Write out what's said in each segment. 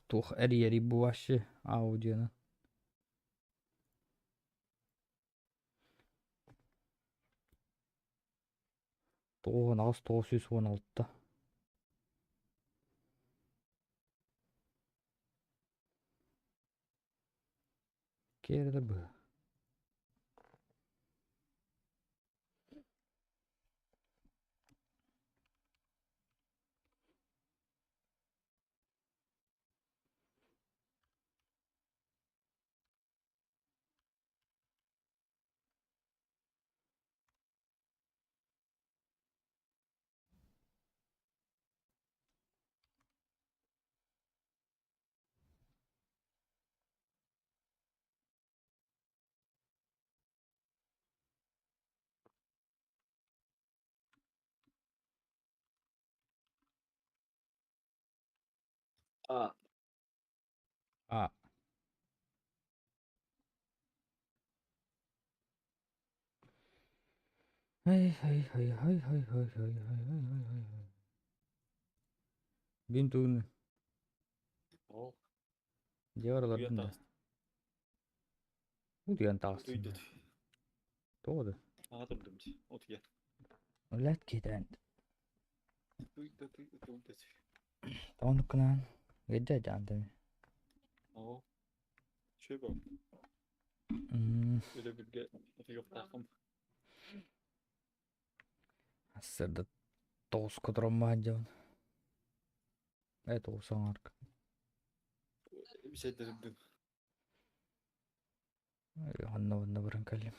Tuh eri bu başı audio'nun. Tuohon az 916. Kerede bu. A. A. Hey. Bintun. Oo. Diyorlar Uyan bunda. taas. Uyan taasın. Duydut. Doğru. Aatundumti. Uyan. Lätt giden. Duydut. Tonkunan. Gede candım. Oo. Şey bu. Öyle bilge. Yok takım. Sırda toos kudron bahcan. Evet o sanark. Bir şey dedim. Hanna barangkali.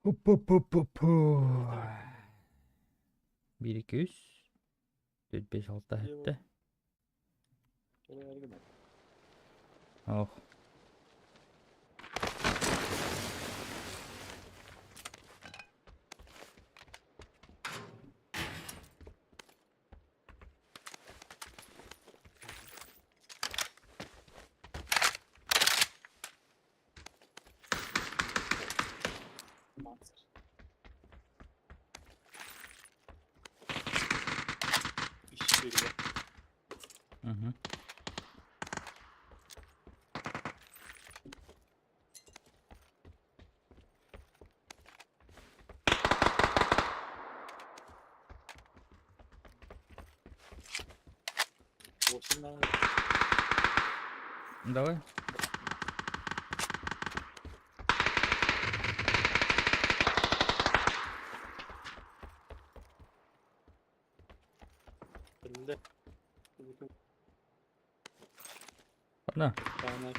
Hop. 1 2 3 4 5 6 İyi bu. 7. Oraya yargı mı? Oh. İş yeri var. Hı. Boşuna. Давай. Elde. Ладно. Tane.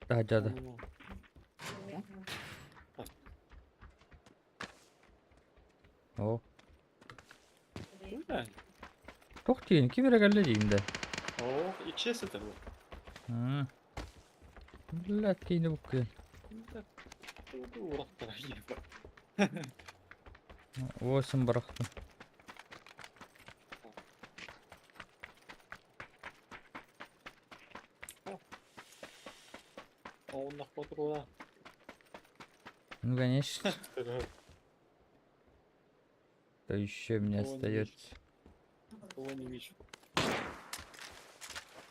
Да, да. Oh. Öyle. Toch tieni, chi mi regala de. Oo. İçiyesi de bu. Hı. Lättiini bukki. Uğraklara gibi bak. Vuosin bıraktım. Allah patron. Ну, конечно. Да еще мне Кого не видишь? остается. Кого не вижу.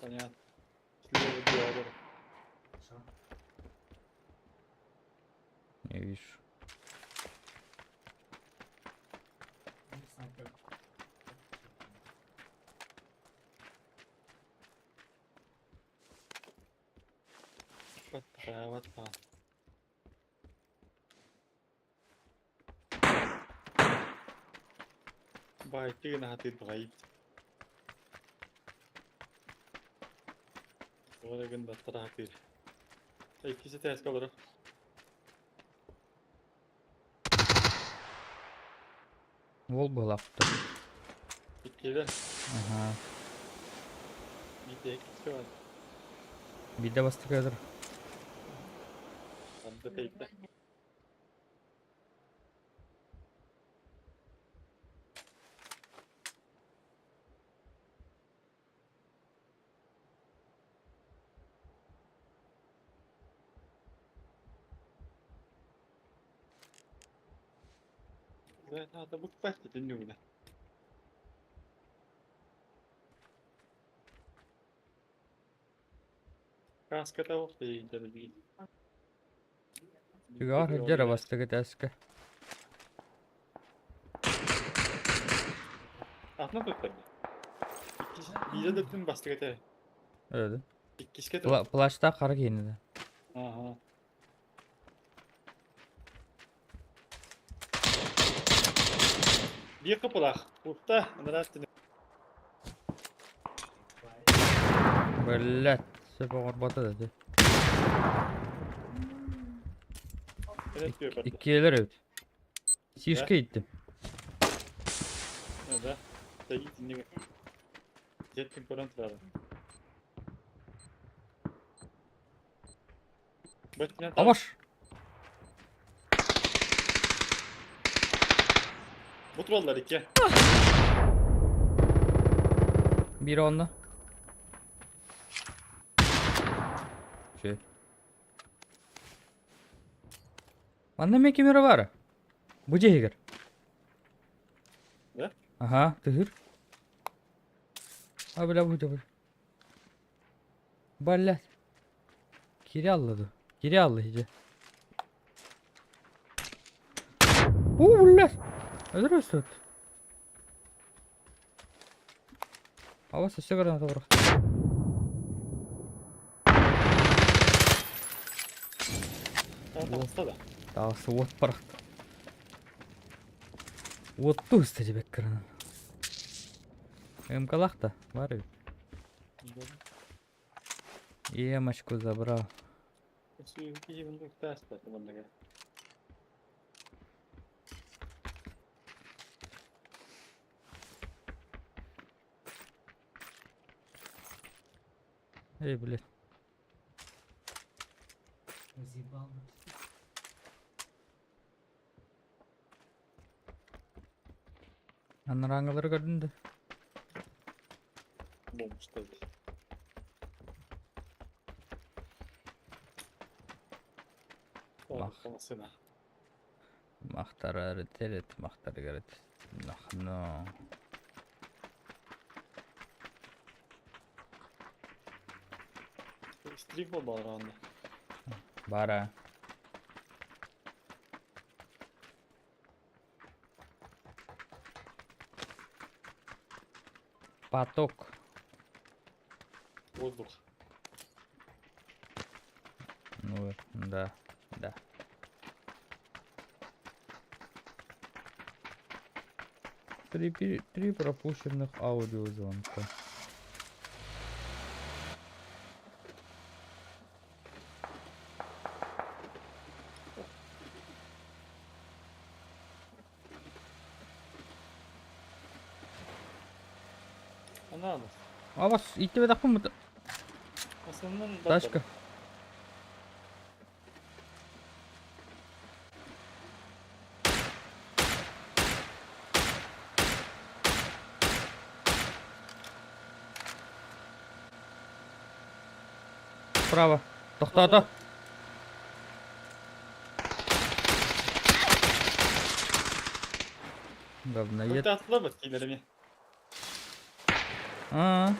Понятно. Слева диагональ. Не вижу. Вот такая вот та. Байти на хатит байт. Oraya da tarahtır. İkisi ters kalır. Вол был авто. İkili. Ага. Bir de ikisi var. Bir de bastık kadar. Adı teypte. Hadi bu başta dinliyor bile. Kaskata bak değil tabii değil. Cigar hecere bastı eski. Aklına tut tabii. Bize de tüm bastık ete. Öyle. İkisi getir. Plaşta kara giyindi. Aha. Bir kapılar. Burada. Neler Bellet. Sepa orbata dedi. Evet diyor kapı. İki yeler evet. Sişke gittim. Nerede? Sen git dinle. Jet komponent var. Bakın tamam. Avaş. Bu trollar iki. Biri onda. Şey. Bende mi kimere var? Bu cehiger. Ne? Aha, tıhır. Ha böyle bu da. Ballet. Geri alladı. Geri aldı hice. Ballet. Öder üstüt. Hava sesi kadar da bırak. Tamam hasta da. Daha sıvıt bırak. Vottu üsteci bekkarının. Benim kalak da var ya. İyi maşku zabra. Suyu iyi bunu ters bakın bana gel. Ey bilet. Anlarangaları gördün de. Bulmuş tabii. Bak. Kafasına. Mahtarı teret, mahtarı garet. No. Strik oldu aranda. Bara. Patok. Bozduk. Ну, да, да. Три пропущенных аудиозвонка. Ana alır. А вас идти в таком Aslında тачка. Справа. Тоқтады. Говноед. Burada atla bak ilerime. А.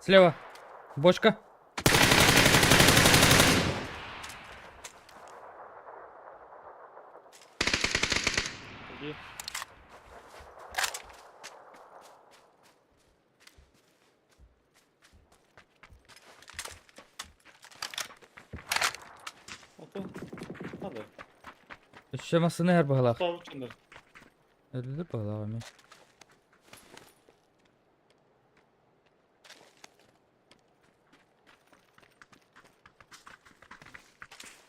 Слева. Бочка. Hadi. Atın. Hadi. Şemasını her bağlaq. Sağ uçundur. Öldü bağlaq mı?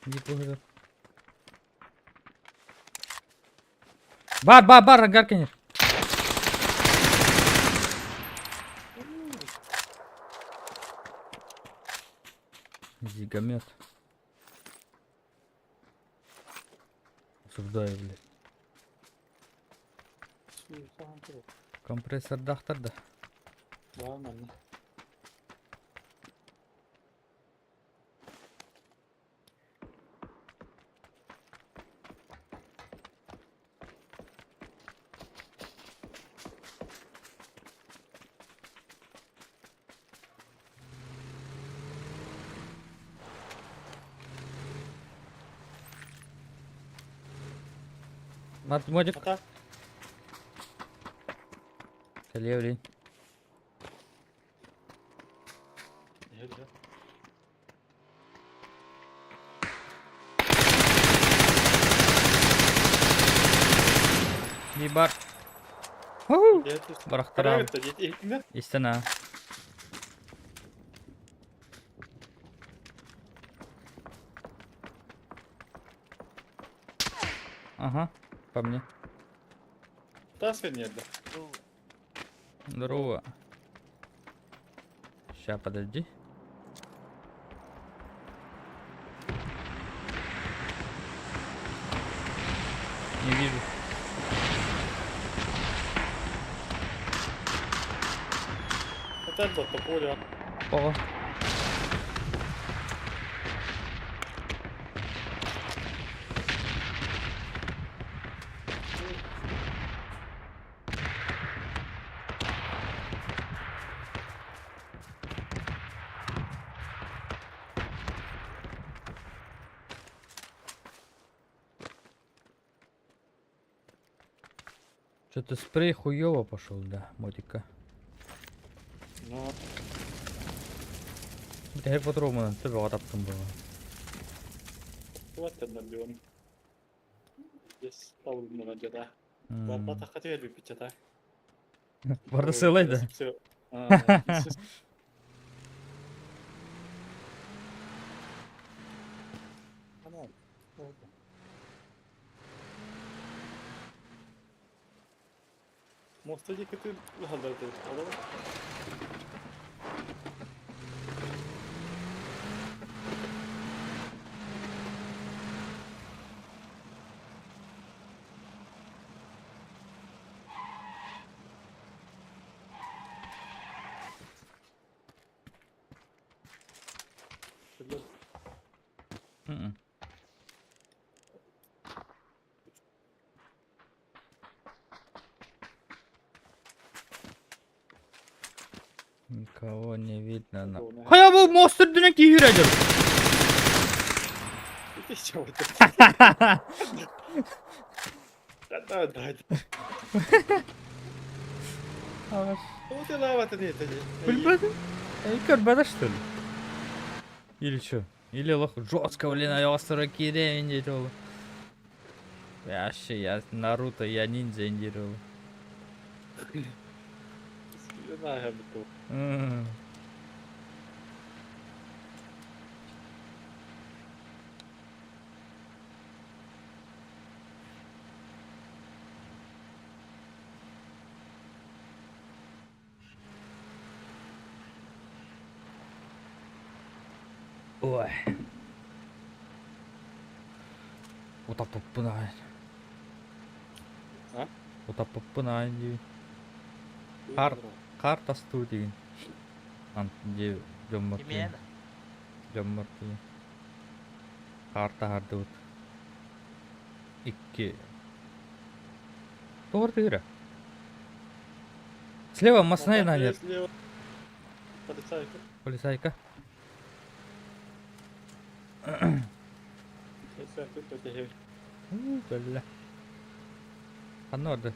Git bu kadar. Бар, ангар конечно. Зигомет. Осуждаю, блядь. Tamam, tamam. Kompresör de aktardı. Var mı anne? Mart mojik. Hata. Geliyor lan. Nerede? Bir bar. Huhu. Geldi. Bıraktır Nereye abi. gitti? Gitti ilk mi? İstene. Ага, по мне. Та свет nerede? Здорово. Ща, подожди. Не вижу. Опять вот по полю. Ого. Что-то спрей хуёво пошел, да, мотика. Ну, Her fotoğrafımı tabii adaptım bu. вот одна бион. Здесь пауль на джада. Hmm. Варбата хотел бы пить это. Vardı sığlaydı. Все. Мостади kötü halde olalım. Şöyle Hı. Никого не видно. Никого не Хая bu monster direkt yürüyecek. Ты чего это? Да, да. Вот и лава-то нет. Bilmedim. Görmedi что ли? Или что? Или лох жестко, блин, острый кире индировал. Я Наруто, я ниндзя индировал. Не знаю, кто. Ой. Utapıppına. Ha? Utapıppına indi. Karta studi. Anti jommurti. Yemeğe Jommurti. Karta hardut. 2. Doğru değil. Слева мостная наверх. Слева. Полицайка. Полицайка. Сейчас тут потягивай. Бля. Оно orada.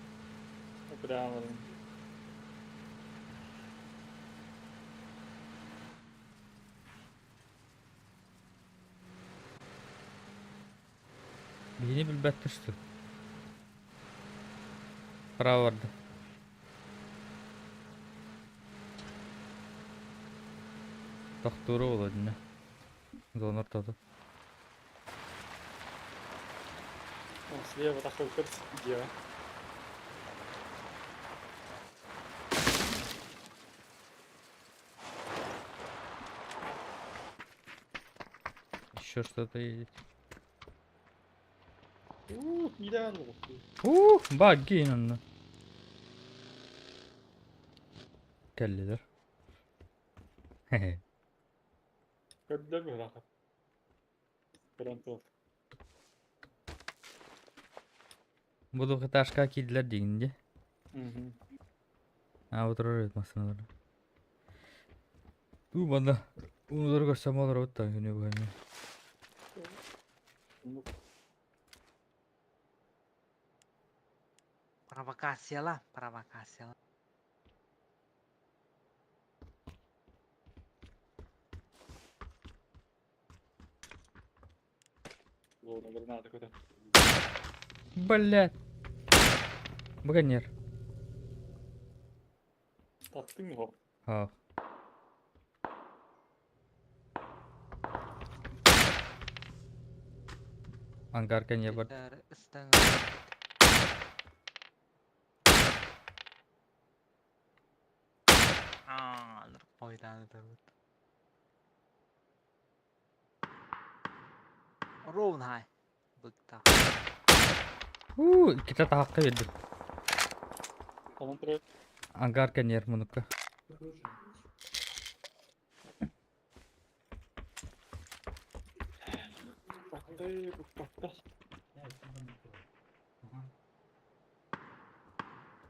Прямо. Beni bilbetmişti. Para vardı. Doktoru oladı ne? Donor tadı. Слева такой курс. Где? Еще что-то едет. Нереально. Багги инанна. kelliler. Gördüler mi rahat? Garanti ol. Bu taşka kildiler deyince. Hı hı. Ha oturur masasına. Bana unutur görsem olur o da yine bu hani. Bunu Провокация lah, провокация lah. Doğru granada kadar. Блядь. Bukan yer. Tattın mı hop? Ha. Angkarkan ya buat. Kita setengah. Oydan tabii. Round high. Bıktı. Kita tahakka yedi. Tamam dur. Angkarkan yer munukka. Baktı, baktı.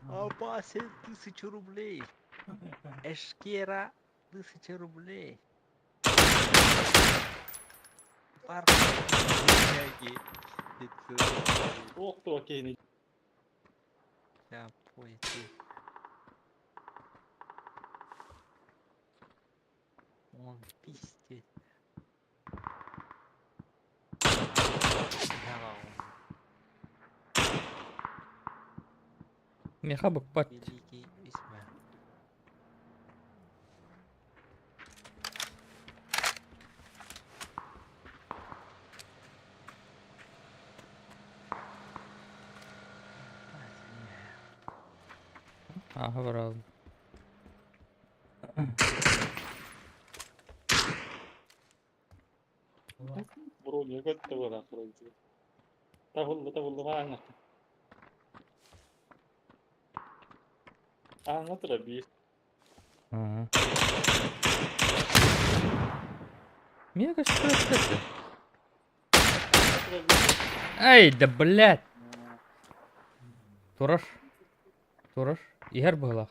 Apa 1000 рублей? Эшкера 1000 рублей. Парк. Gitu. Oktu okey. Ya pойти. Он пиздец. Давай. Меха букпат. Великий весьма. Aha bravo. Bro niye kötü var aslında? Tahullu var anlat. Anlat da bir. Ага. Мега что. Ай, да блядь. Тураш. Тураш. Игер была.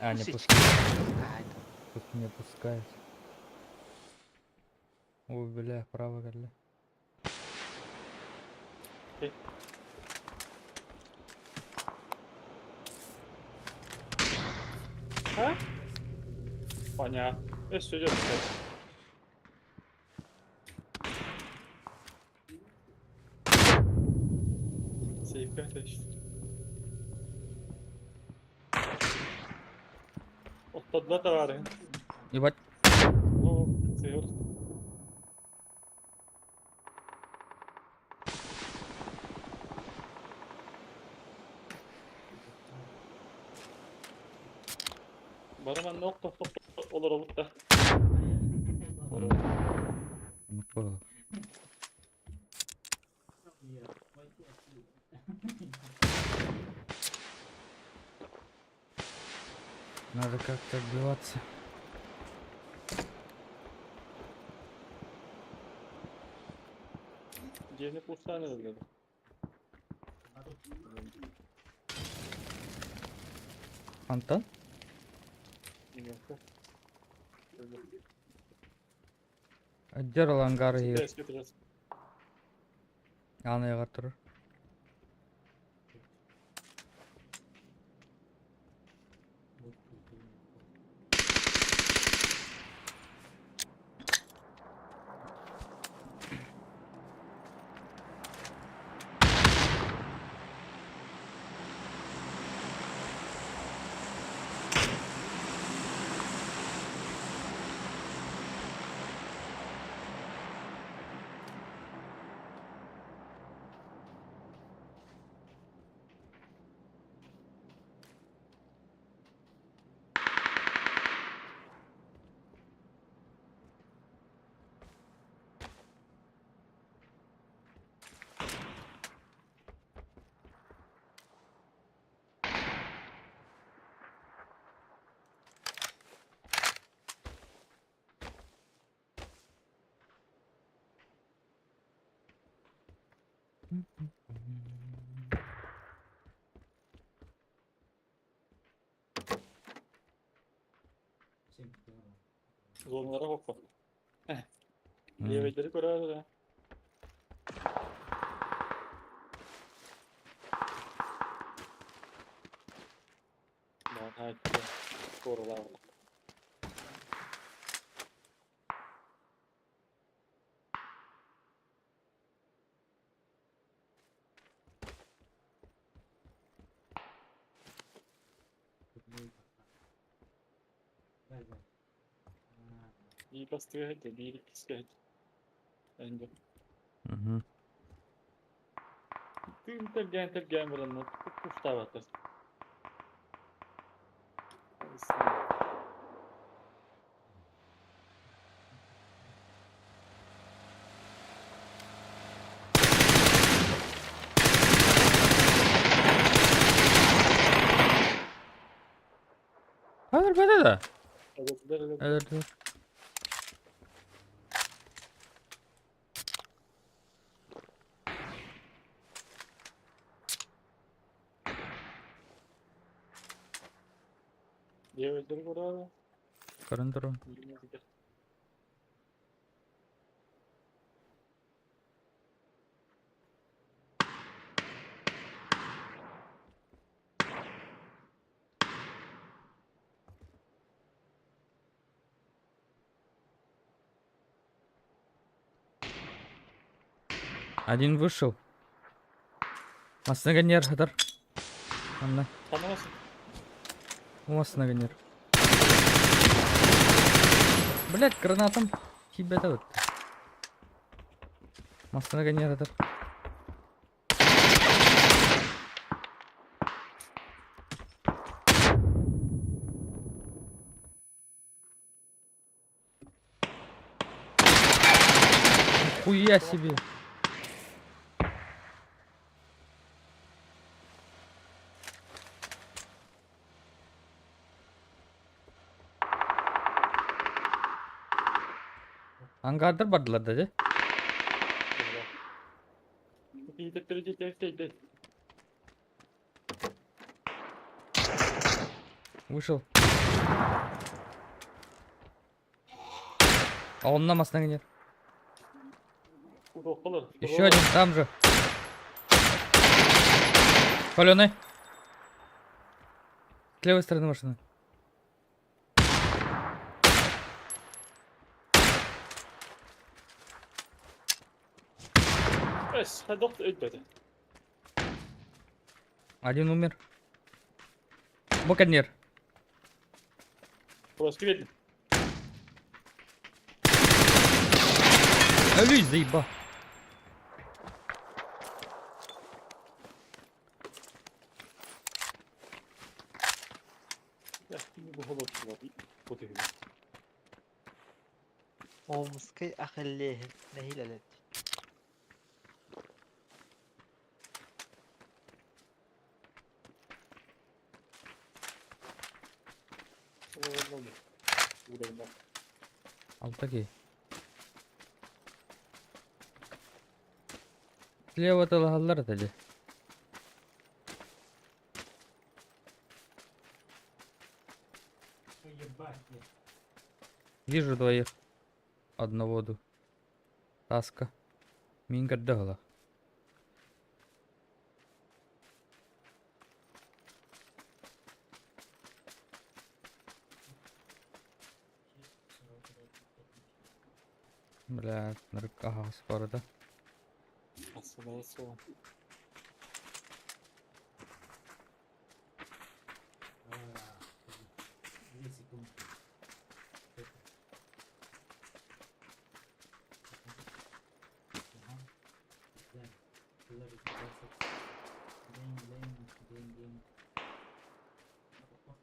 А, не пускай. Тут не пускает. Ой, бля, право, бля. Ha? Понятно. Все идет. Сейфка işte. Отладна da var ya. Ебать. O seviyor. Bana nokta olur olur da. Ну, по. Надо как-то отбиваться. Diğerini kurtarın öyle. Антон? Отдерл ангар и Ses getireceğiz. аны ягатыр. Zonlara bak bak. Hmm. Levetleri koyar da. Daha hayatta korular var. İyi bastığı hadi, bir ikisi hadi. Bence. Mhm. Tüm gel buranın. Kuşlar var. Hayır böyle de. Evet, evet. Evet, evet. Levetleri koyar da. Karındır o. Один вышел. Маснагонер, Хадар. Анна. Tanımasın. У Маснагонер. Блять, гранатом тебя вот. Маснагонер, Хадар. Хуя себе. Аңғардыр бардылар да, же? İyi de değil. Вышел. А он на Маснагонер. Урокалır. Еще один там же. Паленый. С левой стороны машины. Es, hadi doktor ötmedi. Один умер. Боконер. Burası verin. Алюй, заеба. Ya şimdi bu halat var. Bu değil. ومسكي أخليه نهيلة لك. Olmadı. Buradayım bak. Алтаки. Слева талгалар да. Вижу двоих. Одного ду. Таска. Минга дагла. Бля, наркага спорда. Asıl.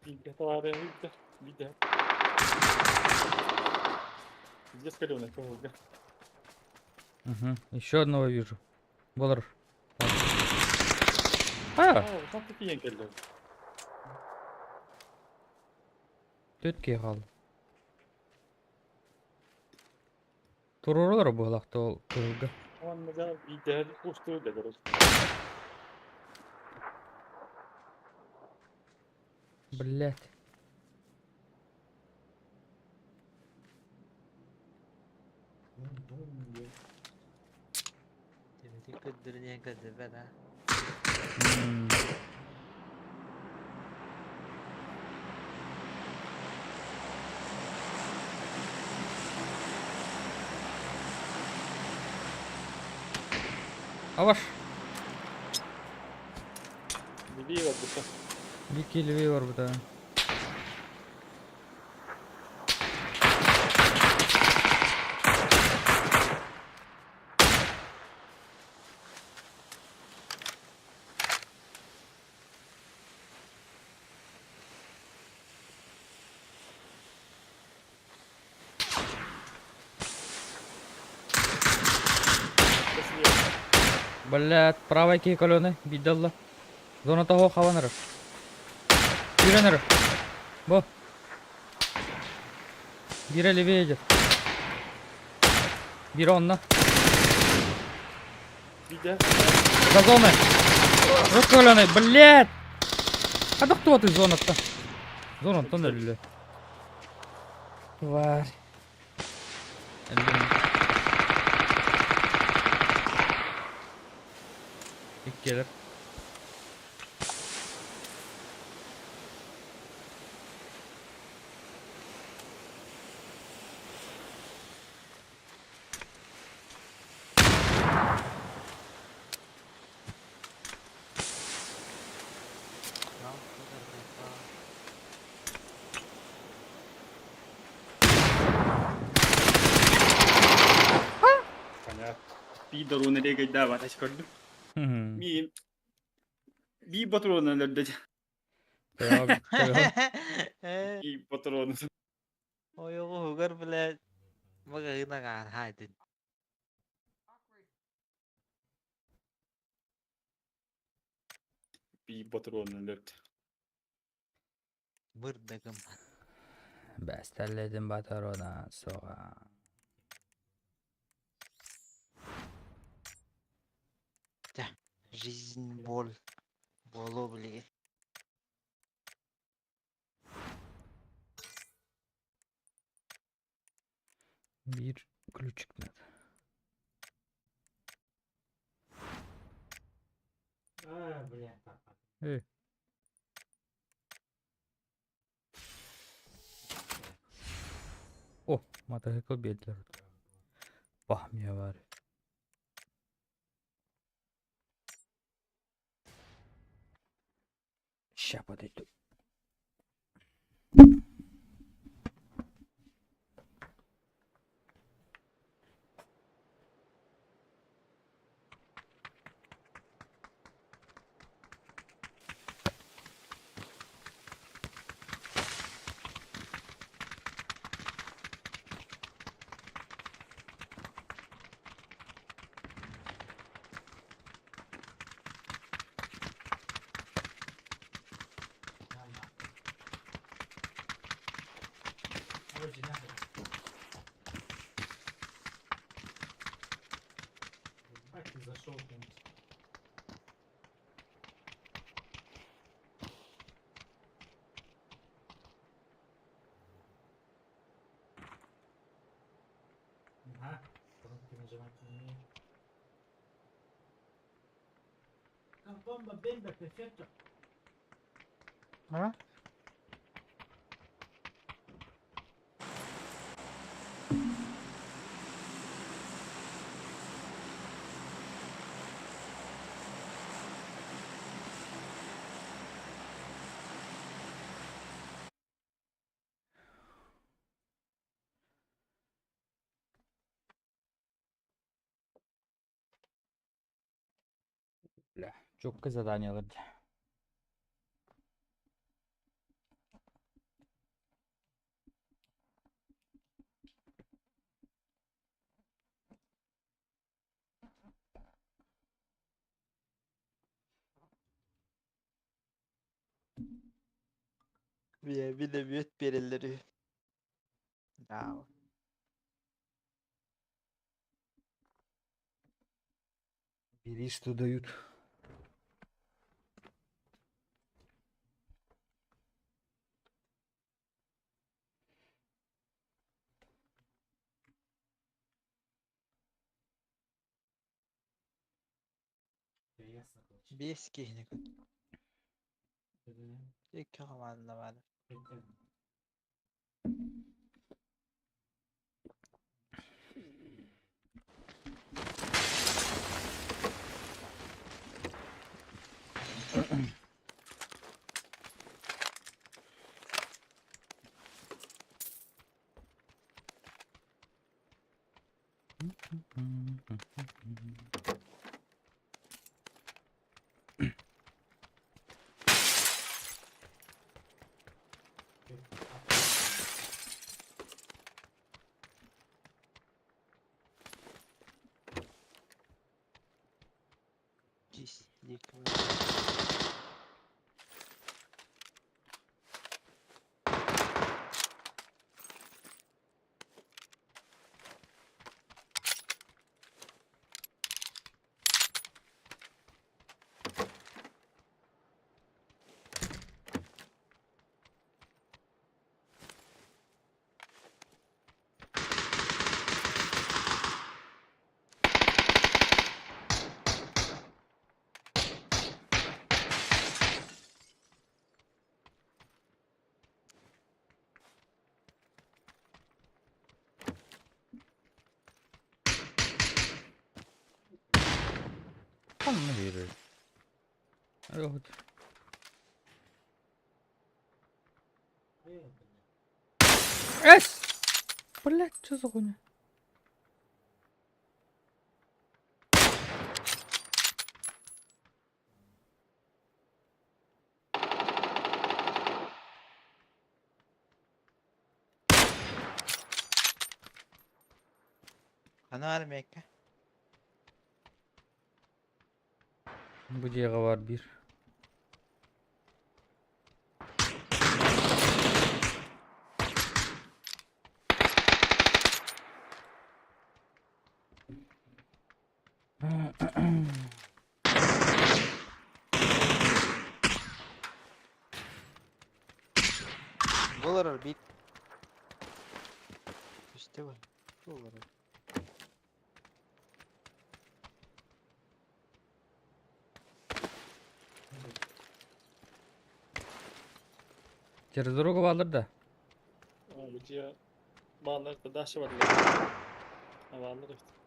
Bir var ya bir de. Где скаленый кого? Угу. Еще одного вижу. Болар. Aa, А, tam peki engeller. төтке калды. Туруралар булакты ол кылга. Он назад идет пустую дорогу. Блять. Timothy köddürüne kadar ben ha. М. Аваш. Беги вот это. Bir kill var burada. Блять, правая ки колоны. Бидалла. Зона того хаваныр. Биренер. Бо. Бире левее идет. Бире онна. Видя? За зоной. Раскаленный, блять. А да кто ты зона-то? Зона тоннель. Тварь. İlk gelir. Ya, bu kadar defa. Понятно. Пидору nereye davet açıkırdım. Hmm. Bir patron öldürdü. Devam. Devam. Bir patron. O yok o hugar bile magagina nga haydin. Bir patron öldürdü. Mırdagım. Bestelledim Batarona sonra. Жизнь бол. Боло бile. Bir ключик надо. Ey. О, мотоцикл белдер. Бахмия var. Ща подойду. Ага, кнопки нажимать не умею. Как бомба, бомба, перфекто. Ha? Бля, четко задание alırdı. Bir de büyüt birileri. Ya. Бери, что дают. Ясно, короче. Без кихник. Dedi, İki komanda var. bekledim. Pislik. Tamam mı yürü? Hadi hadi. Hayır. Эс! Блять, что за хуйня? Ana var mı Mekke? Bıcığa var bir. Olur bit. İşte bu. Olur. Через дорогу alır da. Bıcıya bağlar da daşı var. Bağlar işte.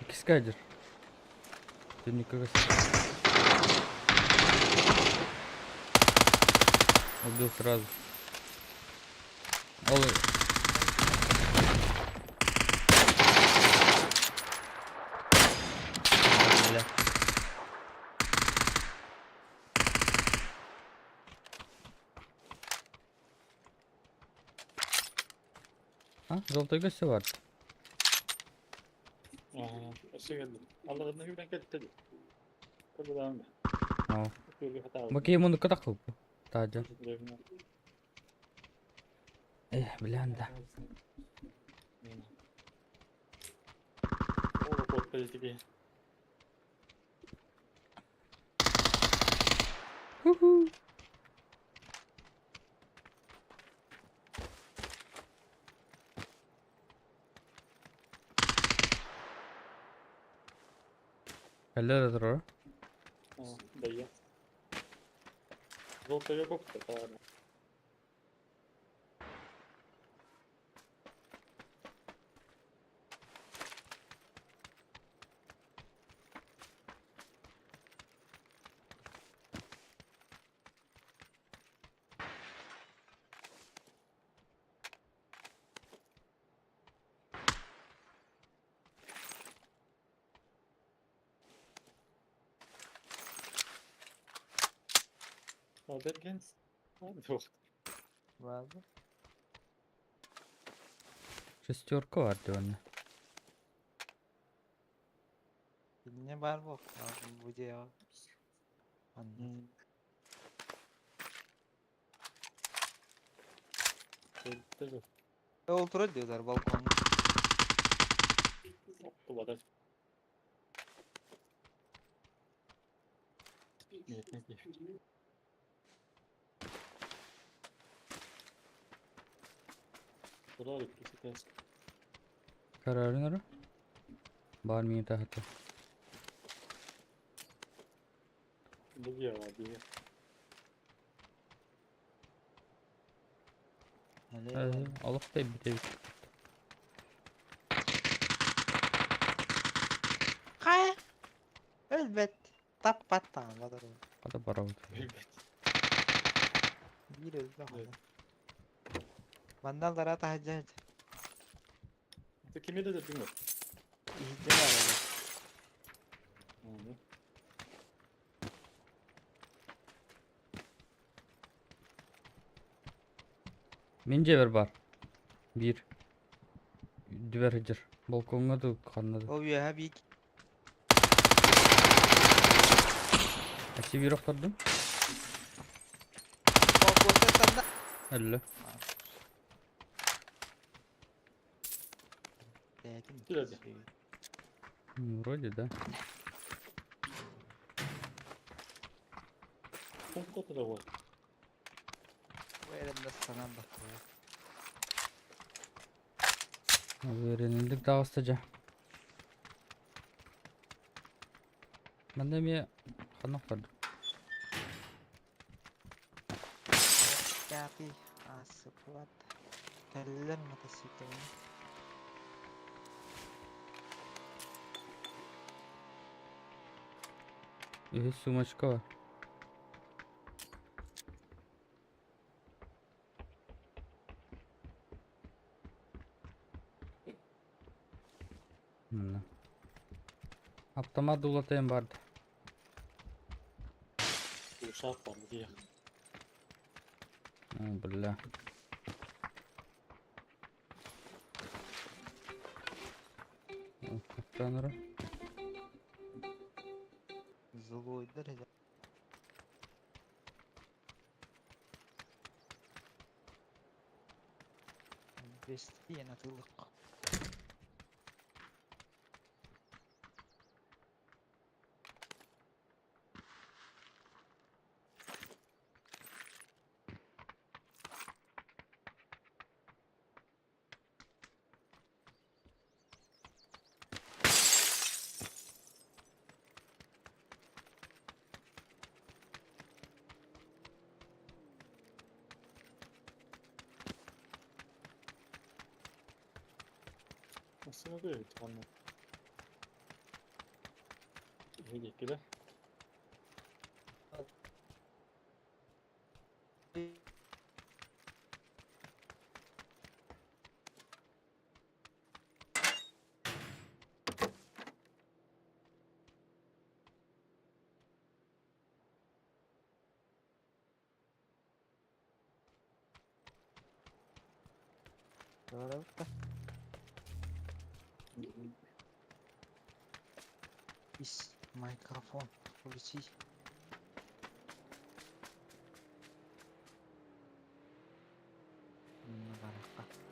İkisi kaydır. Дневник убил сразу. Ой. Бля. Ha, желтый гостя var. Şey geldi. Allah'ın hükmen geldi. Tabii devam et. Tamam. Bir hata oldu. Bakayım onu kadar kılıp. Taca. Devine. Блянда. Oğlum bot belirtigi. Ху-ху. Eller duruyor. Dayı. Zoltaya bok da tamam. Албергенс. Жоқ. Ладно. Шестерка vardı onda. Ne var bu? Bu diyor. Anladım. Öldü de. Oturuyor diyorlar balkonda. Tuvada. Ne. Buralar ikisi ters. Kararın ara. Barmiyete hatta. Bu ya abi. Alıp da bir de Kaya. Elbet. Tapat tamam. kada para oldu. Bir öldü. Vandallara tahacağız. Kime de bilmiyorum. İhtimal var. Mincever var. Bir. Düver hıcır. Balkonga da kanladı. O ya bir Açı bir okturdum. balkonda da. Elle. Dedim. Şurada. Вроде да. Komputer da var. Bu elimde sana bakıyor. Öğrenildik daha ustaca. Ben de bir kanok vardı. Tapi asıklat. Teller motosikletini. Сумочка var. Автомат дулатayım vardı. Uşak var diye. Бля. Tanrı. Zuluy derece. Besti atılık. Aslında böyle bir tane. İyi ki Doğru. Is mikrofon polisi. Baraka.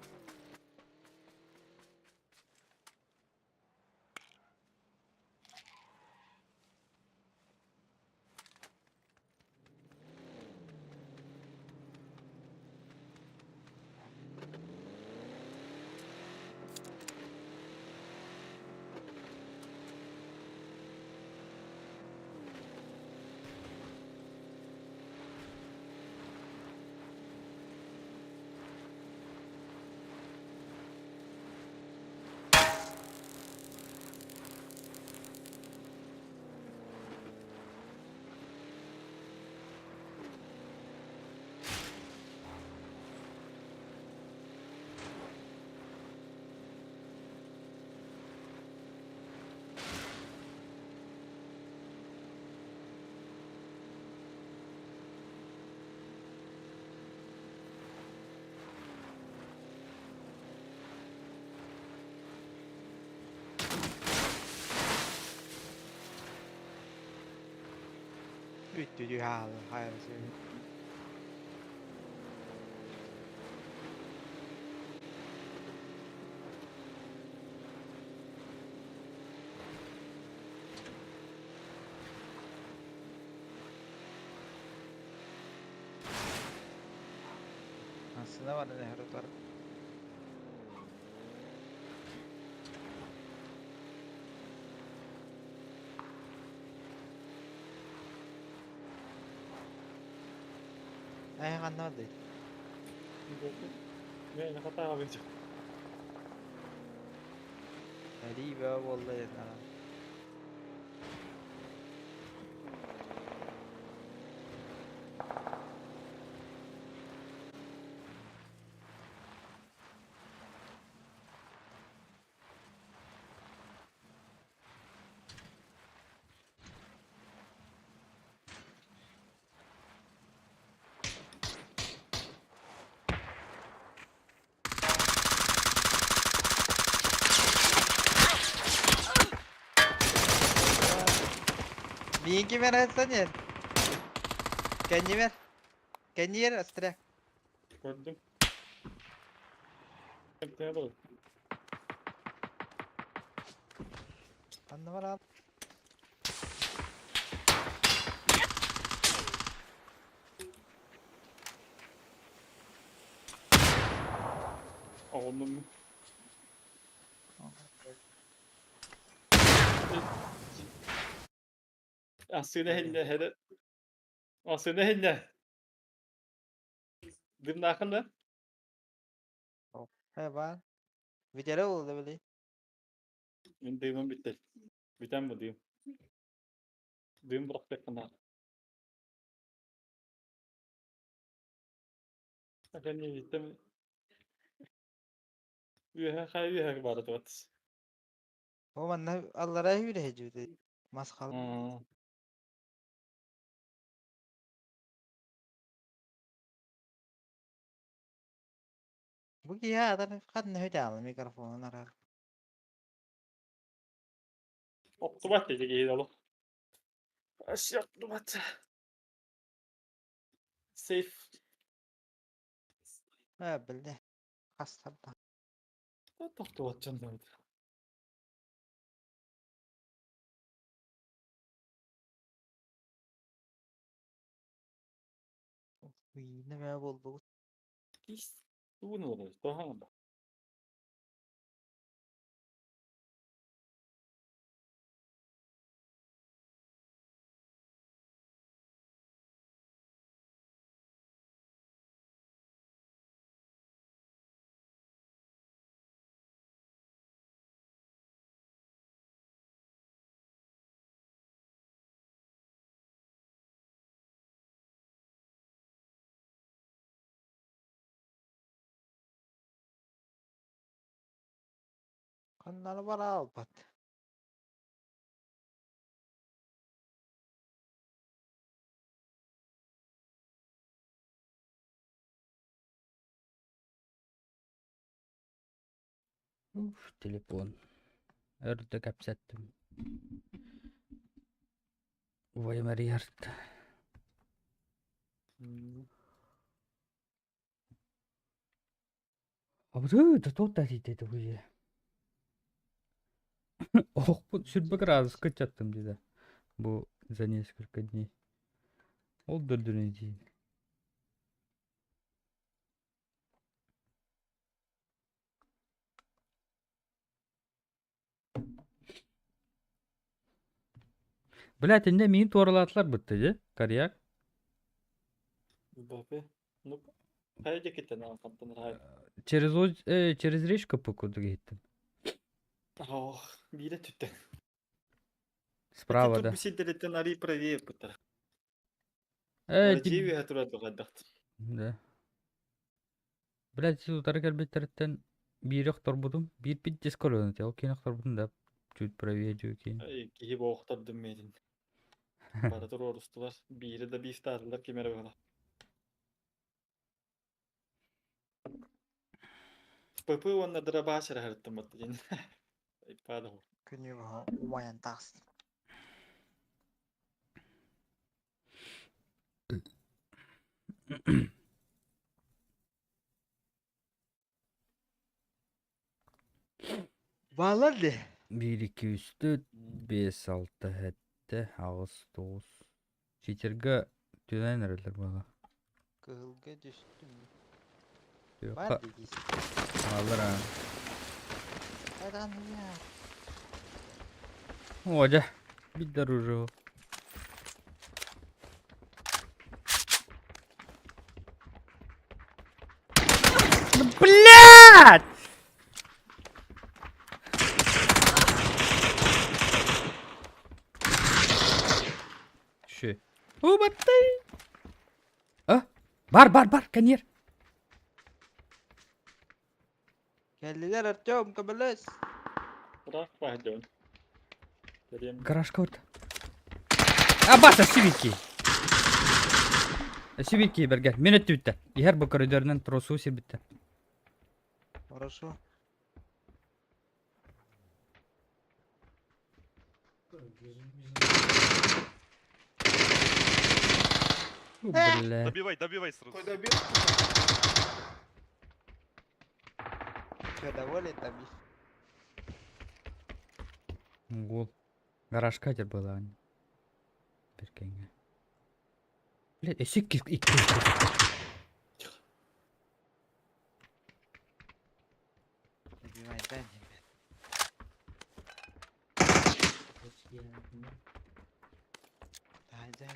Ütü halı hayır şey. Aslında var ne her taraf. Ay anlamadı. Ne hata yapacak? Hadi be vallahi ya. Mingi ver etsen yer. Kendi ver. Kendi yer astra. Gördüm. Hepsine bak. Anla var al. Oğlum. Aslında hele. Aslında hele. Dün akıllı. He var. Video oldu böyle. Ben düğümüm bitti. Biten mi düğüm? Düğüm bıraktık bana. Bakın iyi gitti mi? Üye var da at. O bana Allah'a hüre hecüde. Maskal. Bu ki ya adam kan ne hüde alın mikrofonu arar. Optimat dedi iyi oğlum. Aşağı optimat. Safe. Ha bildi. Kastabda. Optimat canım. Uy ne be oldu. Gis. Bu ne olur? Daha mı? Kanlar var albat. Uf, telefon. Örde kapsattım. Vay Mariart. Abi da tota dedi bu ya. Oh bu sürbe раз kaçattım dedi. Bu за несколько дней. Oldu döneceğim. Блять, инде мені торлатлар бітті, карияк. Бабе. Ну, haydi gittin ha kaptanlar haydi. Через речку покуду gittim. Oh, bir de tüttü. Справа, Тут да. bir şey delitten arayı правее пытар. Э, Владимир hatırladı kadar. Да. Блять, сутар келбеттерден бирок торбудум. Бир бит дисколон те. Ол кинок торбудум да. Чуть правее жөө кейін. Ay, ki bu oktardın medin. Barator orustular. Biri de bir stardılar kemere bana. Pöpü onunla dıra başara harıttım battı. Ay, pardon. Kunyu ha umayan tas. Bağlar ne? 1 2 3 4 5 6 7 8 9 Çiçirge tünen nereler bana. Kılga düştüm. Yok Var dediyiz. alır ha. Adam ya. Hoca bir de ruju. Блядь! Şu. Ubattı. Ah, bar kan yer. Geldiler Artyom kabeles. Bırak bahdön. Göreyim. Garajka orada. Abasa siviki. Siviki berger. Minut bitti. Her bu koridordan trosu bitti. Хорошо. Бля. Добивай сразу. Что, доволен там? Гол. Гаражка тер была. Беркенге. Блядь, эсик икки. Убивай, дай мне. Дай, дай.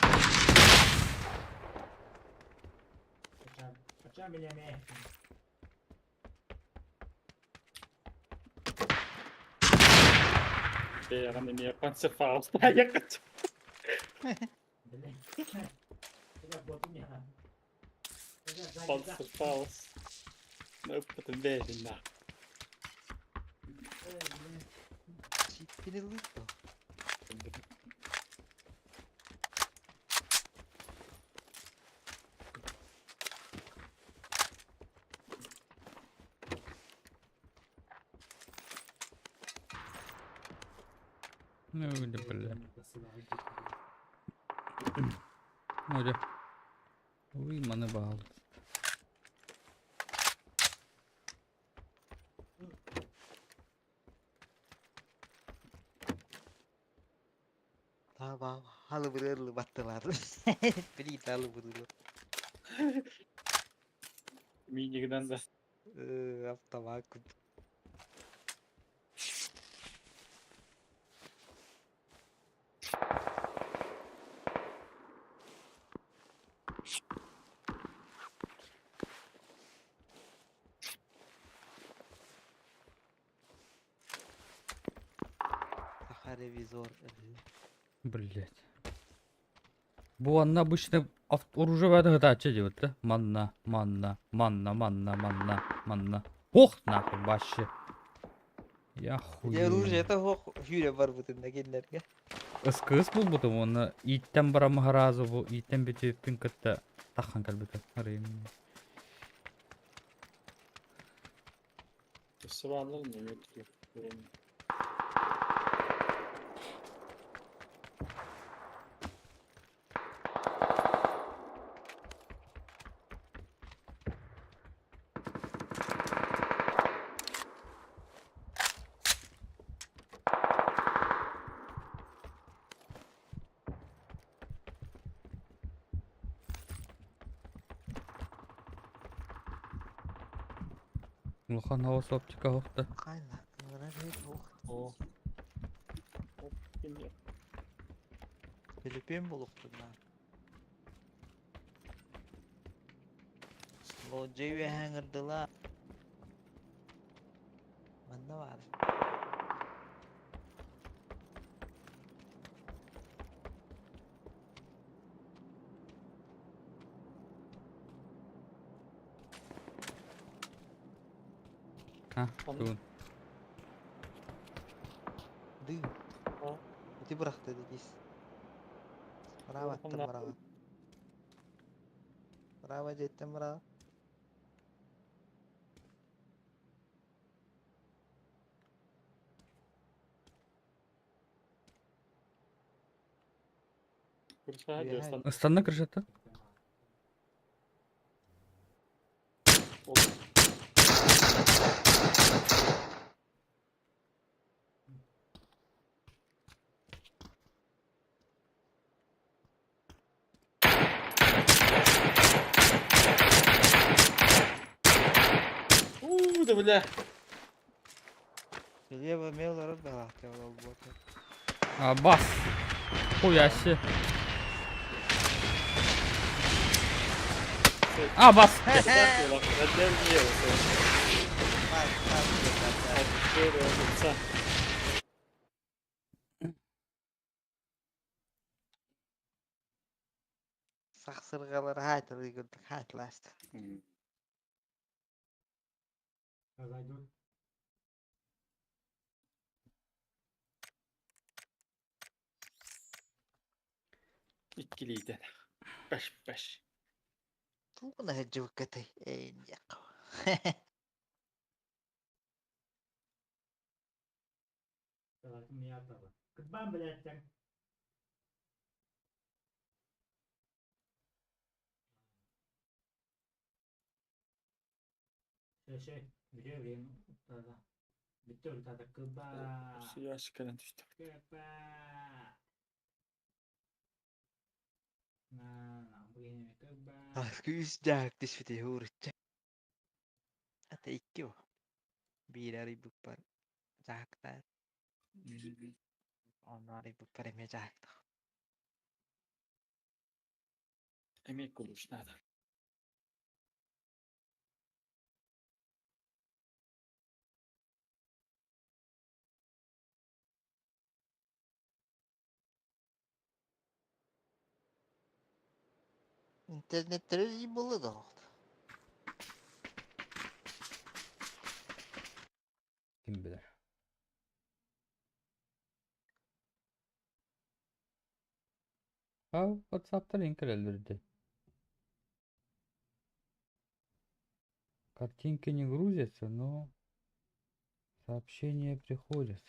Facciamo gli amici. Yani niye panse faust? Yakıt. Tidak buat ini ya. Panse faust. Ne öptün verin la. Чипины лыто. Ну, да, бля. Öyle. Uyumanı bağlı. Tamam. Halı bırırlı battılar. Biri halı bırırlı. Miniciden de. Hafta vakit. Aha revizor. Блять. Bu anla обычно оружие выдача делать, да? Манна. Ох, нахуй, вообще. Я Ya Ruj хуй. это hüre var bütün genlerge. Iskız bul bu da onu. İtten bara maharazı bu. İtten bütüpün kıtta. Takkan kalbite. Arayayım. Sıvarlar mı? Yok. Göreyim. Улхан havası optika hokta. Kayla. Bunlar hep O. Hop. Kim ya? Filipin buluktu lan. Loncayı ve hangırdılar. Bende var. Ha, Tamam. dur. Dı. Ha. Öte bıraktı dediyiz. Bravo attım Onlar- bravo. Bravo cidden bravo. Kursa Ya, diyorsan. Istanla kırışatı. Olur. Da bile. Geliyor bu mevları da lahtı var bu bakın. Aa, bas. Bu yaşı. Aa, bas. Bak ya bak. Neden niye o sen? Bak bak. Şöyle olursa. Saksırgaları haytırı gördük haytlaştı. Kazay dur. İkiliydi. Beş beş. Bu ne cıvıkkatı en yakın. Kazay niye atladı? Kız ben bile ettim. Biliyor muyum? Kazay. Bitti ortada kıba. Suya şıkkana düştü. Kıba. Na, bu yeni kıba. Askı üstacak dişfite huricak. Hatta iki o. Bir ribu par caktar. Onlar ribu par eme caktar. Emek olmuş nerede? İnternetleri iyi bulu da oldu. Kim bilir. А, WhatsApp'ta link öldürdü. Картинки не грузятся, но сообщения приходят.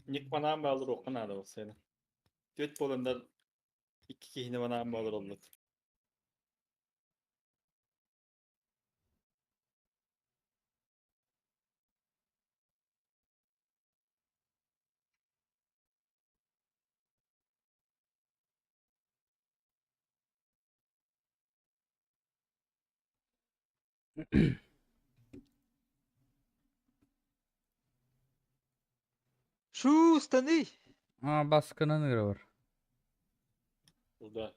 Ник bana mı alır okun hadi o senin. Göt bolunda iki kihini bana mı alır oldu. Şu stani. Aa, baskının yeri var. Burada.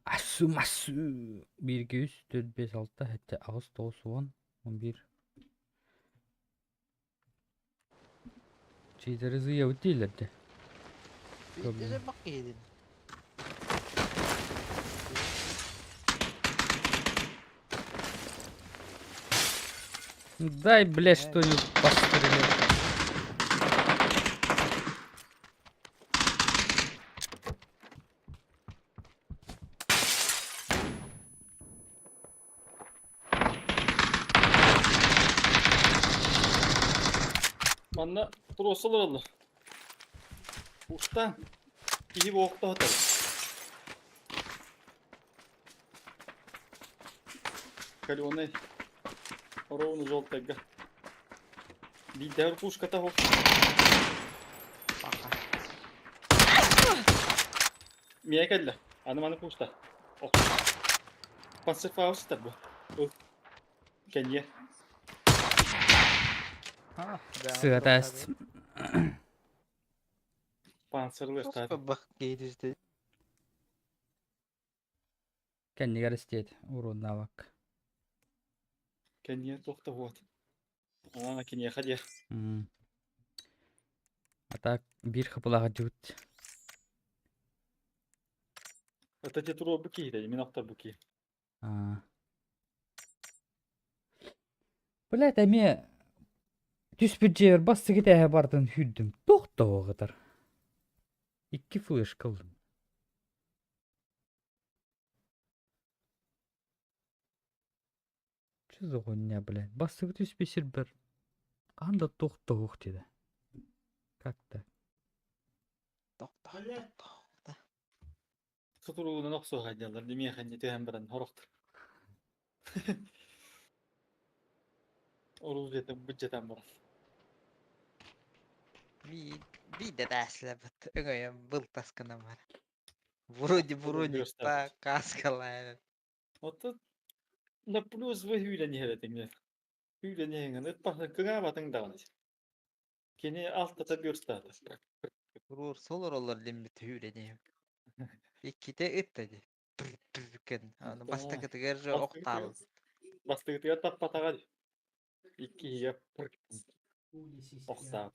Asu masu. 1, 2, 3, 4, 5, 6, 7, 8, 9, 10, 11. Cheater'ı zıyavut değillerdi. Tabii. Bir de bak yedin. Дай, бля, что-нибудь пострелять. Bana trosalar alır. Uçtan. İyi bir okta atar. Kali onu ровно желтая. Бидер пушка того. Baka. Mia geldi. Anı puşta. Oh. Pasif house tabi. Oh. Kenya. Ha, Sığa test. Panser göster. Bak giydi. Kendi gar istedi. Urunna bak. Kendiye tokta вот. Ana kendiye hadi. Hmm. Ata bir hıpılağı cüt. Это те туру bu ki de, min aktar bu ki. Aa. Bula demi düz bir cever bastı gide bardın hüddüm. Dokta o kadar. 2 flash kıldım. Çözü ne bile. Bastı düz bir bir. Anda dokta o dedi. Kakta. Öyle. Tuturu nokso hadiyalar. Demi hani te hem biran horoktur. Oruz jete budjetem biran. Bir de dersle bit. Ögöym bıltas kına var. Vurunca da kaskalayın. Otta la plus ve hüyle niheretin ne? Hüyle niheretin et bahsa kıga batın dağını. Keni altta da bir ustadı. Vurur solur olur limit hüyleni. İki de it dedi. Pırpırken. Onu basta kıtı gerce oktal. Bastı gıtıya tap patağa. İki hiye Uli sisi. oktav.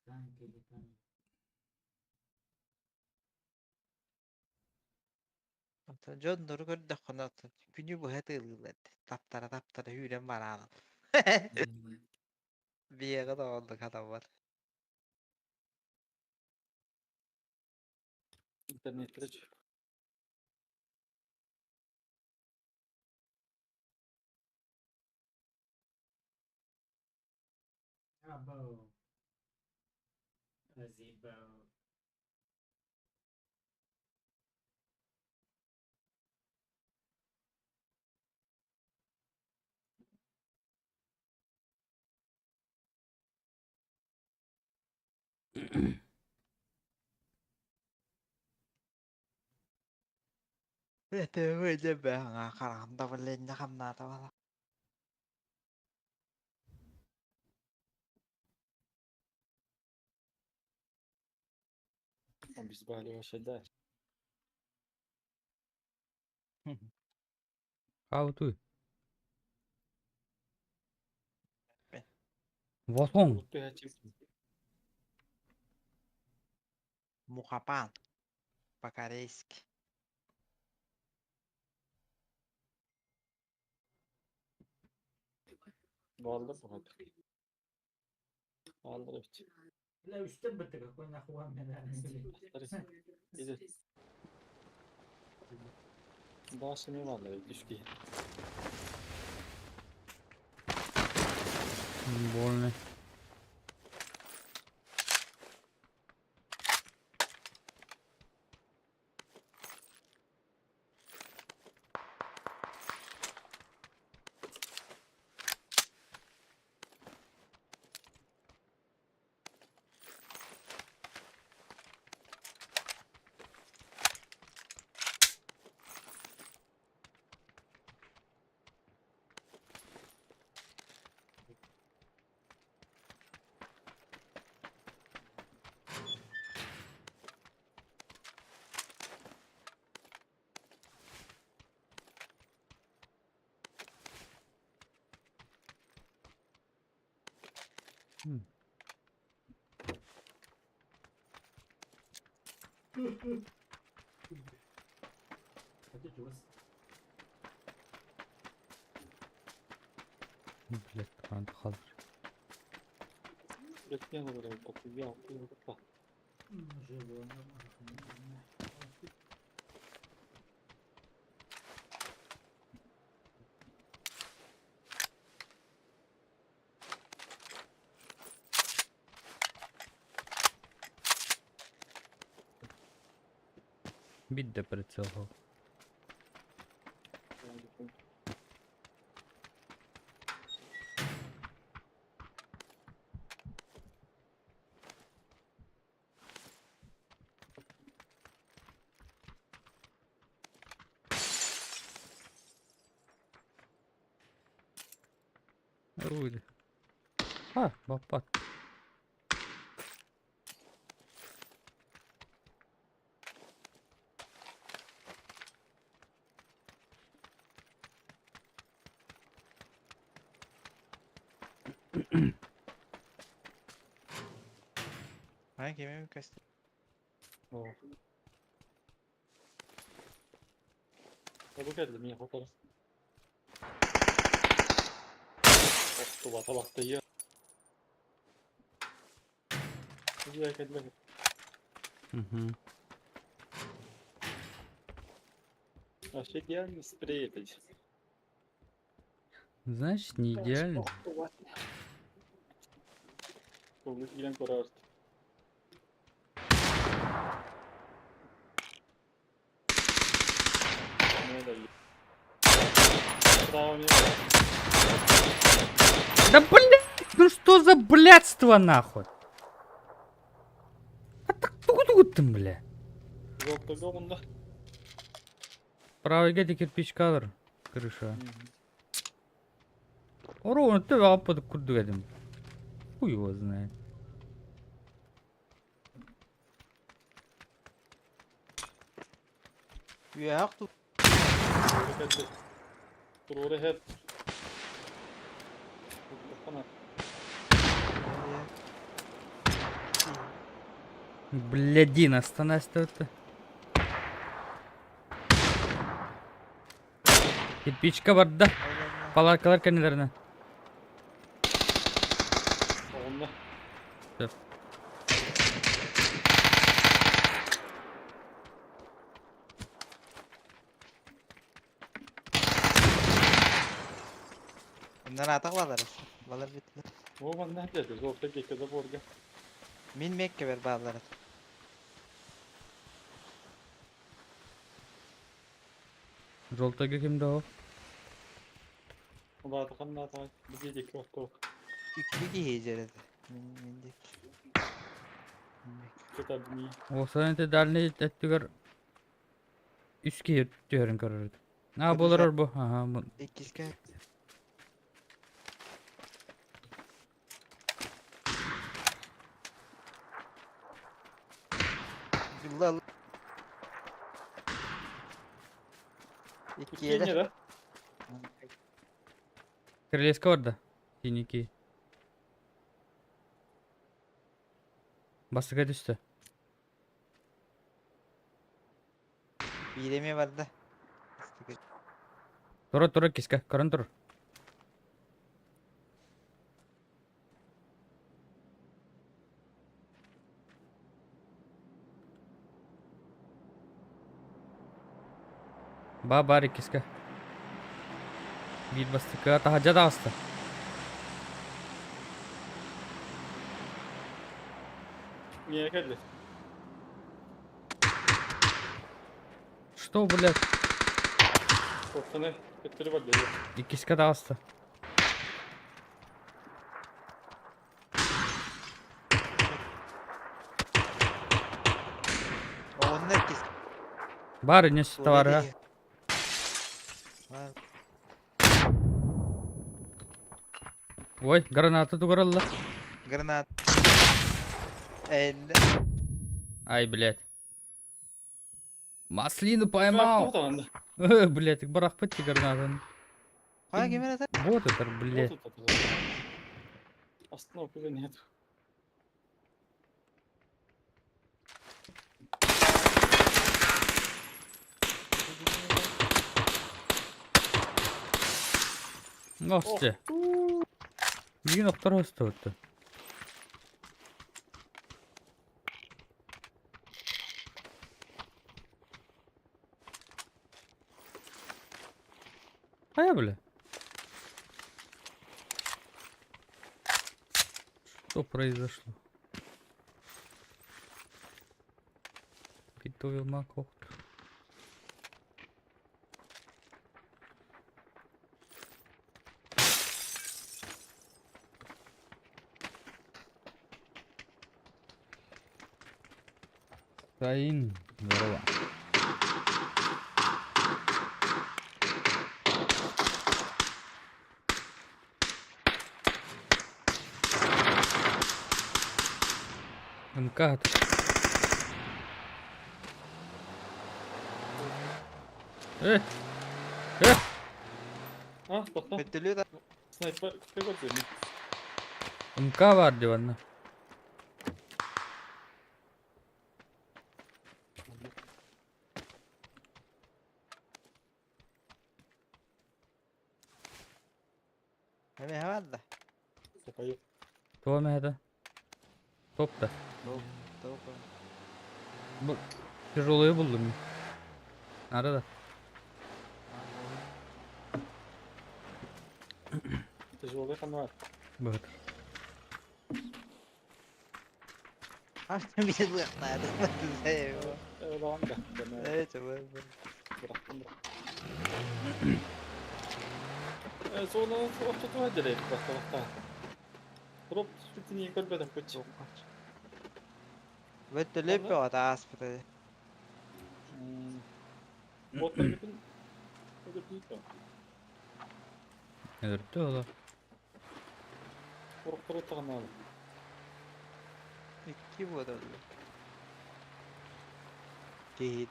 Tankeli tank. John Doru gördü konatı. Günü bu hedi ılgıladı. Taptara hüylen var ağın. Bir yere de oldu kadar var. İnternette de Abo. Azibo. Öte öyle be ha karanda böyle ne kamnada valla. biz bari o şeyler. How to? Ben. Vaton. Unuttu ya çift. Muhapan. Bakareysk. Valdı bu hadi. Valdı evet. La üstte bitti. Koyna kuvan melanesi. Bize. Başını vallahi düştü. Bolne. Hadi cüvaz. Bilet kandı kalır. Üretken olur ya. Bakı ya. Bak. Живо. Bir de прицел. Öyle. Ha, bak. Ha kime mi kastı? Oo. Bu geldi mi fotoğraf? Baktı bata baktı ya. Güzel geldi. Hı. Aşağı geldi sprey edici. Значит, не идеально. Kolu giren korar. Ne da iyi. Bravo. Да блядь, ну что за блядство нахуй? Откуда ты, бля? Zokta bunda. Правый где кирпич кадр. Крыша. Ровно ты апа куда гадим. Хуй его знает. Ya haklı. Geldi. Doğru hep. Bakana. Блядина, остановься ты. Кирпичка var da. Palarkalar kendilerine. Onda. Dur. Bundan atak bağlarız. Bağlar bitti. O bana ne dedi? Zokta geçti borga. Min mekke ver bağlarız. Желтый kimde o? O da atakan da atakan. Bir gecek yok yok. İkli giyeceğiz. Min dik. Kötü bir O sana de dalne ettiler. Üski diyorum karardı. Ne Hadi bolar bu? Aha bu. İkiske. Yıllar. İki İki yere. yere. Крылеска var da. Siniki. Bastık düştü. Bir vardı. Tora kiska. Karan tor. Bari kiska. Bir bastık. Tahaca da bastı. Niye geldi? Что, блядь? Zokta ne? Kötülü var dedi. İkisi de bastı. Onlar kes. Bari ne sütü var ha? Var. Ой, граната тугаралла. Granat. Elle. Ай, блядь. Маслину Bak поймал. o da bende. Блядь, барах пойти гранатаны. Ha kimin atar? Вот это, блядь. O da. Aslında o güven niyet. Nosti. Bir nokta hosta oldu. Aya bile. Что произошло? Готовил макохту. Таин, здорово. Inkahat. Eh, eh. Ah bak lan. Öttülüyor da. Sniper köpek atıyor. Inkah var diyor anne. Ne var da? Sopa yok. Tuva mehede. Top da. Tavuk. Tavuk. Bu pirzolayı buldum. Arada. Tecrübe kan var. Bıhır. Abi bir de bu yapmadı. Öyle anda. Ben Evet abi. bıraktım. Sonra orta tuvalet direkt bak. Drop sütünü görmedim kaç. Öttülüyor bir o da aspire. Botlar bütün öyle büyük var. Nedir diyorlar. Korkları tanımalı. İki bu da oluyor. Değil.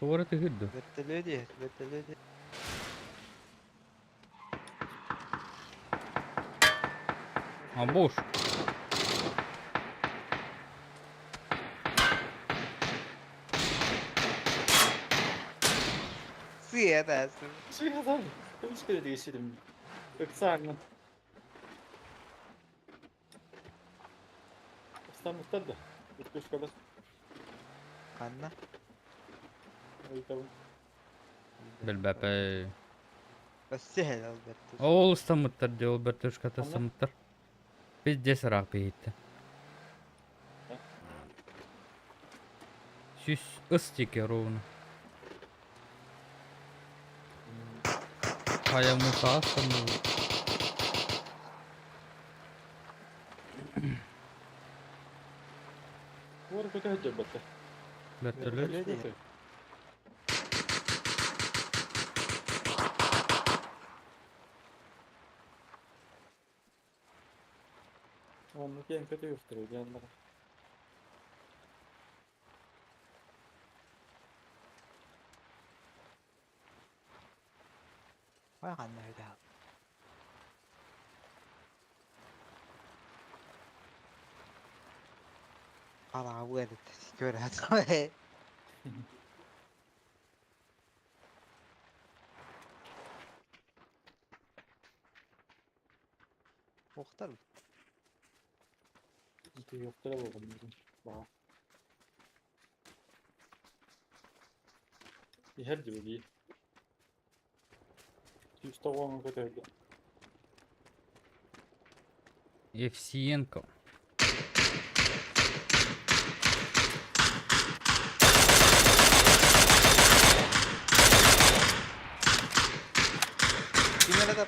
Duvara tıkırdı. Öttülüyor diye. Öttülüyor diye. Ha boş. Suya dersin. Şey adam. Hiç böyle değişelim. Öksağını. İstanbul'da da. Üç kadar. Anla. Öyle tamam. Bilbebe. Bas sehel albertus. Oğul ıstamıttır diyor. O bertuş Anla. ıstamıttır. Biz cesarak beyitti. Ha? Süs ıstık ya onu. Kaya Musa ıstamı. Bu arada kötü hediye battı. Bertulü. Öyle değil. Onluk en kötü yoktur öyle yanlara. Vay anne öyle al. Para bu edit. Göre hadi. Muhtar mı? Kötü yoktur ama bakalım. Bak. Bir her gibi değil. Yüz tavuğun kötü hediye. Евсиенко. Kimlere de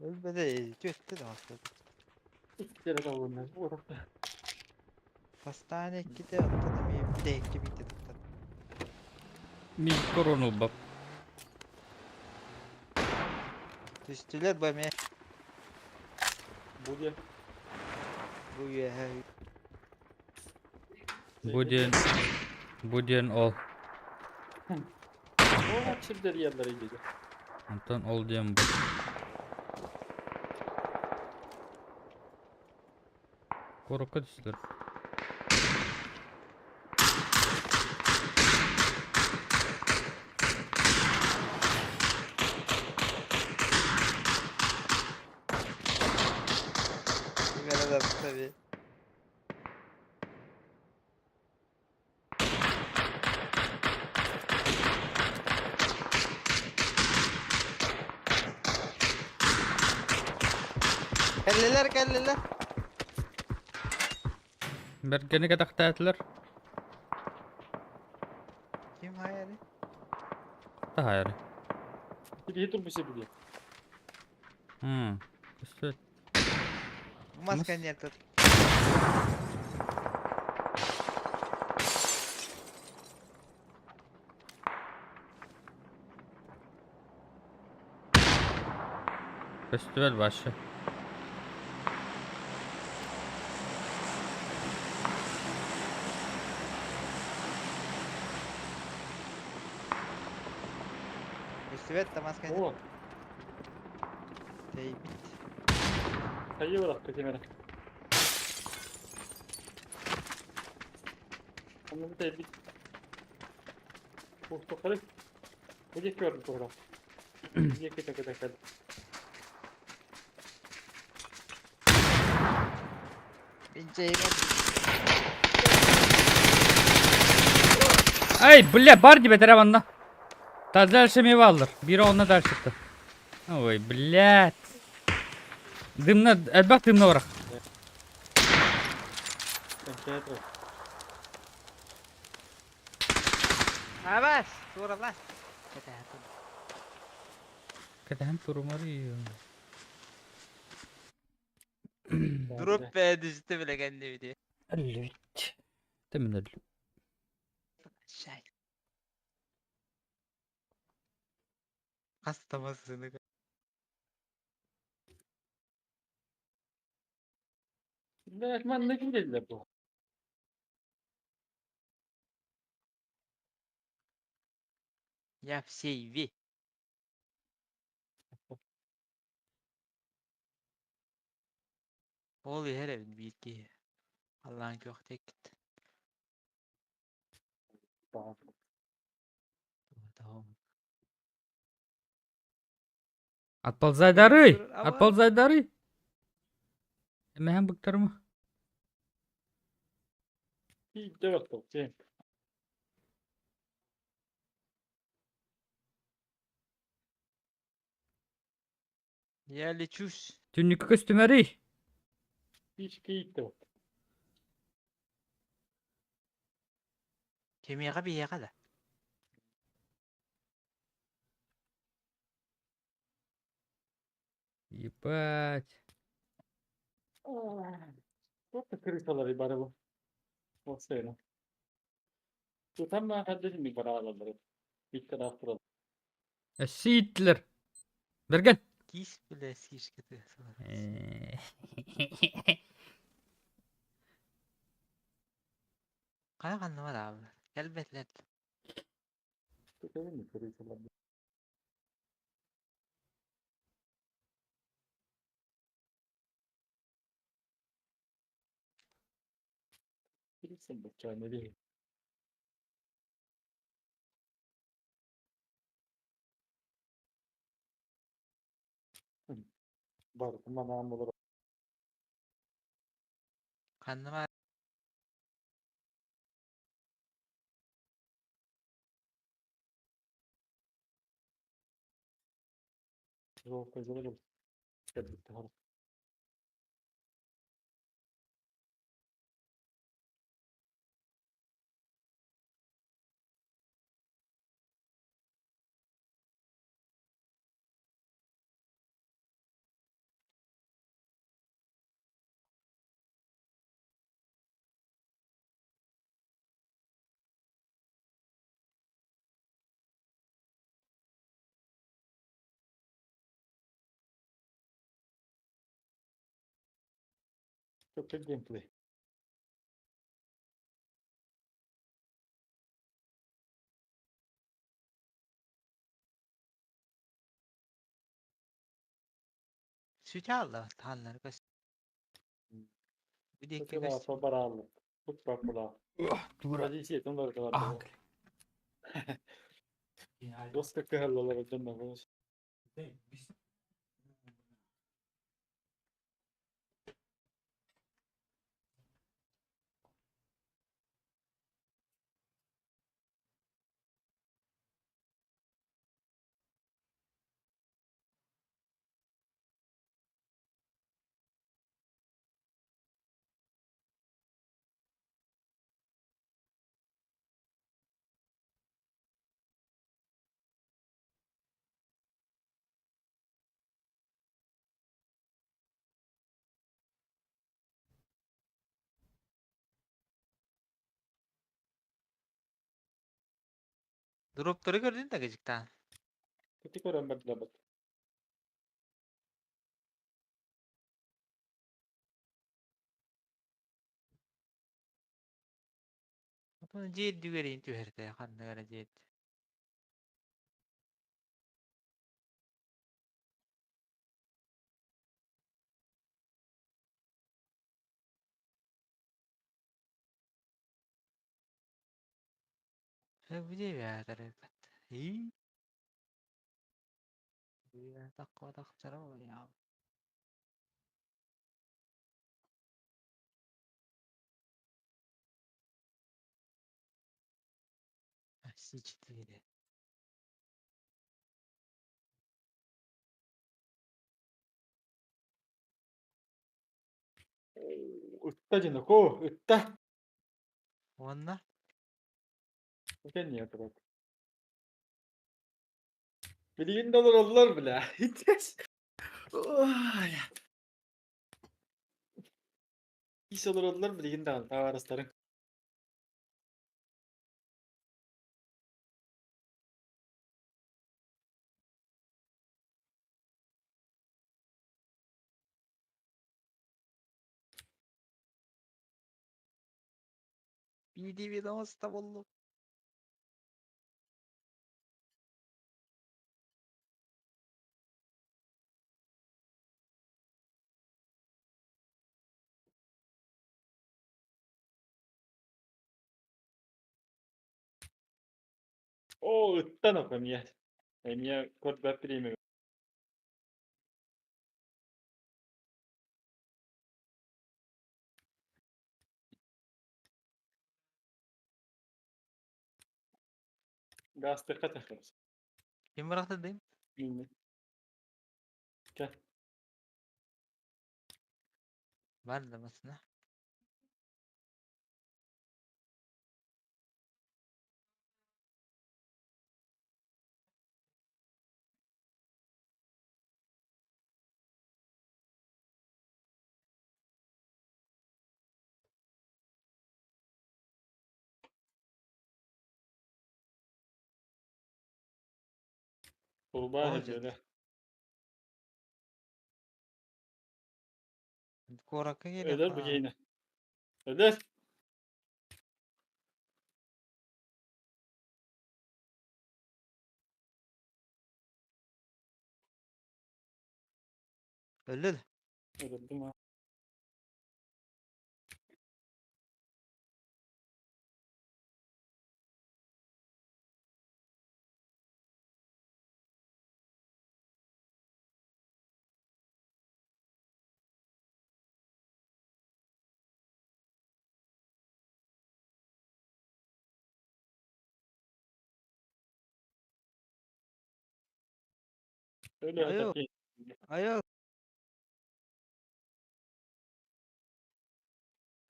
ölmedi. Götte de aslında. İlk kere tavuğunlar. Orada. Hastane gide atladım iyi. Bir de ekli bitti. Biz koronu bak. Düştüler bu emeğe. Bu diye. Bu ya. Budyen ol. O hep çiftleri yerlere gidiyor. Ondan ol diyen bu. Korku düştüler. Kimlere de tabii. Kelleler. Berkeni kadak taytlar. Kim hayali? Da hayır. Bir durmuş bir diye. Hı. Köstübet. Bu maskanı yer tut. Köstübet başı. Üstüvet de maskanı yer. Oo, Teybit. kayıyor bıraktı kenara. Onu da bir portakalı bu gördüm sonra. Bir kita kita kada. Bince yemek. Ай, бля, бар тебе тарабанда. Та дальше мeva alır. Biri onunla ders çıktı. Ой, блядь. Dımla, elbak dımla bırak. Ben kayıtlı. Ha bas. Doğru lan. Hadi hadi. Kadem durum arıyor. Durup be düştü bile kendi video. Evet. Demin öyle. Şey. Kastamasını. Demek ben ne güzel bu. Yap şeyvi. Oluyor her evin bildiği. Allah'ın göktek gitti. Tamam. Tamam. Отползай дары! Dur, ama- Отползай дары! Hemen bıktarımı. Bir de yok yok. Şey. Yerli çüş. Tünlük kostümeri. Hiç kayıt da yok. Kemiğe bir yaka da. Ебать. Çok da kırıksalar bari bu. O sene. Tutan ben kardeşim bir para alırım. Bir taraf duralım. Ситлер. Берген. Gis bile sirketi. Kaya kanlı var abi. Elbetler. Tutalım mı kırıksalar? Kırıksın bak ne diyeyim. Var ama ben olur. Kanlı var. Zor kazanırım. Tabii tamam. Çok da gameplay. Süt aldı. Tanrı kız. Bir de iki Çok daha para aldım. Çok bak kulağa. Дура. Hadi şey onları da Ah. var. Dost kakırlarlar canına. Biz Dropları gördün de gıcıktan. Ketik oran batlabat. Bunu ciddi göreyim tüherte. Kanına göre ciddi. Bu diye bir ayaklar elbet. İyi. Bir takma takçara ol ya. Sıçtı yine. Utta canı ko. Utta. Onunla. Mükemmel niye bak. $1.000.000 oldular bile. Hiç. Oy. İş olur oldular $1.000.000. Daha arasların. Bir namaz da buldum. Oo utta no kan ya. Mia kod ba primi. Gazete kataklas. Kim bıraktı diyeyim? Bilmiyorum. Gel. Var da mesela. Kurbağa Olacak. ediyor. Koraka geliyor Öder bu falan. yayını. Öder. Öldü. Öldüm ha. Öyle Ayo. atak. Ayo.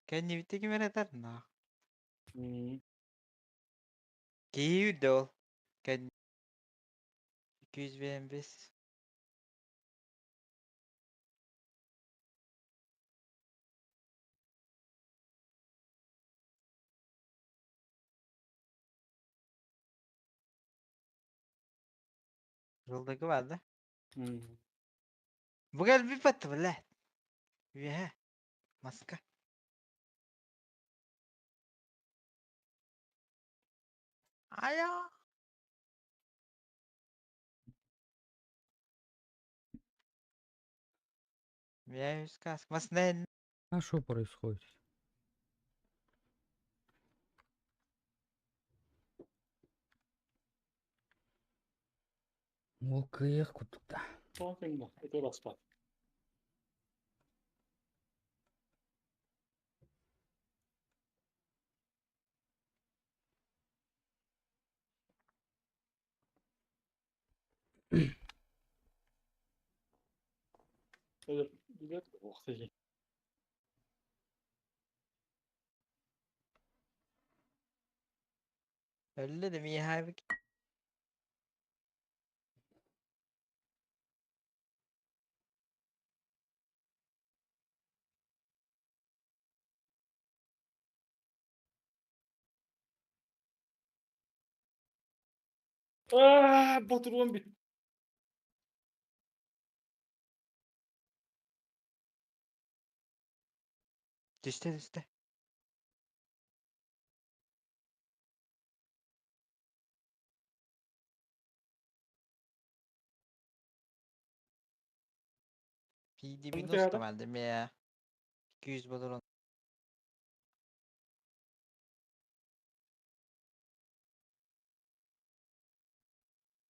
Kendi bitti ki eder na. Hmm. Giyiyor da ol. Kendi 200 BM5. Yoldaki vardı. Hmm. Bu gel bir battı valla. Üye. Maska. Ayo. Üye yüz kask. Mas ne? А что происходит? Окей, куда-то. Bakın bak. Öte bas bak. Öyle. Güzel. Oh teki. Öyle de mi ya? Baturuyorum bir. Düşte. PD bir Onu dostum kıyarım. aldım ya. 200 bulur onu.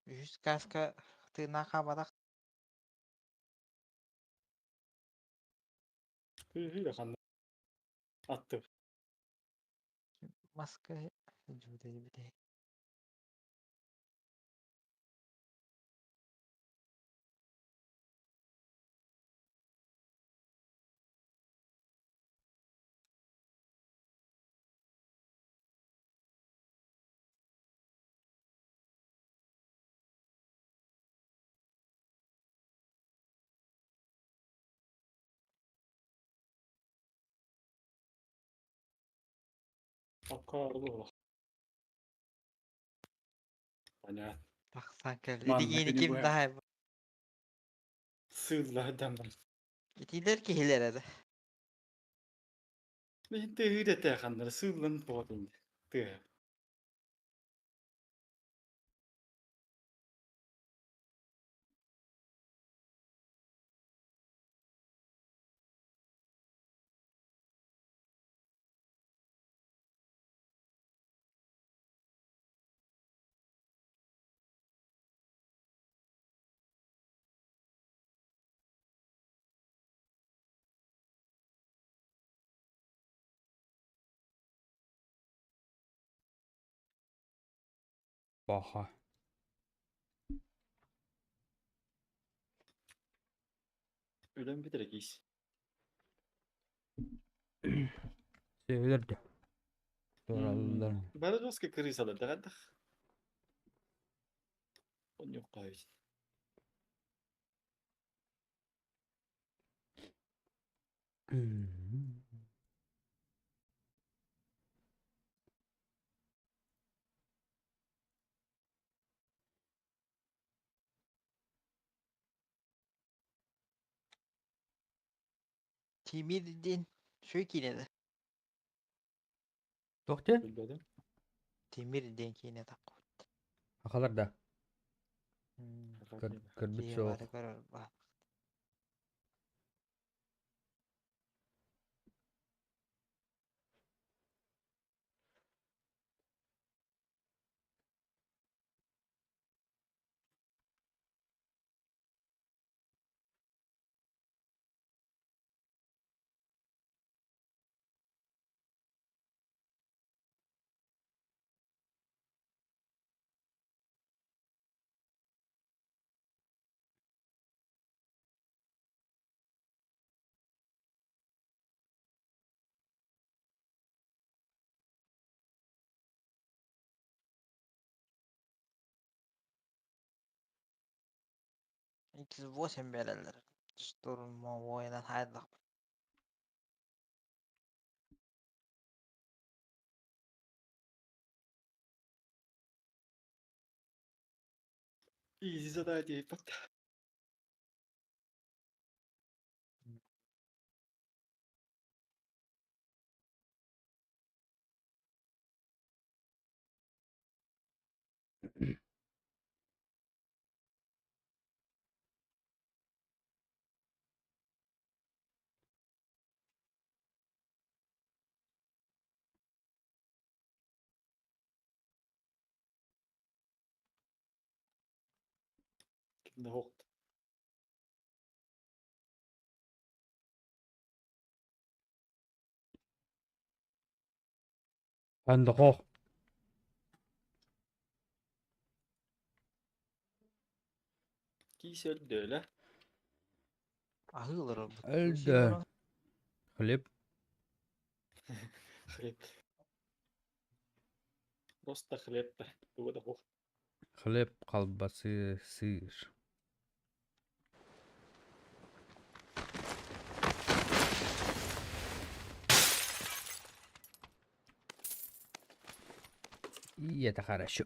100 kaska tırnağa kabadak. Hıyla kandı. Attı. Maska. Cüdeli bir de. Akarlı ola. Hani Bak sanki. Man, Lidigini beni bu kim ya. daha? Sığırlar demem. Gittiler ki hilere de. Ben de hıyla tekanları sığırlan boğdum. De. Baha. Ölen bir direk iş. Söylerdi. Soralılar mı? Bana doska kırıysalar da kadar. Onu yok gayet. Timir din. Şu yine de. Doktor? Bilmedim. Timir din ki yine tak. Akalar da. Bakayım. Kırbıt Diye soğuk. var karar. Bak. İkiz boşun bereler. Durma oynan haydi. İyi size diye bak. Kimde hokt. Ben de hoch. Giys öldü öyle. Ahılır o. Öldü. Klip. Hırep. Rosta hırep be. Bu da hokt. Klip kalbası sığır. И это хорошо.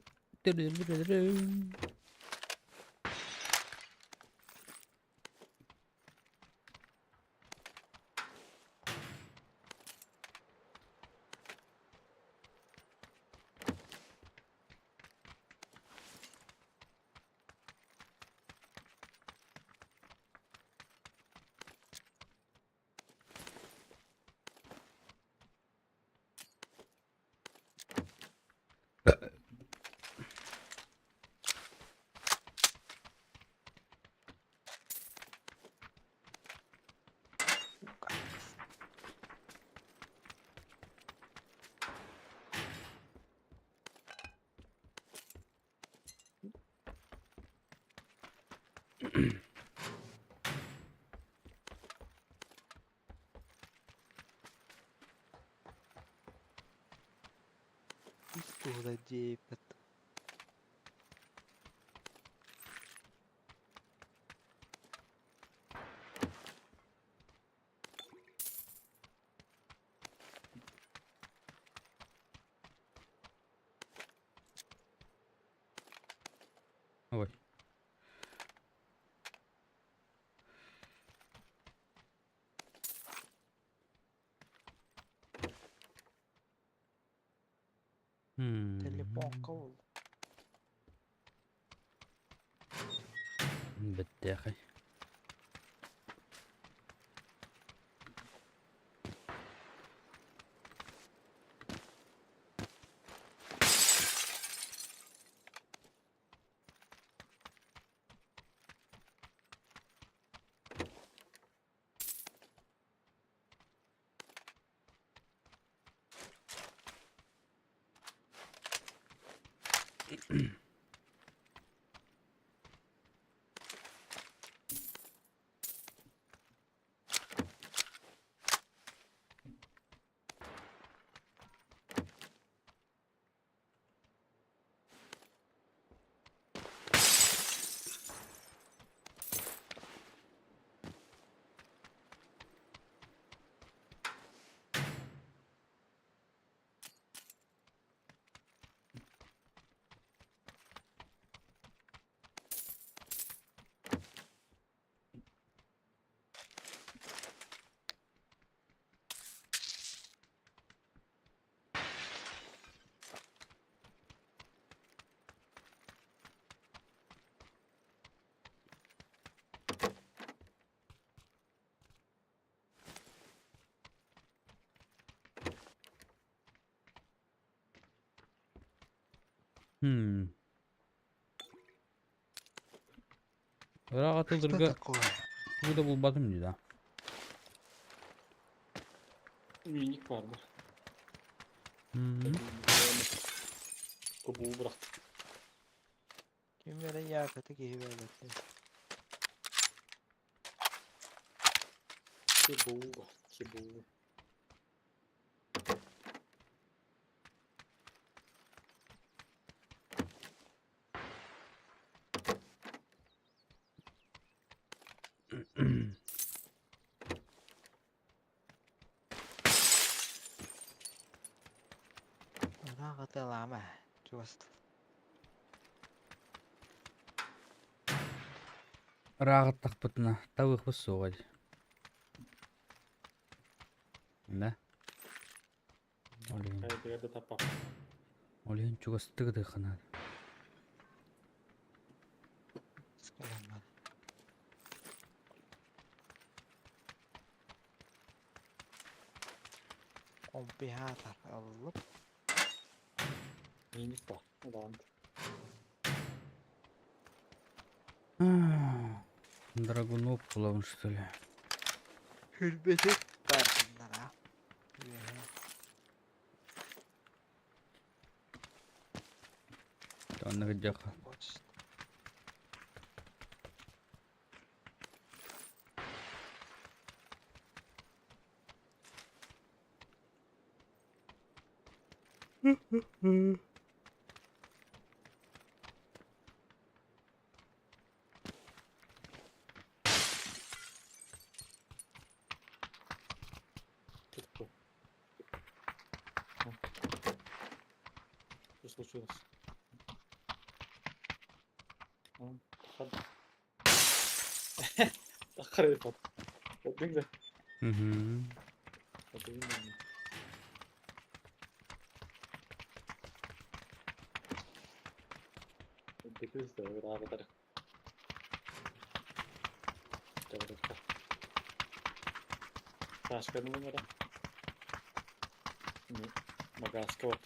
Истура дейпет. Ой. Телефон кол. Bitti akay. Irak Что atılırga такое? burada bulmadım diyor. Minik vardı. Hmm. Kabuğu bıraktım. Kim veren yakıtı giyiverdi. Kabuğu var. Kabuğu. Ona kadar lama. Just. Irak takpıtına tavuk bu soğuk. Ne? Olayın. Kaydı yerde tapak. Olayın çok ısıtık da kanal. Sıkılanlar. Kompihatar alıp Minik var. Ulan. Dragunov bulalım что ли? hürmeti versinler ha. Там на гдях. Почт. Tuttu. Что случилось? Hadi. Akar yapalım. Gördün mü? Hı hı. Hadi bilmiyorum. Bekliyoruz da öyle araları. Devlet. Başkanım numara. Magaska var.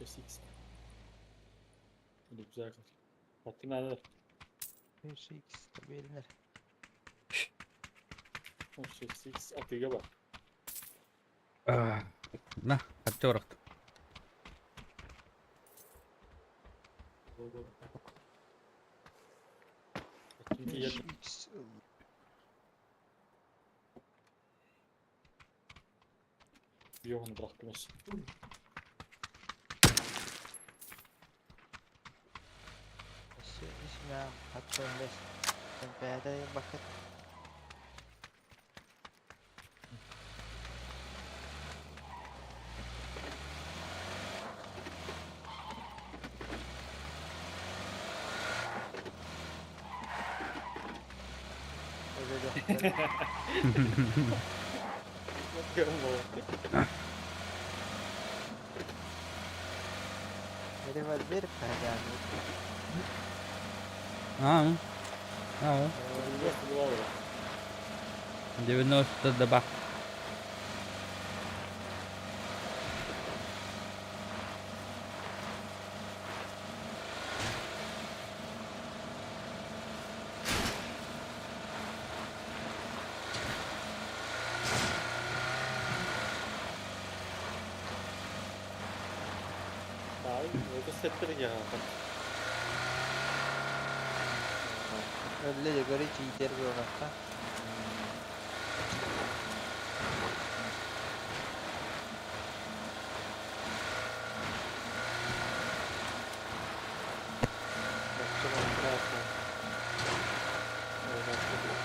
SX. Böyle güzel kal. Hattın nerede? Bir şey ikisi tabii elinir. O SX atıya bak. Ah. Nah, kaçça bıraktım. Hattın Bir iyi. şey ikisi. Bir yoğunu bıraktım olsun. Şey ismi hatta önde. Ben B'de bakın. Öyle de. Bakıyorum baba. Biri var bir perde. Ha. Ha. Bir bakıyorum var ya. 92. Abi orada setleri ya. Öyle de göre hiç iyi der bir orakta. Bakacağım onu bırakma. Oradan çıkıyor.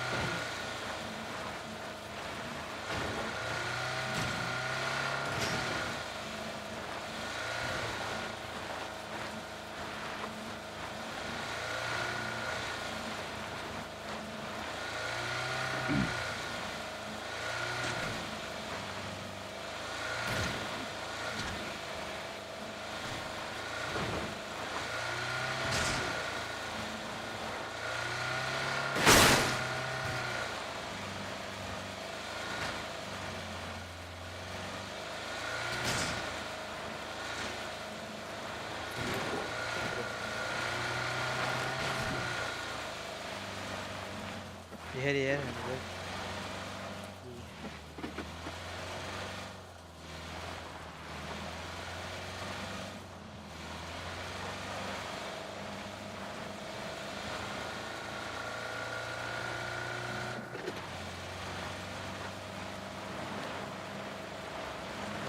Bir her yer mi?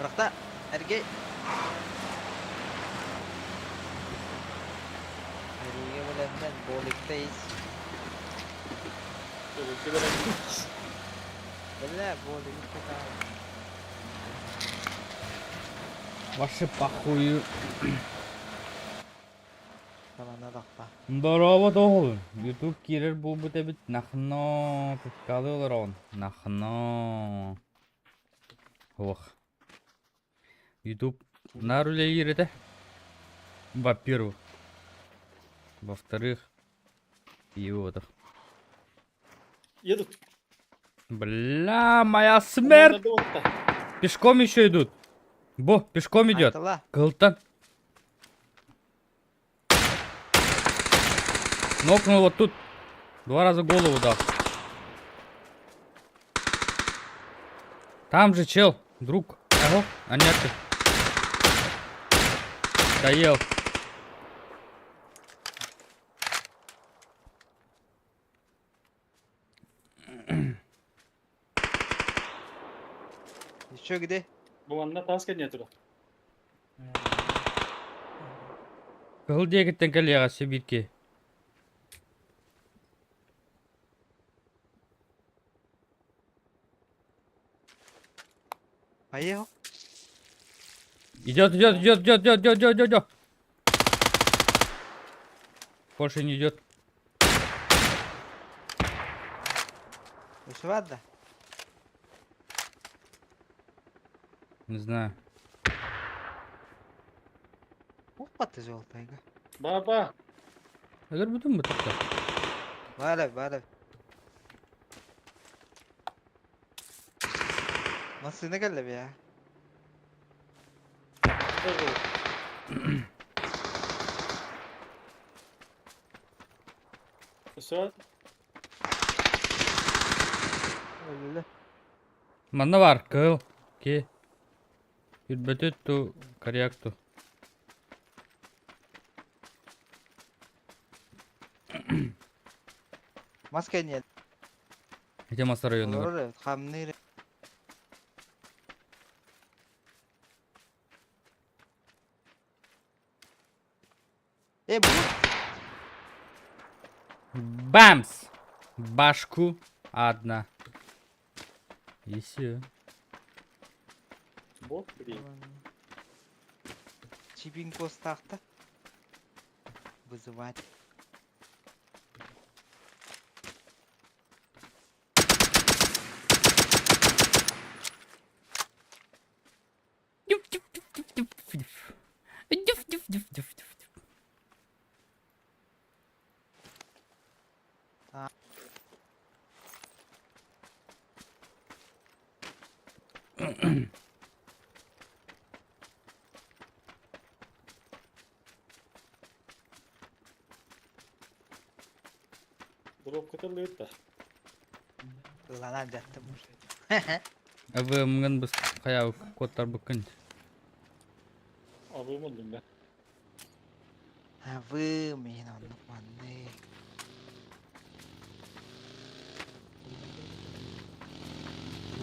Orakta erkek. Erkeğe bilen ben bowling'deyiz. Böyle bir Böyle bowling'de kaldım. Ваши похую. Tamam ne dakika. Здорово, доғыл. YouTube кирер бұл бұте біт. Нахно. Пүткалы олар он. Нахно. Ох. YouTube на руле иреде. Во-первых. Во-вторых. И вот. Едут. Бля, моя смерть. Onlarda ot da. Пешком еще идут. Бо, пешком идет. Айтыла. Кылтан. Нокнул вот тут. 2 раза голову дал. Там же чел, друг. Ага, а нет. Доел. Еще где? Bu anda task ediyor. Кыл дегеттен келеға Сибирке. Поехал. Идет. Больше не идет. Вышивать да? Не знаю. Опа ты желтая. Баба. Егер бүтін бі тұқты. Бара. Машина geldi ya. Kısat. Öyle. Манда бар, кыл. Ке. Үрбөтөт ту, коряк ту. Маска нет. Где Маса районы бар? Olur hamni. Bu. Бамс! Башку одна. И все. Bot değil. Чипинко старта. Вызывать. Drop katılıyor da. Lan jattım. Вы мган біз қаяу кодтар бүкін. Abim oldum ben. Вы мен аныкманды.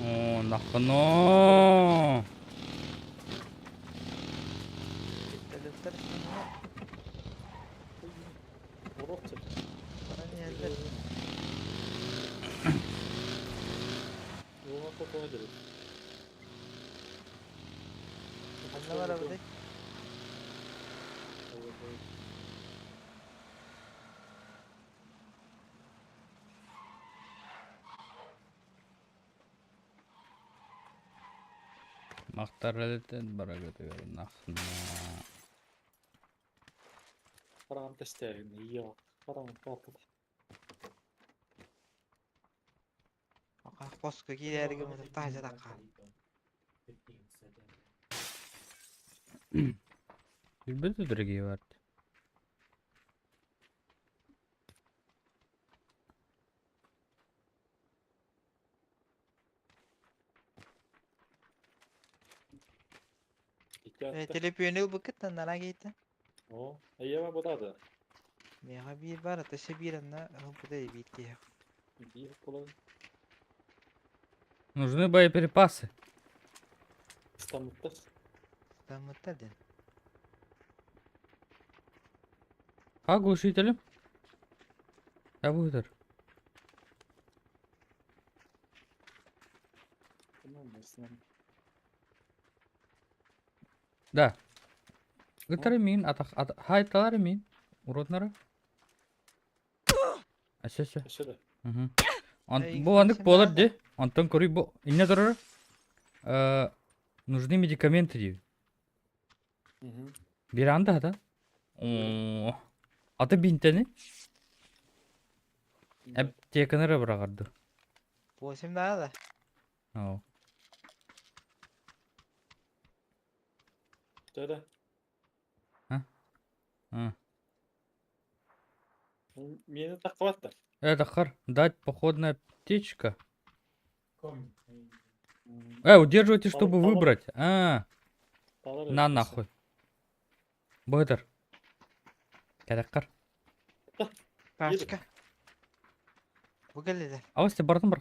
О, нахно. Drop çek. Yoğuna fotoğraf edelim. Ne var abi? Мақтар әлеттен бара көтігер. Нахно. Param testlerini yok. Param patladı. Qoska kiyerge mı taja da qal. Үрбөтө дорогие бар. Telefonu bu kitan nana gitti. O, ayıya bu da da. Mega bir var ateşe bir anda bu da bitti. Bir kolay. Нужны боеприпасы. İstanbul'da. Там мутаден. А глушителем? Я выдер. Tamam mısın? Да. Гытары мин, хайталары мин. Уроднары. Все. Aşağıda. Бу андык болар де. Антон көрүй бу. Инне дурар? Нужны медикаменты дей. Hı hı. Bir anda da. Аты бинтени. Аптеканы бырагарды. 8 daha da. Ау. Söyle. А. Meni takvat da. Это дать походная аптечка. Комни. Удерживайте, чтобы Палок. выбрать. Dağlar На arası. нахуй. Быдыр. Кәдәккар. Пачка. Bu geldi. Авасты бардым бар.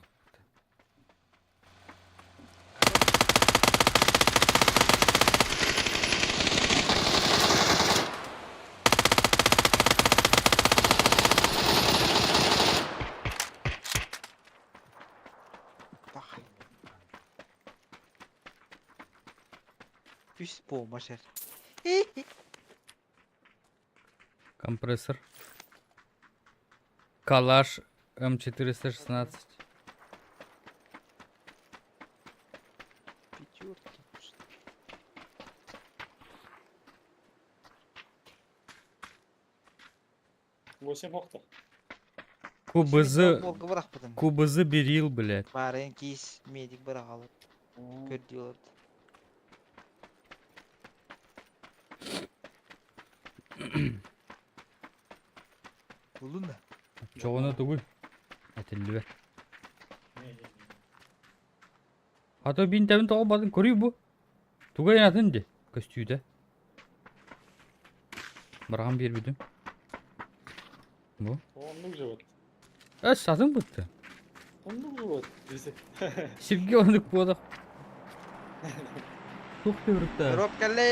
Üst bomba şer. Компрессор. Калаш М416. Пятерки. 8 okta. Кубызы, Volga bırakmadım. кубызы берил, блядь. Bari keys medik bırakalı. Kör diyorlardı. Buldun da. Çoğunu түгүл. Әтелді бер. Ата бин тәбін тоғылбадың, көрей бұ. Туға енатын де, көстүйді. Барған бер бүдім. Бұ. Onluk cevap. Сатың бұтты. Onluk cevap. Bizi. Севге ондық бодық. Тоқты ұрытта. Drop geldi.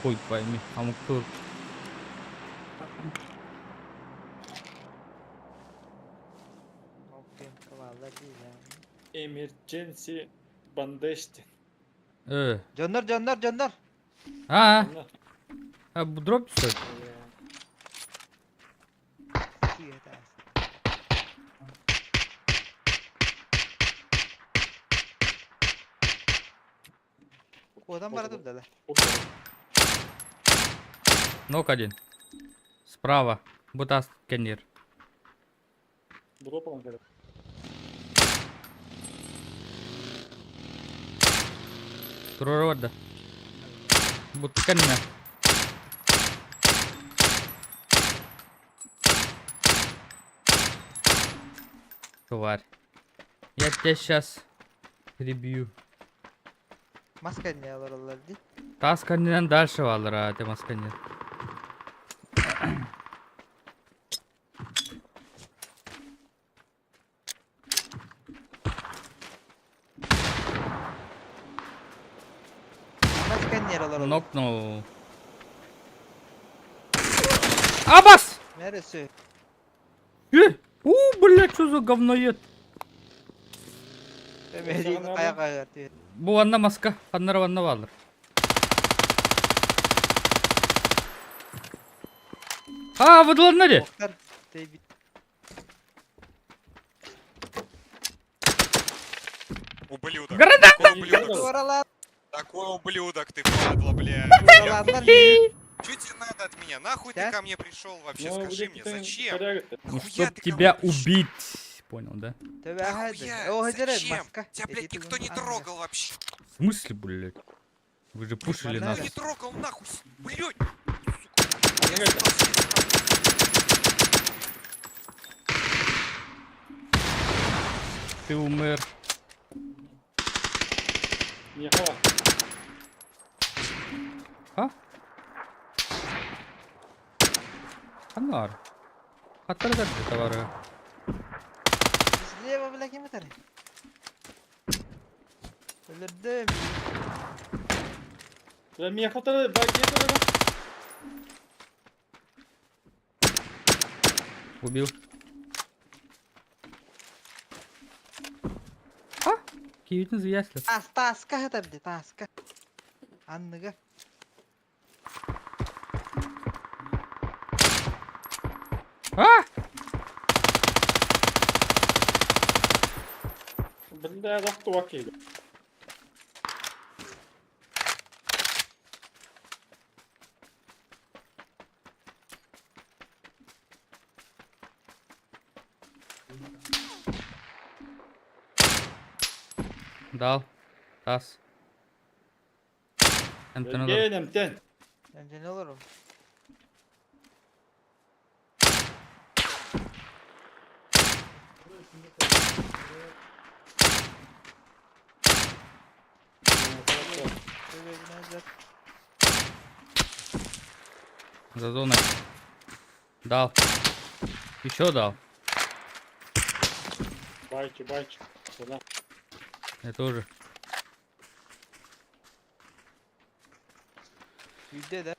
Қойтпайме, амық тұр. Okey, kavallar değil ya. Emergency bandage. Canlar. Ha, Onlar. ha bu drop düştü. İyi yeter. O adam var adam da. Нок один. Справа. Бута сканер. Drop alan kadar. Турор orada. Bu tıkanına. Тварь. Я тебя сейчас прибью. Maske ne alır onlar değil. Та сканерden дальше алыр, а ты масканер. Maske ne alır onlar. Нокнул. Абас! Neresi? Блядь, что за говноед? Medik Sana ayak ayak diyor. Bu vanda maska. Kanları vanda alır. Ha, vıdılar nerede? Oklar. David. Ублюдок. Граната! Такой ублюдок. Oralar. Такой ублюдок ты, падла, бля. Oralar değil. Что тебе надо от меня? Нахуй Да? ты ко мне пришел вообще? Ну, Скажи мне, зачем? Ну, Нахуя чтоб ты ко тебя мне пришёл? убить. Понял, да? Tabii hadi. Нахуя? O hacere Зачем? maska. Тебя, блядь, никто не трогал вообще. В смысле, блядь? Вы же пушили Нормально. нас. Никто не трогал, нахуй, блядь. Ты умер. Ехала. Ha? Anar. Hatırlar da tavara. Слева, бля, kim atar? Öldürdüm. Lan mi yakaladı? Bak yakaladı. Убил. Ha? Киевитин заясли. Taska atar bir de taska. Anlıga. Ha? Bunda yaptı vakıydı. Дал. Тас. Антонов. Gelin ten. Bence ne olurum? Şöyle bineceğiz. За зоной. Дал. Еще дал. Байки. Selam. Я тоже. Yüzde de.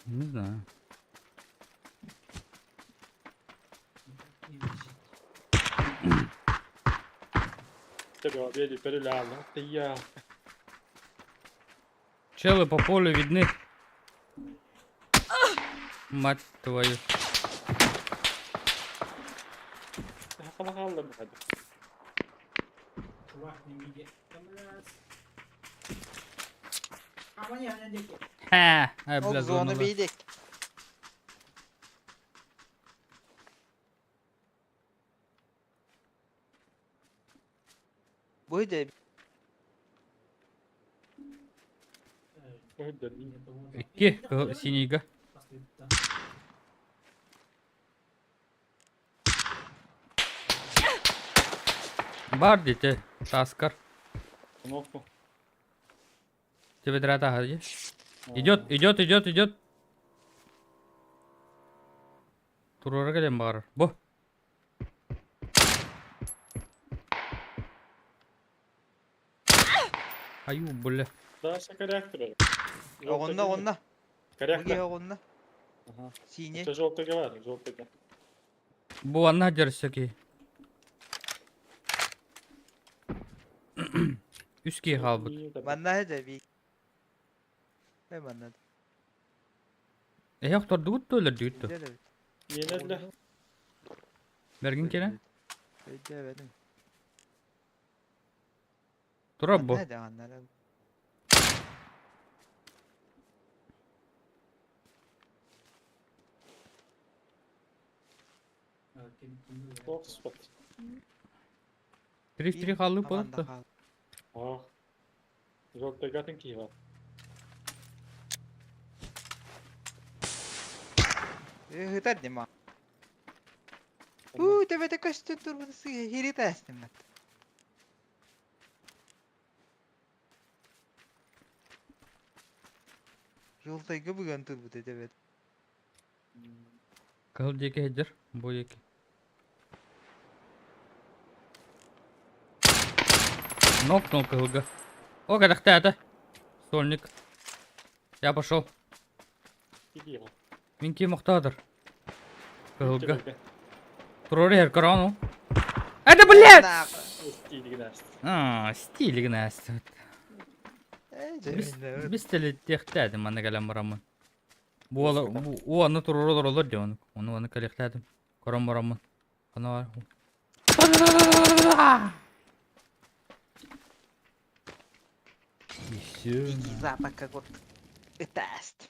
Не знаю. Второго били, переляли. Это я. Челы по полю видны. Мать твою. Я халахалла бухаду. Чувак не видит. Да, блядь. А мне они дети. Ха! Ай, Ок бля, зоны зонула. бейдек. Бүйде Ой, да, не. Это вот. Икки, синийга. Последний. Бар дите, таскар. Кнопку. Тебе драта хади. А, Идет. Турора келем бар. Бо. Аю, бля. Да, шакаряк турар. Оғында. Коряк, Бұге да. оғында. Ага. Сине. Это желтый говорит, желтый. Да. Бу анна дерсеки. Üski halbut. И это- Манна да бей. Манна. Yok tordu öyle düttü. Güzel evet. Yenediler. Bergin kene. Evet. Tura bu. Manna da anlar. Ох, спот. Три hallı Amanda bolup da. kal. Ах. Желтый гатын киев. Hıtar değil mi? Tepede kaçtı durması hiri teslim et. Yoldayga bugün turbu dedi evet. Kıl jeki hejer. Bu jeki. Нок кылга. О, когда это? Сольник. Я пошел. Киев. Минки мухтадыр. Кылга. Турори крану. Это, блядь! Стиль гнас. Biz tele tehtadim mana galam baramın. Bu anı turur olur diyor. Onu kalektadim. Koram baramın. Ana var. İki zapaka kurt. Etast.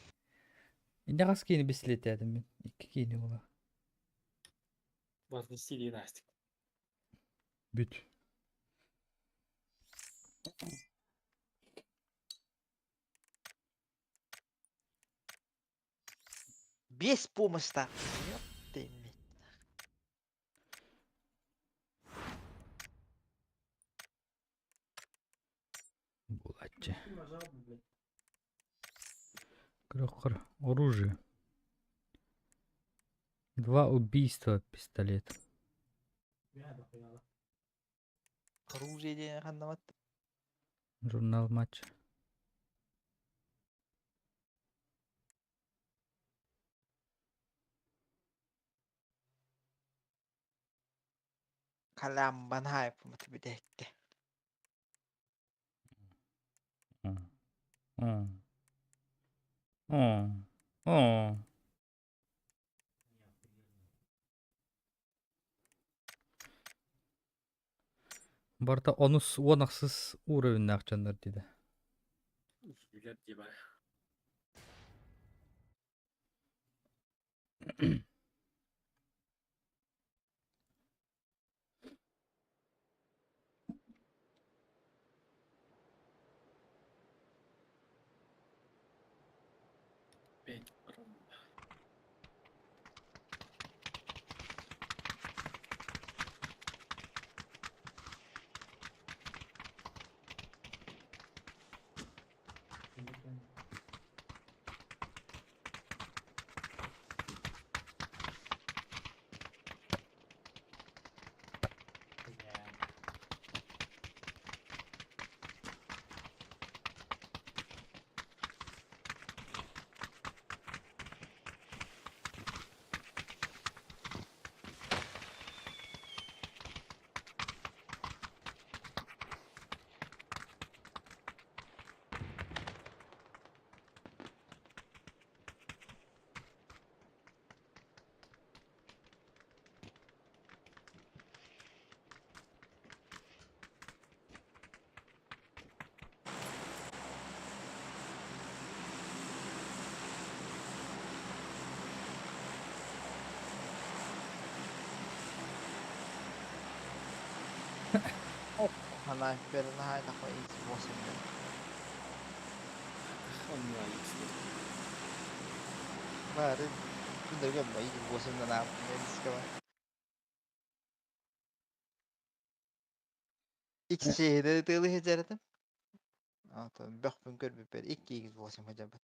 Inde kas kiyini bisikletledim ben. İki kiyini ola. Вознести Настя. Büt. Без помощи. Ёптыми. Булатча. Крохор. Оружие. 2 убийства пистолет. Оружие diye anlamat. Журнал матча. Kalam bana yapımı bir dekte. Барта онақсыз уровень ақчандар дейді. снайперны хайда koyayım boşunda. Onlar yüksek. Bari şunda gömme iyi boşunda ne yapayım riske var. İki şehirde tığlı heceredim. Tabii bakın görüp bir iki giz boşum hacabat.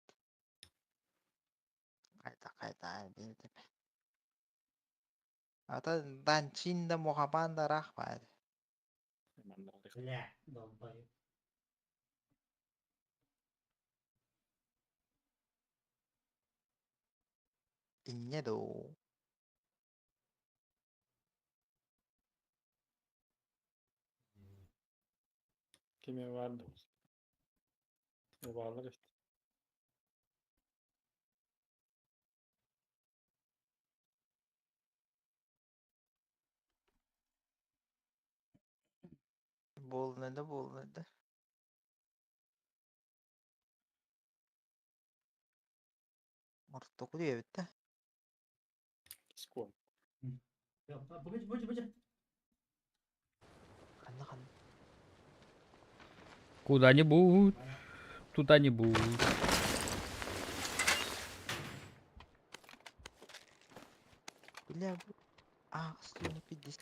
Kayda dedim. Ata dan Çin'de muhabanda rah var. Hemen daha da- Ля, долбоёб. İnne de o. Kime vardı? Varlar işte. Bol ne de. Orta kuruyor bitti. Skol. Yok, bıcı. Kandı. Куда-нибудь, Bana туда-нибудь. Bile bu. Suyunu bir dis.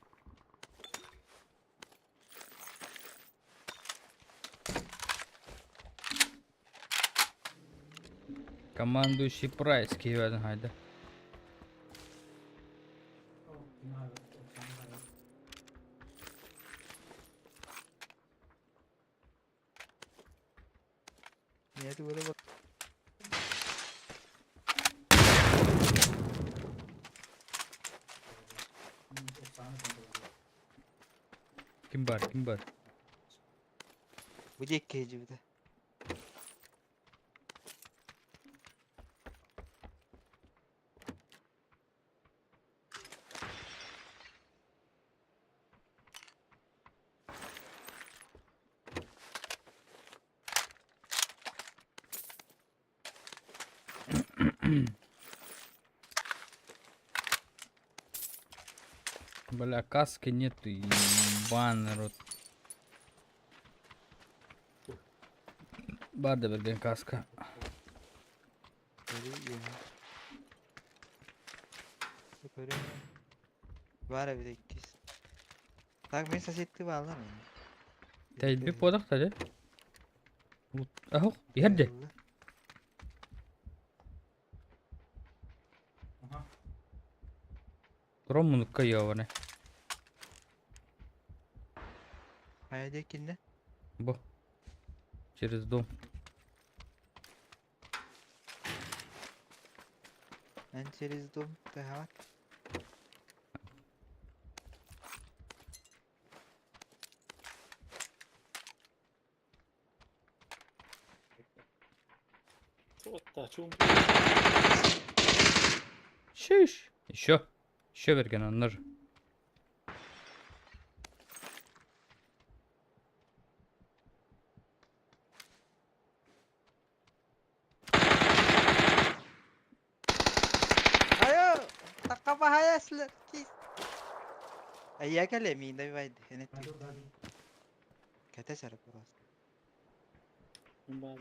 Командующий Прайс киевен haydi. o kim abi? O kanka abi. Niye de böyle bak. O sana kanka. Kim var? Bu cekkeci bir de. Бля, каски нету, ебаный рот. Бар да берген каска. Böyle var bir de ikiz. Tak mesaj etti bağlar mı? Тәйбек бодақ та, де? Ау, ерде. Aha. Ромунукка йоване. Hayadaki ne? Бо. Через дом. Ben через дом. Daha. Вот так, чум. Шиш. Еще берген аннар. Ayo! Taka bahaya sila. Kis. Ayya kale mi da vay de. Ne Hadi hadi. kete sara kuras. Ben bağlı.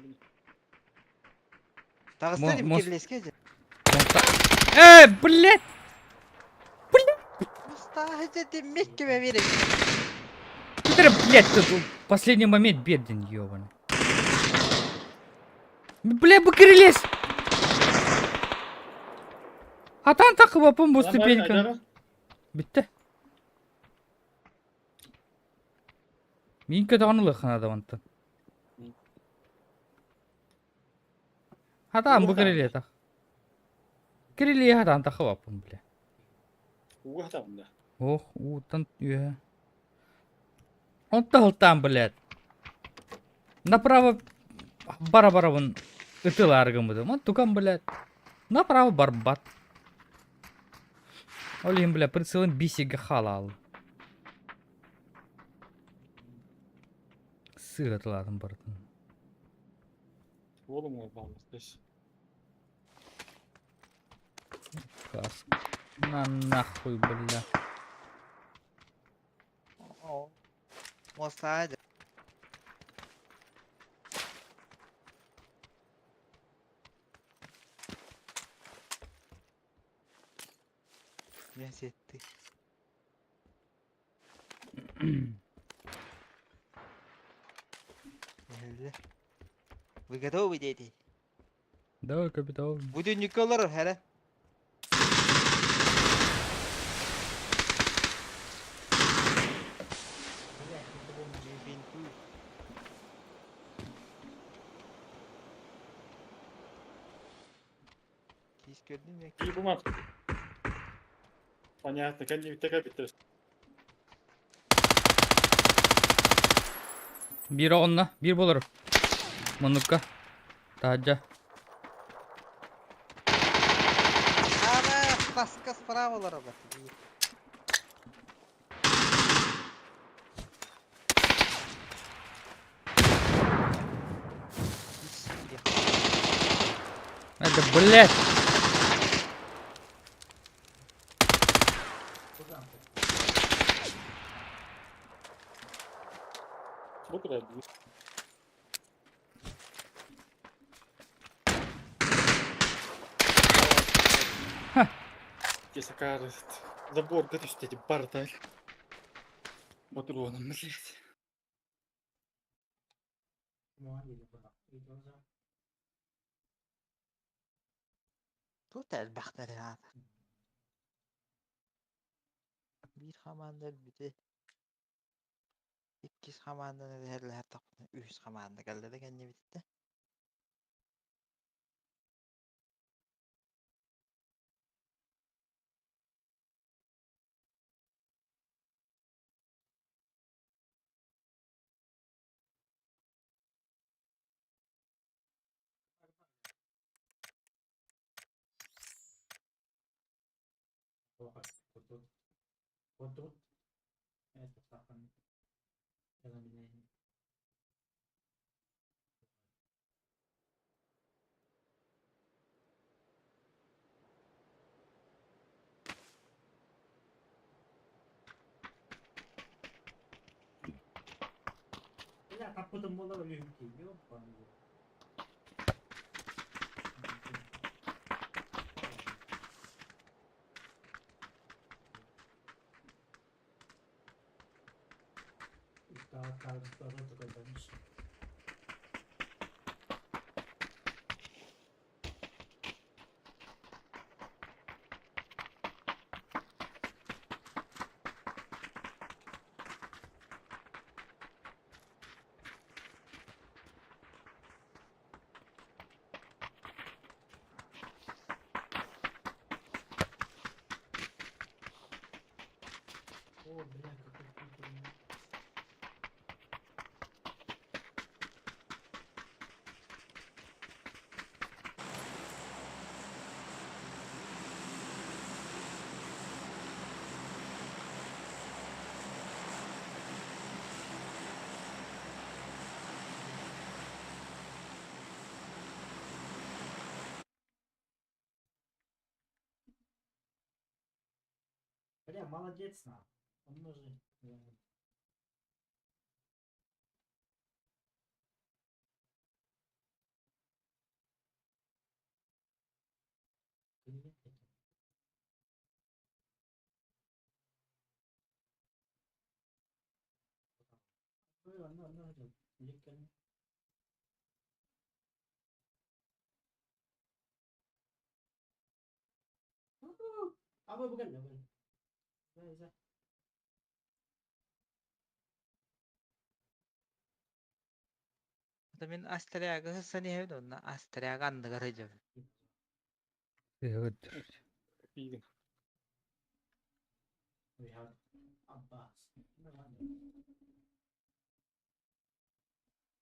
Tağıstani Mos- kirleskece. Блядь! Mustahaca demek ki ve verin. Пидор, блядь, тут в последний момент беден, ёбаный. Бля, бакырелес! Атан takıp apın bu ступеньканы. Bitti. Минка дағанылы қанада вантан. Хатан bu кіреле тақ. Кіреле хатан takıp apın бля. Ух, там, да. Ох, утан үйе. Он тағылтан, блядь. Направо бара-бара вон ытыл аргымыды. Он тукан, блядь. Направо барбат. Олейм, бля, прицелын бисеге халал. Сыр атыладым бардым. Oğlum o bağlı. Beş. Каск. На нахуй, бля. Mustahaca. Я сетти. Вы готовы, дети? Да, капитан. Будильникler hele. Кис gördün mü? И бумаг. Понятно, конъюнктика бітір. Bir onunla. Bir bulurum. Manukka. Taca. Ана, паска справа работает. Это, блядь. Куда ты? Bu kadar. Если кажется, забор, как эти бардак. Патроном, блядь. Muhallebi bırak. Gidiyoruz. Tut elbette ya. Bir hamandır bir de. İkiz hamandır her tapını. Üç hamandır geldi de kendi bitti. Плохо. Тут. Вот тут. Это сахарный. Это меня. Я как будто мало любви, ёбаный. Так, тоже такой дальше. О, бля, какой крутой. Бля, молодец, на. Умножи. Привет, это. No, ликарь. Abi bu gelme böyle. Güzel. आता मी अस्त्र्याग सनी है दोन ना अस्त्र्याग अंधकार है जब. Evet. Пидор. We have Abbas. Ne var?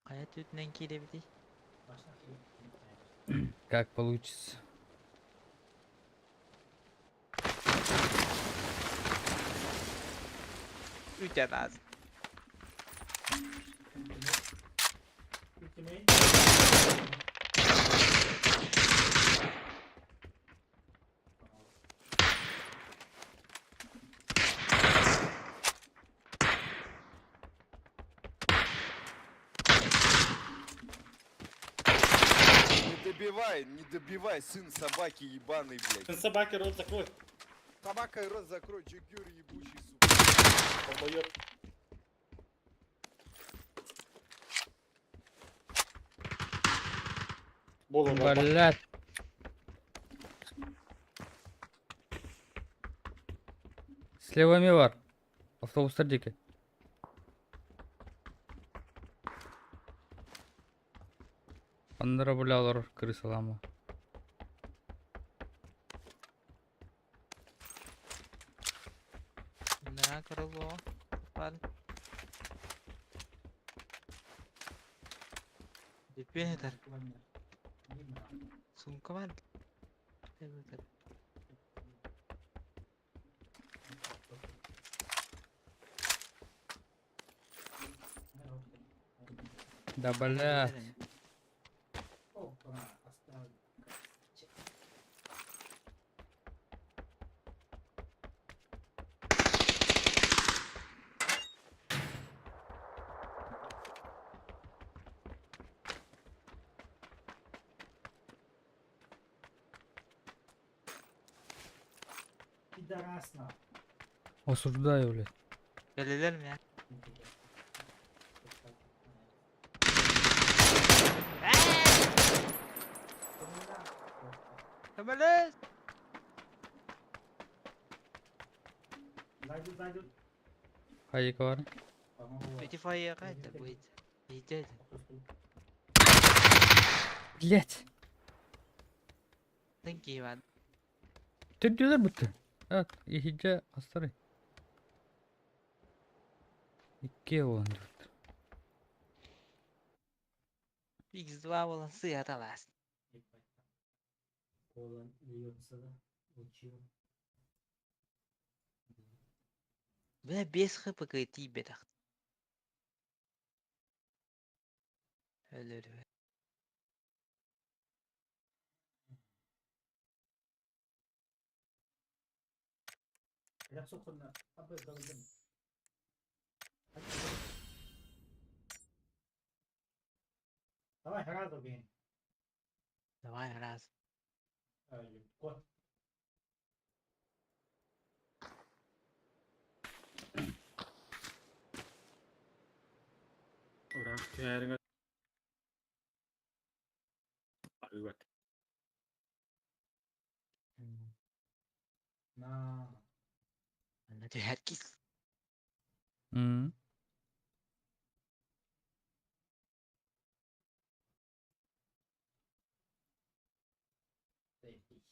Hayat ütünden ki de biti. Başla. Как получится. Üç lazım. Ultimate. Не добивай, сын собаки ебаный, блядь. Сын собаки, рот закрой. Собакой рот закрой, чекюр ебучий, сука. Долбоёб. Болон бар. Блядь. Слева var. Автобустардеки. Андыра булалар крысалама. На крыло. Пал. Дипетер. Сумка var. Evet. Да блядь. Опа, оставлю. Пидорас нахуй. Осуждаю, блядь. Gelirler mi ya? Hemen. Зайду, зайду. Хайка var. По-моему, İtifaiye kaydı bu it. İyiceydi. Блядь. Sanki ben. Tüdüler bitti. Evet. İyice hastari. 2 oldu. X2 olan sıyat alasın. Колон льется, да? Учил. Ve 5 hıpı kıytı bedak. Öyle öyle. Я, собственно, об этом и думаю. Давай сразу бей. Давай раз. Легко. Urak tüyerine. Evet. На. Anlatıyor herkes. Hı. Заебись.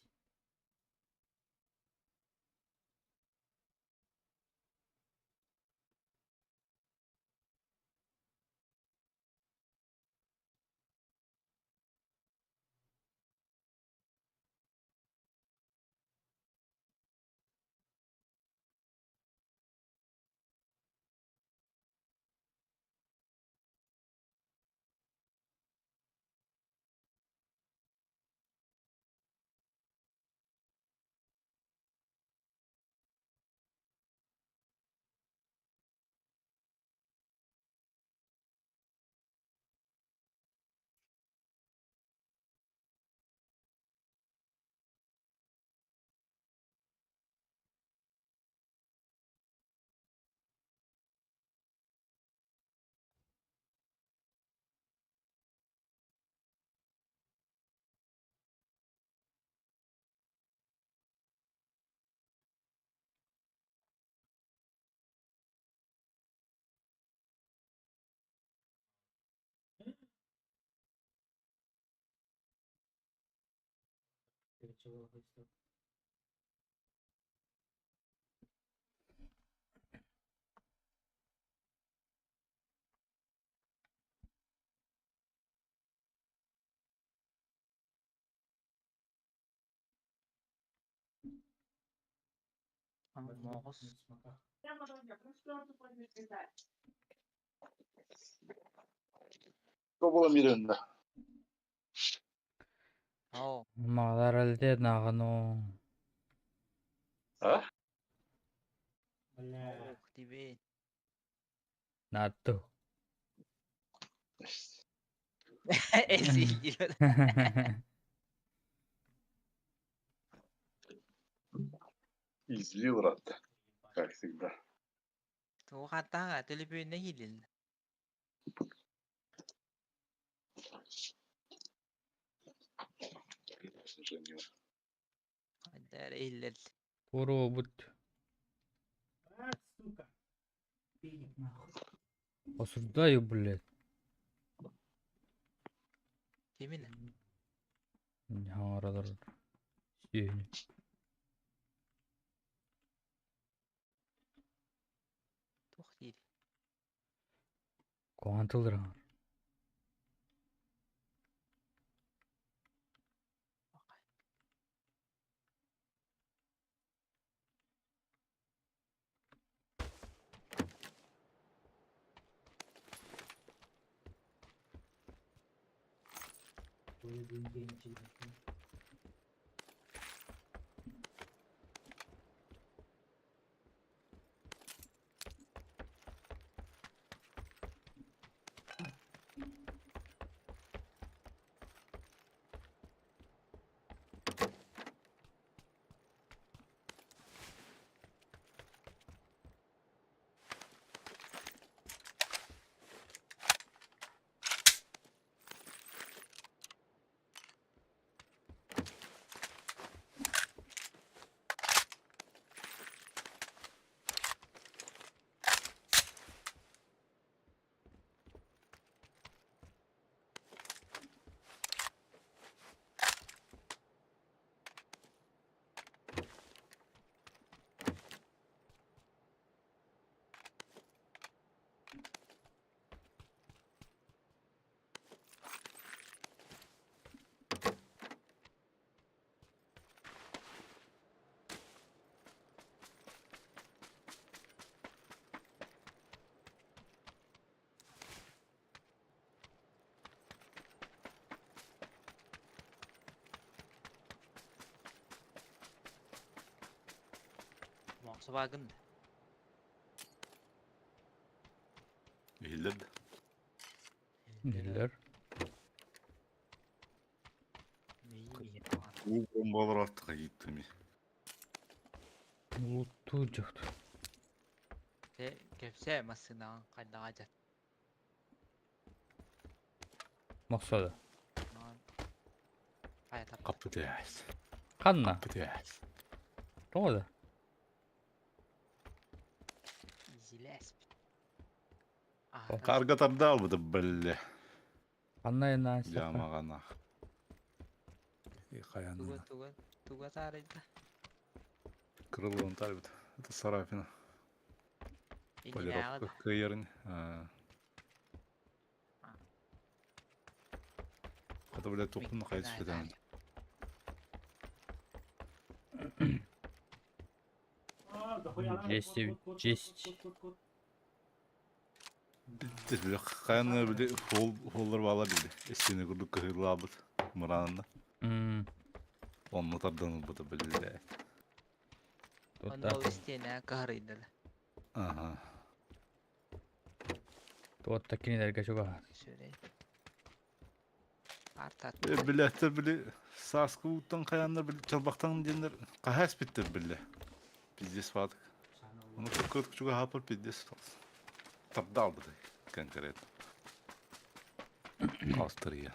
Ты чего хочешь? Moğuz. Кто был мирында? Oo. Mağlar elde nağını. А? Бля. Oh dibe. Nattu. Esil diyor. Излил рад, как всегда. Тугу хаттаага төлөпүөнэ хилил. К сожалению. Айдар эйлэл. Туру бут. А, сука. Пиник нахуй. Осуждаю, блядь. Кимине? Хаңарадар. Сүйені. Тух дейд. Куантылдыр аңар. Böyle düğün içinde. Moqsa bagın. Hildir. Neler? Neyi iyi. Bu bombalar artık gitti mi? Улуттуу жокт. Te kepse masına kayda ajat. Максады. Hayata Kapı değil. Канна. Kapı değil. Тоғада. iziles. Karga tabi almadı belli. Канна ена сака. Yağmağına. Kayanına. Tuga sarıydı. Kırılığın tabi. Это Сарафина. İngilizce Полировка каирни. Это, блядь, тухлы находится в этом. Aa, дохуя. Жесть, жесть. Бля, каяны бля, холлар бала бля. Эстене курдук кахырла абыт. Мыранында. Онны тардан абыт, бля. Onda ol isteyene kahrıydı. Ага. Туотта кинилерге чуга. Şöyle. Artat. Блядь, бля, Сарскы уттан каяндар бля, чалбактан дендер. Кахас битти бля. Пиздец фатык. Onu kırk çok hapır piddes. Tabda aldı конкретно. Австрия.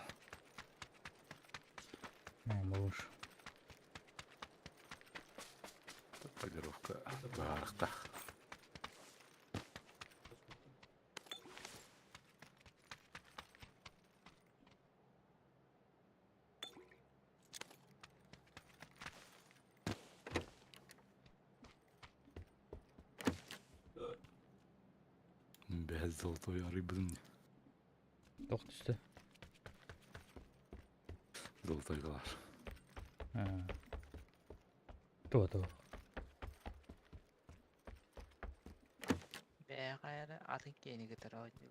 Болуш. Полировка барахта. Без золотой рыбы. Тох түсті. Золотой калар. Туа. Be gayrı atın keni getir oydu.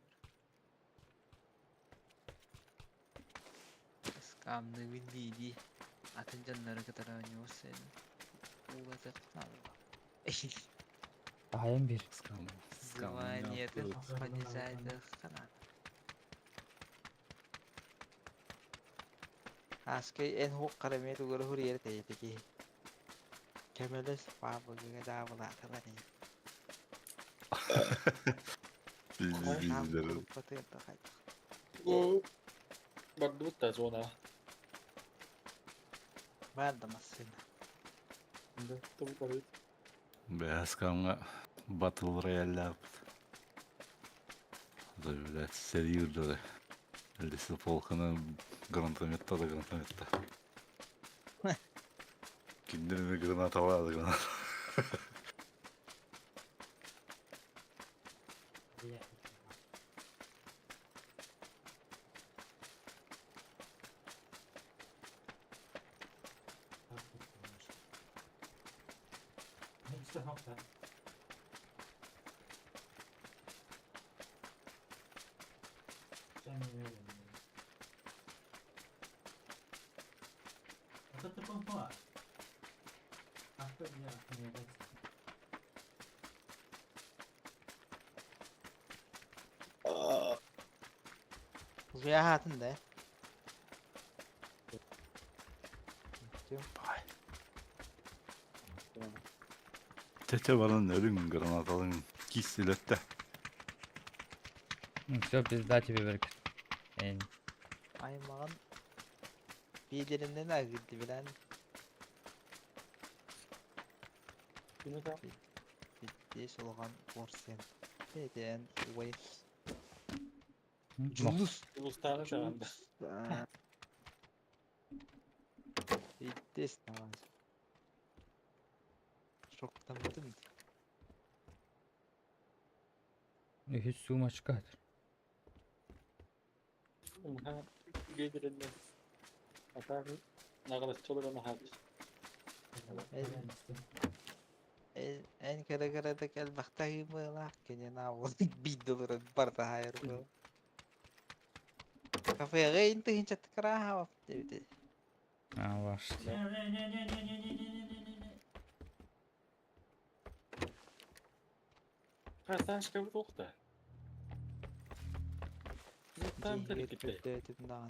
Skamlı bildiydi. Atın canları getir oynuyor sen. Uga zırtmalı. Айым бир. Звонеты понижайды канат. Аскай эн хук караме тугар хуриер тейти ки. Kemeles babıgı da bıraktılar. Biz Tam bizleri. kurup batırdı haydi. Bu bardı da zona. Ben de masın. Şimdi tabii tabii. Beyaz kanga Battle Royale yaptı. O da böyle seri yürüdü. Ellisi Polkan'ın grantametta da grantametta. Kimlerin bir granata vardı granata. Hepsi haklı. Sen ne öyle? Atatürk'ün var. Haklı bir yer. Uzaya hatın da. Tete varın ölün granatalın kissilette. Все, пизда тебе, Берк. Aymağın bildirimden agildi bilen Bunu da bitti solgan borsen. Neden wave Мох. Julus. uluslararası çağında. Bitti istemez. Şoktan bittim. Hiç suyum açık kaldır. Ha gelirinle. Atar ne kadar çalır ama hadi. En kere kere de gel baktayım lah kenya nawo $1 barta hayır bu. Kafaya gain tuh hinchat kerah dedi. Ha var işte. Ha taş kabul yok da. Tam tabii gitti. Dedim daha.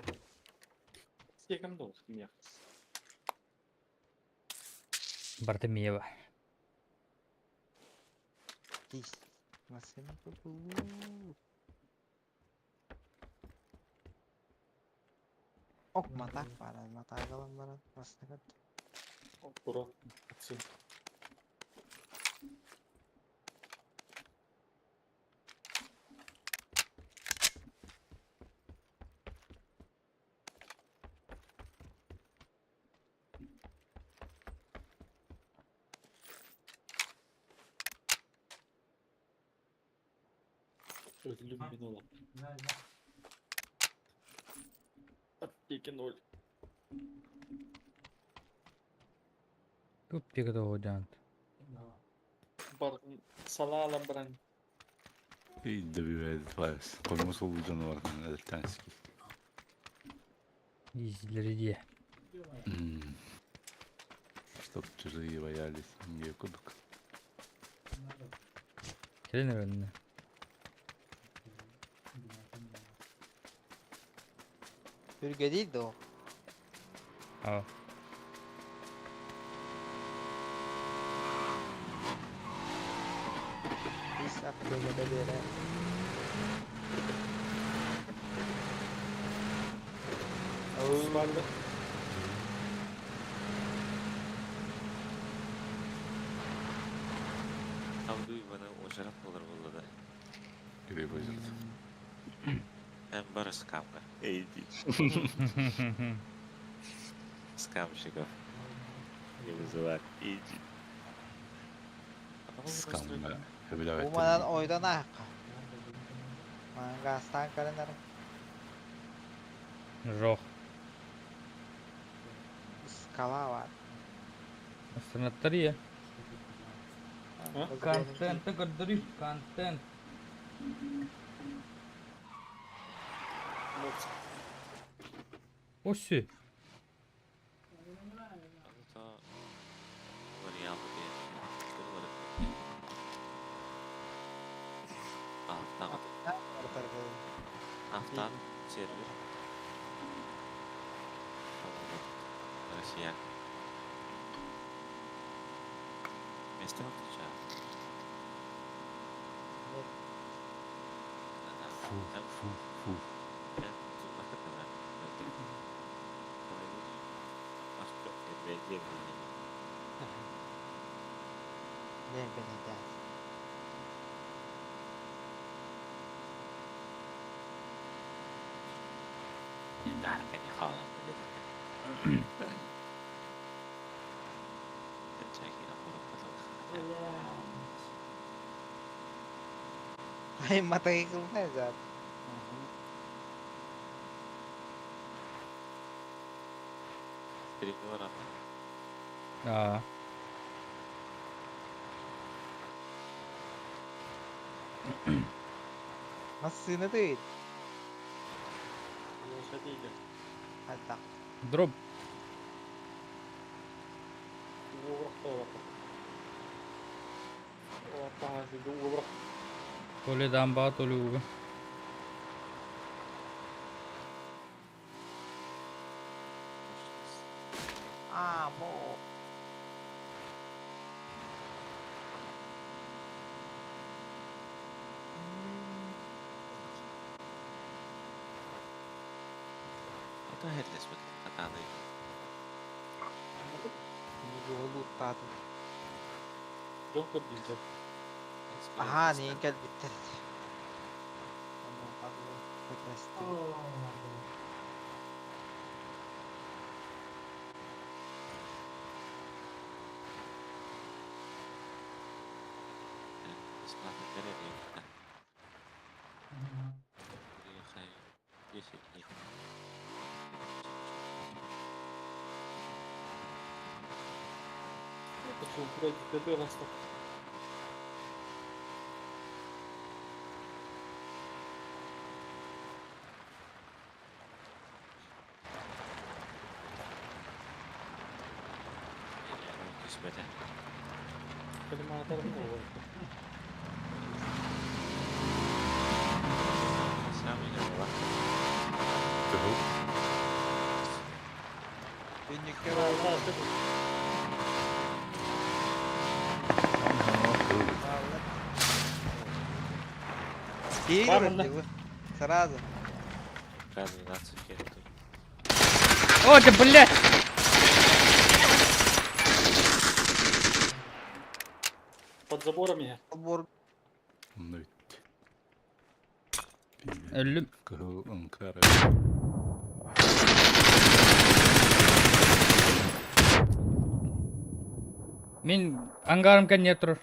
Yakında olsun ya. Бартемиева. Dis. Masih bu. Ok mata para mata kalan barat masih kan. Bura. Atsın. Ölüm bin olan. İlkin ol. Тут пигда hodjant. Barın salalam baran. İyi de bir vedet var. Koyma solu canavar. Evet tanesi. İzleri diye. Чтоб чужие боялись, не кудук. Trener önüne. Bölge değil de o. Al. Biz bölgede bir yere. Vardı. Avduy bana ocarak olur burada da. Gire bacırdı. Hem bara skamga. İyi değil. Skam şıkı. Yıldızı var. İyi değil. Skamla. Hebile Umadan oydan ah. Mangastan kalender. Жоқ. Skala var. Астанаттар иә. Ha? Контентті көрдіріп, контент. Осы. Anıta variyanlı bir Haftan server. Rusian. Mesle atacağım. Фу, фу, фу. Ben tutmak kadar. Başka bir belli. Ne bileyim. Yani beni falan böyle. Çekin ama Ay mata yıkılmaz zaten. biri var ama. Aa. Nasıl sığınadı değil? Yaşa değil. Hadi tak. Drop. Toledan bağ tolu. Amo. O da headless mi? Hatalı. Yolu tadı. Yok da bizde. Aha niye gel bitti. Tamam bakıyorum. Tekrar İspatı nereye? Buraya kay. Yeşil. Şu buraya dikkat ediyor aslında. Kısmete. Benim anahtarım da var. Sami var. Кыһыл. Günlükler Ya, oldu. ya, tabii. Değil Var mi bunda. bu? Сразу. Координацию керекти. О, да блядь! Под забором я. Bor Нөйт. Ölüm. Кыһыл ыңкар. Мен ангарым кәне тұрыр.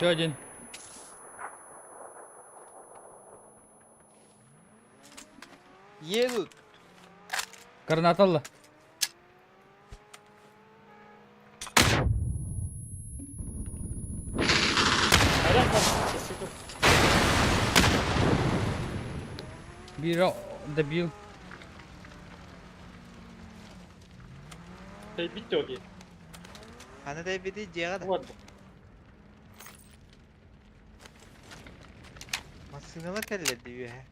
Еще один. едут. Гранат алла. Ayran var. Sıkı. Бира добил. Şey bitti o diye. Hani de bir de ciğer. Bu vardı. Masını mı telledi diyor he.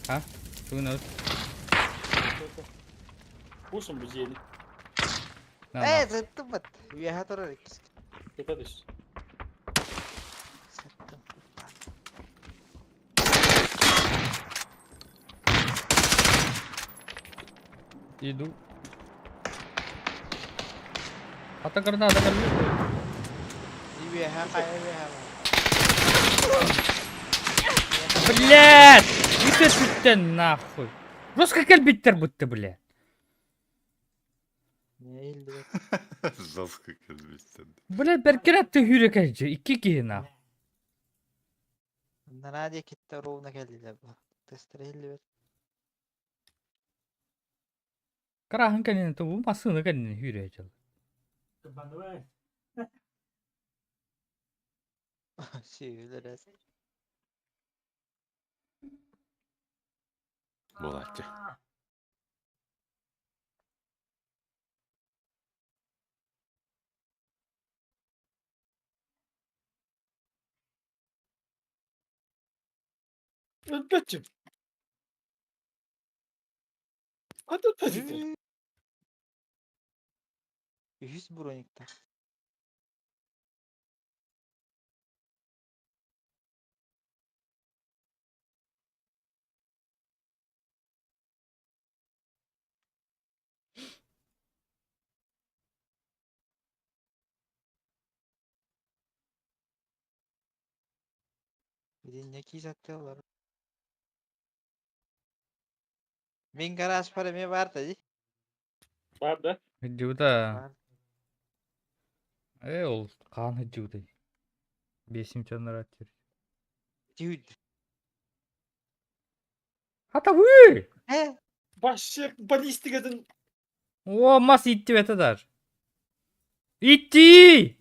Ha? Who knows? Vursun bu ciğeri. Nada. Zıttım bak. Üye durar ikisi. Tepe düş. Zıttım. Иду. Ата граната Üye ha kaya üye ha. Блядь! Иди сюда нахуй. Русский кальбиттер будто, блядь. Ne ildi bak. Заскы келбестен. Блядь, беркер атты хүйрек әйджі. Икки кейін Bundan hadi kitle ruhuna geldiler bu. Testere ildi bak. Карахын кәнен тұбу масыны кәнен хүйрек әйджі. Kıbandı be. Şiirler es. Bolatçı. Ölbetçim. Hadi öpecekler. 100 bronikta. Bir ne ki satıyorlar. Min garaj para mı var da? Var da. Hıcıda. Var. Ol kan hıcıda. Besim çanlar atıyor. Dude. Hatta bu. He? Başlık balistik adın. O mas itti bete dar. İtti.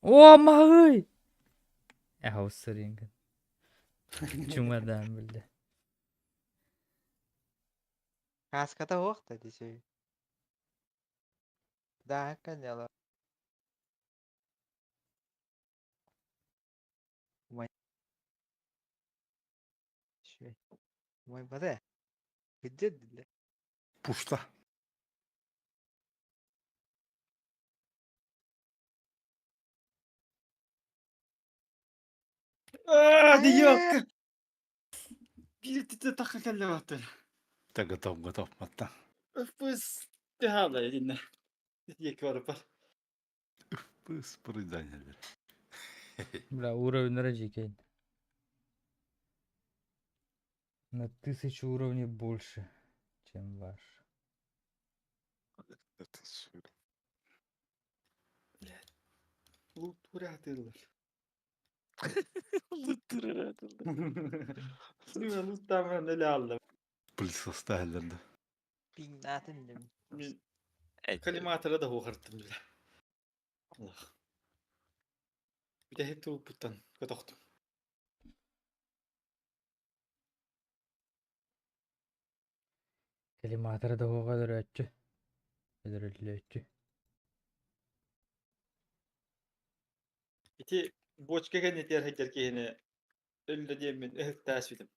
O mahıy. Ya sırıyın. Cumadan bildi. Kaskata hoq da şey. Daha kan yalan. Şey. Vay bade. Gıcı dille. Puşta. Hadi yok. Bir tite takı kelle baktı. Taga tapmatta. Öpüz. Bir hala dinle. Yek var öper. Pıs pırıdan gelir. Бля, уровень разжигай. На 1000 уровней больше, чем ваш. Luttura atırlar. Sürüme luttamdan öyle aldım. Pılsız değerlendi. Ping natin dim. Kalimatlara da hoğarttım bile. Allah. Bir de hep tuğputtan katoktum. Kelimatları da o kadar ötçü. Öyle ötçü. İti boçkaga netiyar hekler ki yine öyle diyemin ters bilim.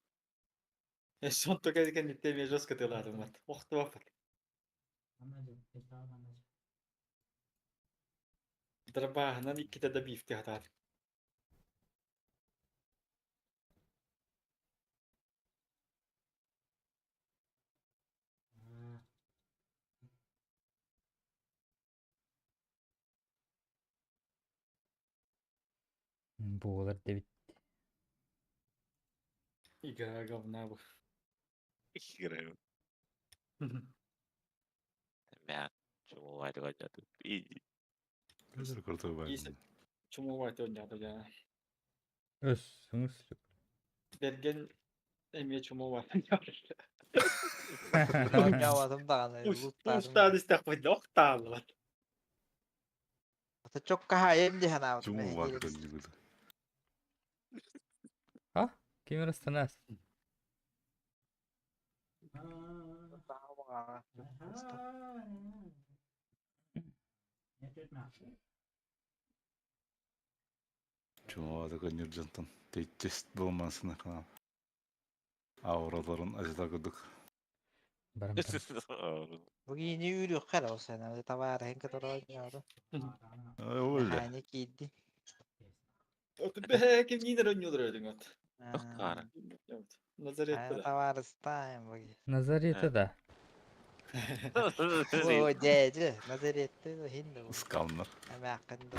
Son toka diken netiyar jos katıladım var. Vakti vafat. Anladım. Peki abi anladım. Darbahından iki de bifti hatar. Ha, Boğular David. İga gavna bu. Creo. Me Cuma var oynadım. İyi. Gözür kurtuğu var. İyisi. Çumu vakti oynadı ya. Össünüz. Bergen emiye çumu var. Oynamadım da anlayın. Ustan istakbal yok dağılır. Ata çok kahayem di hana. Cumu var gözü. Ha? Kim arasınız? ha. Ne tutma. Cuma da gönül cantan. Tecest bulmasına kalan. Avraların acıda Barım barım. Bugün yine yürüyor kara o sene. Tavara henke tara oynuyordu. Öyle. Hani giydi. Otu be kim yine oynuyordur öyle ot. Kara. Evet. Nazariyette Hani de. tavara stayım bugün. Nazariyete de. O cece. Nazariyette de hindi bu. Iskalınır. Hem hakkında.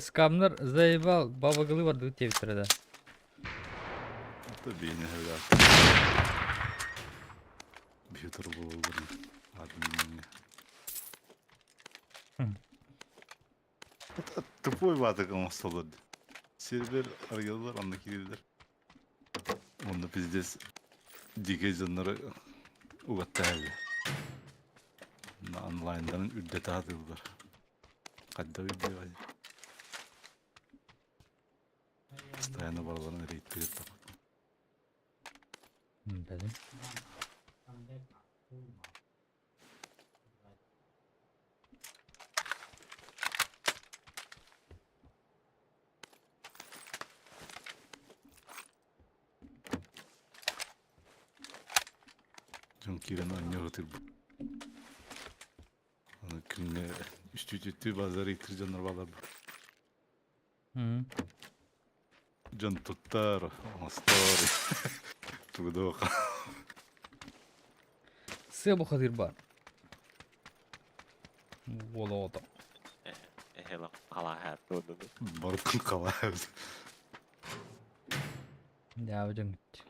Skamlar Zaybal babagılı vardı Twitter'da. Hatta beyni öyle. Bir turu bu olur. Admin. Tıpoy vardı ama saladı. Server arıyorlar andaki girdiler. Onda bizdes dike canları ugattaydı. Online'dan üddete atıldılar. Kadda video var. Постоянно балаларын рейттигет тап. Benim. Жон кирен аннер отыр бу. Аны күнне үстү базар иттир жандар балар бу. Hı. Жон туттар, мастар. Тудок. Sığ bu kadir var. Ola o da. Hela ala her doğdu. Барытын калабыз. Ne yapacağım gitti.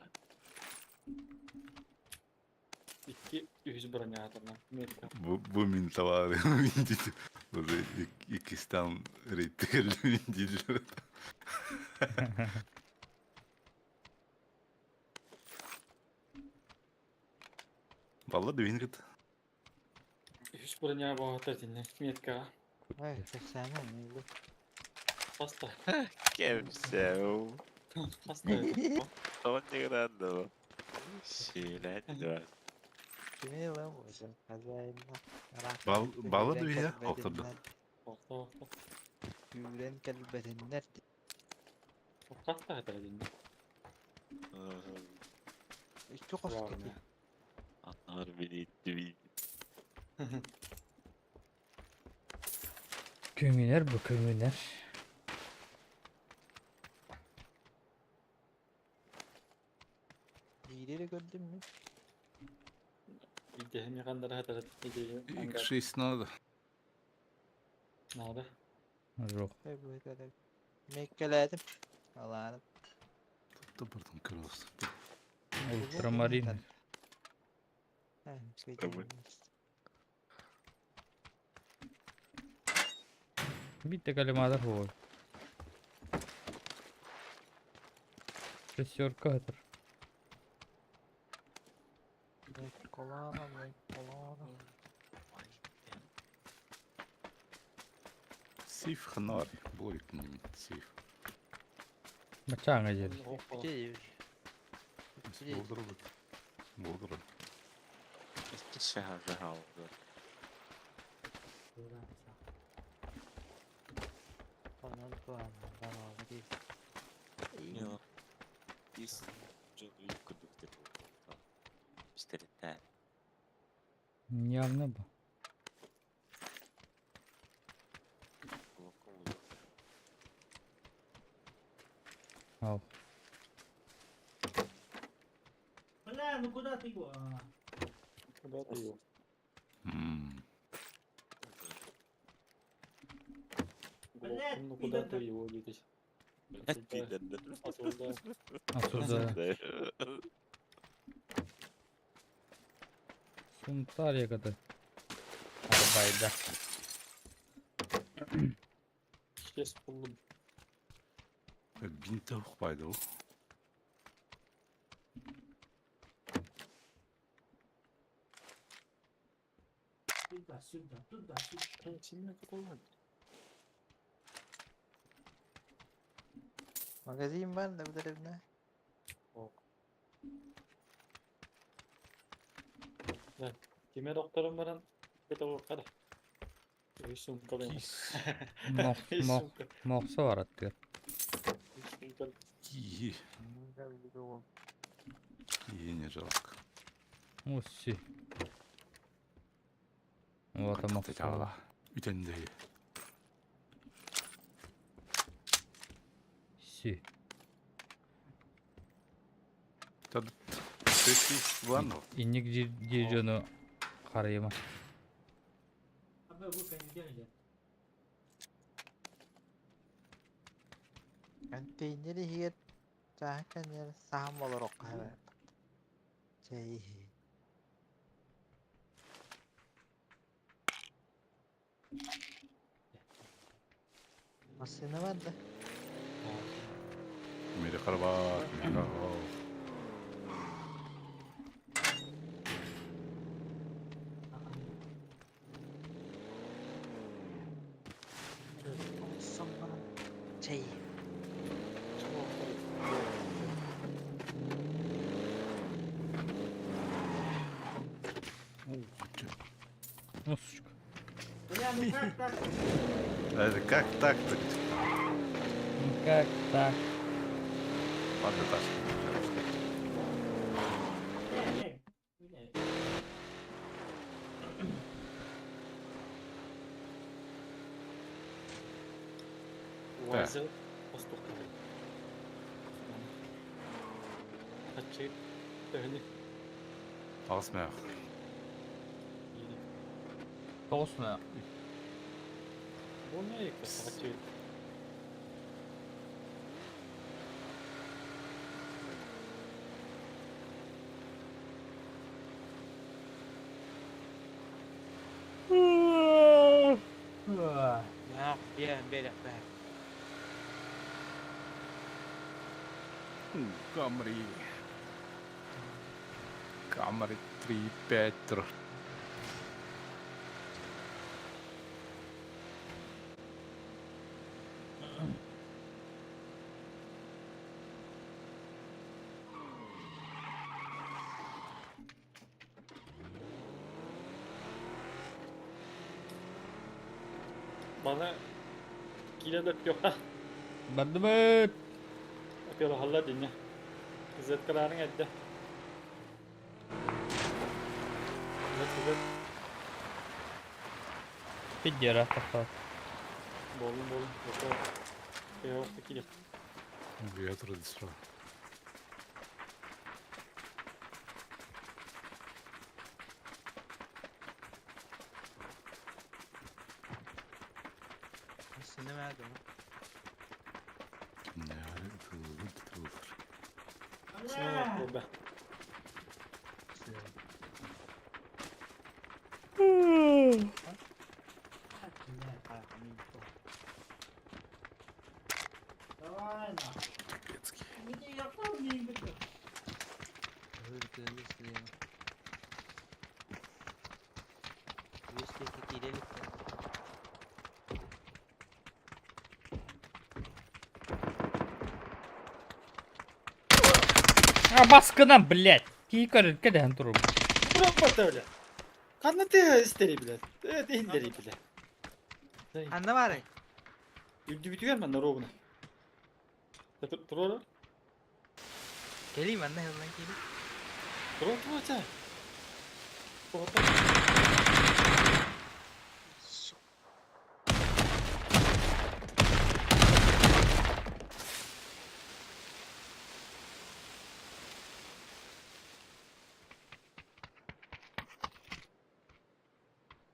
2 100 бронятарна. Метка. Бу мин товары. Уже Икистан рейттигер дийлер. Балла дүйін кет. 100 броня багатар динне. Метка. Ay, seslenme mi? Hasta. Kimse o. Hasta. Son grande o. Şiilen var. Kimi lan bu? Kazayla. Балла дүйін я, алтырды. Hasta. Yüren kelbetinler. Hasta hatar dinne. Çok hoş Var gitti. mı? Anlar beni itti. Kömüner bu kömüner. İyileri gördün mü? Bir de hem yakandara hatar dinne. İlk şey sınavda. Nada. Yok. Hey bu kadar. Mekkeledim. Allah'ım. Tıpırdım kırılsın. Ultramarin. Tamam. Bir tek kalimada var. Şesyorka hatar. Mekkolana. Сейф ханар. Борит не сейф. Maçağına gelir. Bir şey Болдырып. Болдырып. İki şehirde aldı. Ondan puan. Tamam değil. Yok. Biz canı yıkıldık dedi. İşte Явно bu. Al. Бля, ну куда ты его? Kуда ты его? Блядь, Ну куда ты пидор. его видишь? Ettiğinden Осуждаю. Asılda. Suntarya kadar. Arabayda. Yes buldum. Бин тауық байды ол. Туда-сюда, туда-сюда. Там сильно каталог. Magazin var da bu tarafında. Kime doktorum var lan? Katalog kada. Sumka benim. Sumka. Moqsa var attı. Sumka. Ии. Ие не жалко. Усси. Вот а Мақсат moqsa var. Үтендей. Si. Tad. Sesi var mı? İnnik jirjonu qarayma. Abi bu kendi gelecek. Контейнери хийгээд за хакан яа саам болороо гаваа. Чэй. Машина var da. Meri karabağ. Sonra çay. Çok Космосчик. Бля, ну как так? Это как так-то? Ну как так? Ладно, Даша. Бля. Вайзер пастух. Açık. Öyle. Алсмай. Космо. Bu ne yakası açık? Yok, bir. Камри. Камри 3-5. Bana kiloda yok ha. Badımıt. Yapıyorlar hala dinle. İzzet kararın etti. İzzet. Пидера, так. Bolun. Yoksa şey yoktu kilo. Ветру десра. Sinemedim. Yani tılır. Şimdi bak burada. Давай на. Капецкий. Иди, я помню, иди. Hırgızlı. Üstteki girelim. А, baskına, блядь. Kikar, keden durum. Bırak öyle. Kanıtı isteri bile. Değilleri bile. Anne var ya. Yüldü bitiyor mu? Naro buna. Dur oğlum. Geleyim anne hemen geleyim. Dur çay.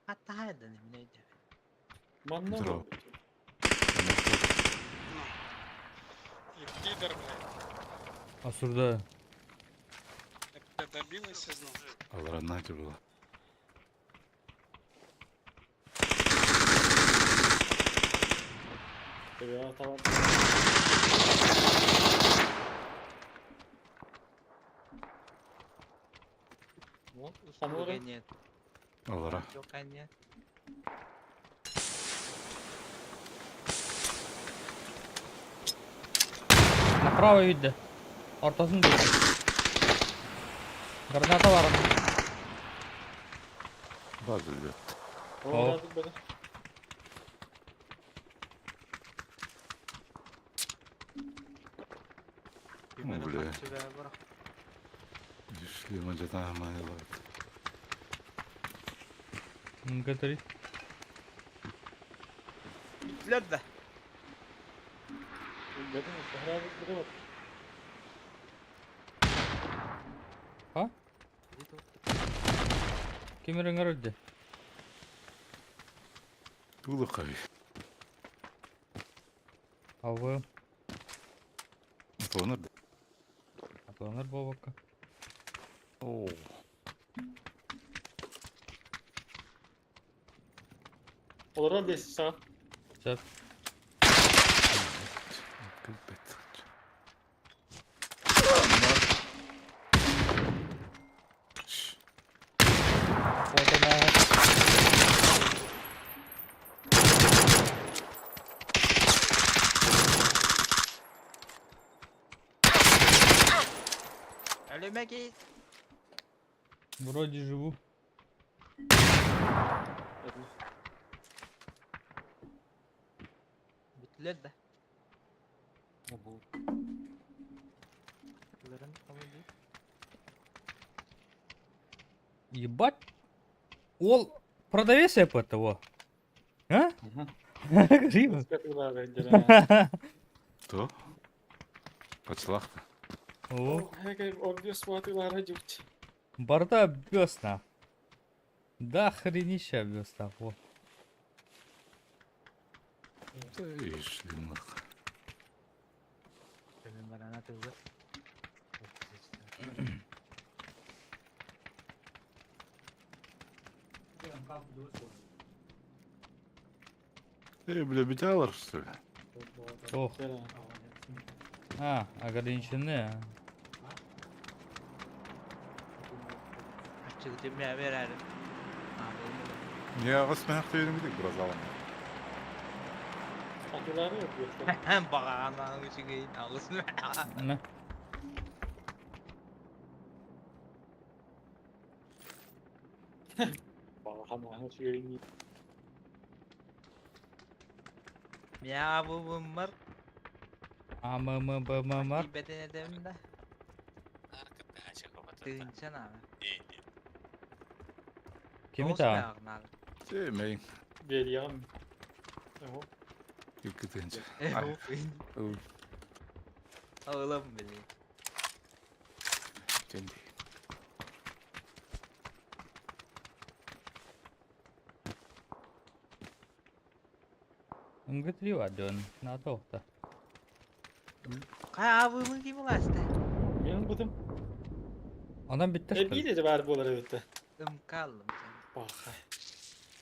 Hatta hayırdan neydi? Manna Dur mı? o. Пидор, блядь. Asurda. Я тебя добилась и знал. Алранати было. Ya tamam. Вот, Там услуга уже? нет. Алара. Yok anne. Направо видді. Ортасын дейді. Граната var. Bak öyle. Olmadık böyle. Bir Ama bana böyle. parça ver bırak. Düşlü macadan hemen yola. Гатари. Bittiler de. Dedim herhalde bir de bak. Ha? Git o. Кемерің әрді. Было кави. Авы. Тонер. Атыланар бабакка. Oo. Olur hadi sağ. Сәп. Капец. Отына. Ölüme git. Вроде живу. öttüler de. Bunların ama değil. Ебать. Ол продавец этого. А? Гриба. Скатыла бence. То. Почелах. О, О, хеге obvious ватыла радюкт. борда обвёз нахуй. Да хренища обвёз нахуй. Ишлинах. Benim bana atıldı. Diyorum kalk dur sonra. Bile bir daha var işte. Ох. Bela. А, ограничены. Açık dünya verelim. Ya kısmen hak verim gidik biraz alalım. Atıları yok yoksa. Hem bağlanan için giyin ağzını. Не. Bağlama her şeyi. Ya bu bunlar. Аммар. Beden edemem de. Arkada açık kapatır. Dığıncan abi. İyi iyi. Kimi ta? Sevmeyin. Veriyam. Oho. İlk deyince. Oğlum bile. Kendi. Ungıtri var dön. Na tohta. Kay abımın gibi ulaştı. Benim budum. Ondan bitti E bir dedi var bu olara bitti. Kaldım sen. Bak.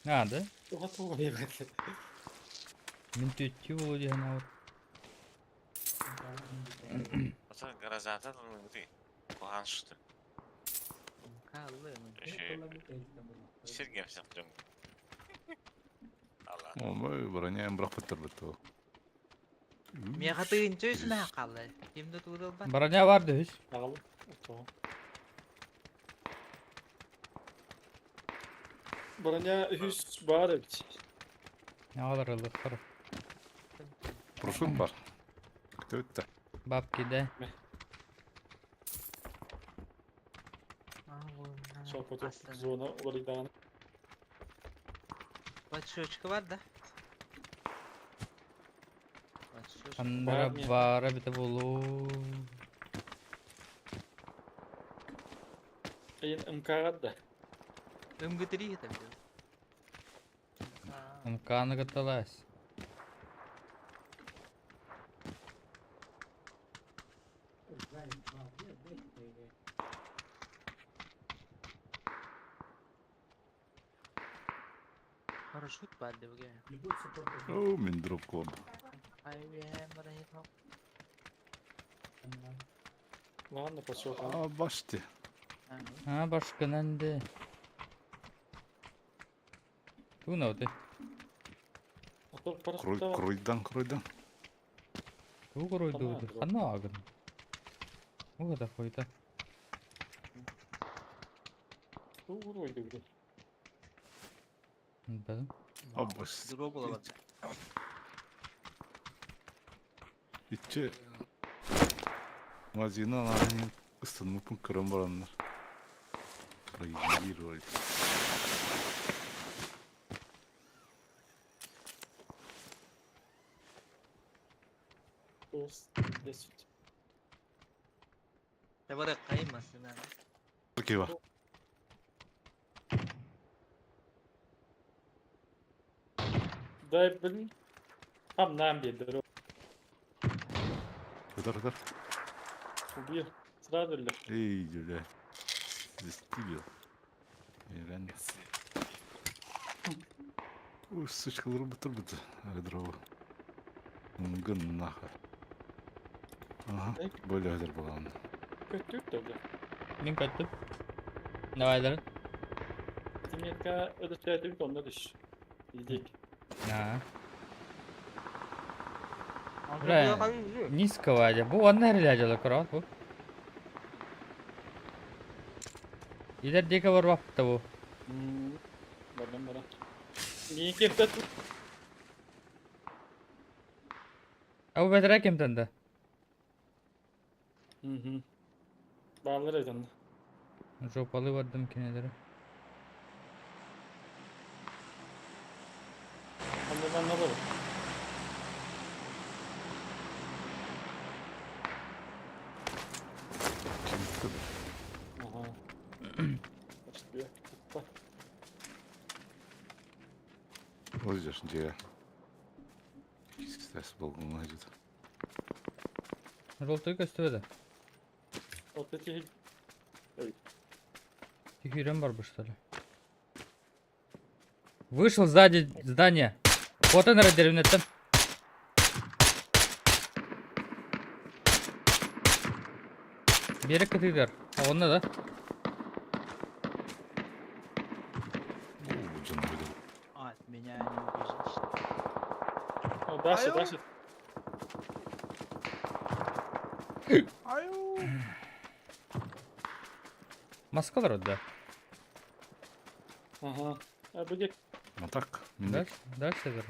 Надо. O hatı oraya bak. Min tütçü oluyor ne var. Ota garazata onu değil. Kohan şutu. Kaldım. Sergey yapacağım. Allah. Ama buranı bırak bitir o. Mia katığınca üstüne kaldı. Şimdi tuğdum ben. Baranya vardı hiç. Al. Tamam. Baranya hüs var bir. Ne kadar ılıktır. Kurşun var. Kötü. Babki de. Çok kötü. Zona oları dağını. Bak çocuk var da. Bak çocuk. Kandıra Var bara bir de bulu. Ayın ımkarat da. Götürüyor tabii. Kanı kıtalas. Paraşüt vardı bu gene. Oo min drop kodu. Ay be bana hiç yok. Ладно, пошел. Aa baştı. Ha başka nende. Bu ne oldu? Atıl parası da var. Kuruydan. Bu kuruyordu. Tamam, Kanı ağın. O kadar koydu. Doğru oydu bir. Ben. Abi baş. Drop olamadı. İçe. Mazina ananın ısınma pun kırım varanlar. Burayı bir rol. Dost. Desut. Ya bana kaymasın abi. Okey var. Дай блин. Tam nam bir duru. Kadar. Bir. Sıra döndü. Ey güzel. Stiliyor. Eren. O sıçkıları bitir. Hadi o. Mungın naha. Aha. Böyle hadi bakalım. Kötü döndü. Min kattı. Ne vardır? Dinletka ödütlerdi bir konuda düş. Diyecek. Ha. Buraya. Низко Вадя. Bu он nerede kral bu? İlerideki var vakti bu. Bana. Niye keftet? Abu Bedre kimden de? Hı hı. Bağlar evden. Jopalı vardım kineleri. Ben ne olur? Kimdi bu? Aha. Başlıyor. Bak. O yüzden şimdi ya. İkisi bulgunluğa acıdı. Roltoyu gösterdi. Oradaki Тихий барбы, что ли? Вышел сзади здания. Вот он, радиоэлементом. Бери катыгар. Он да? Oo, canım böyle. От меня не убежишь. o дальше, дальше. Маскалар вот, да. Ага. Bu gel. Matak. Mindik. Дальше, дальше, Эдер.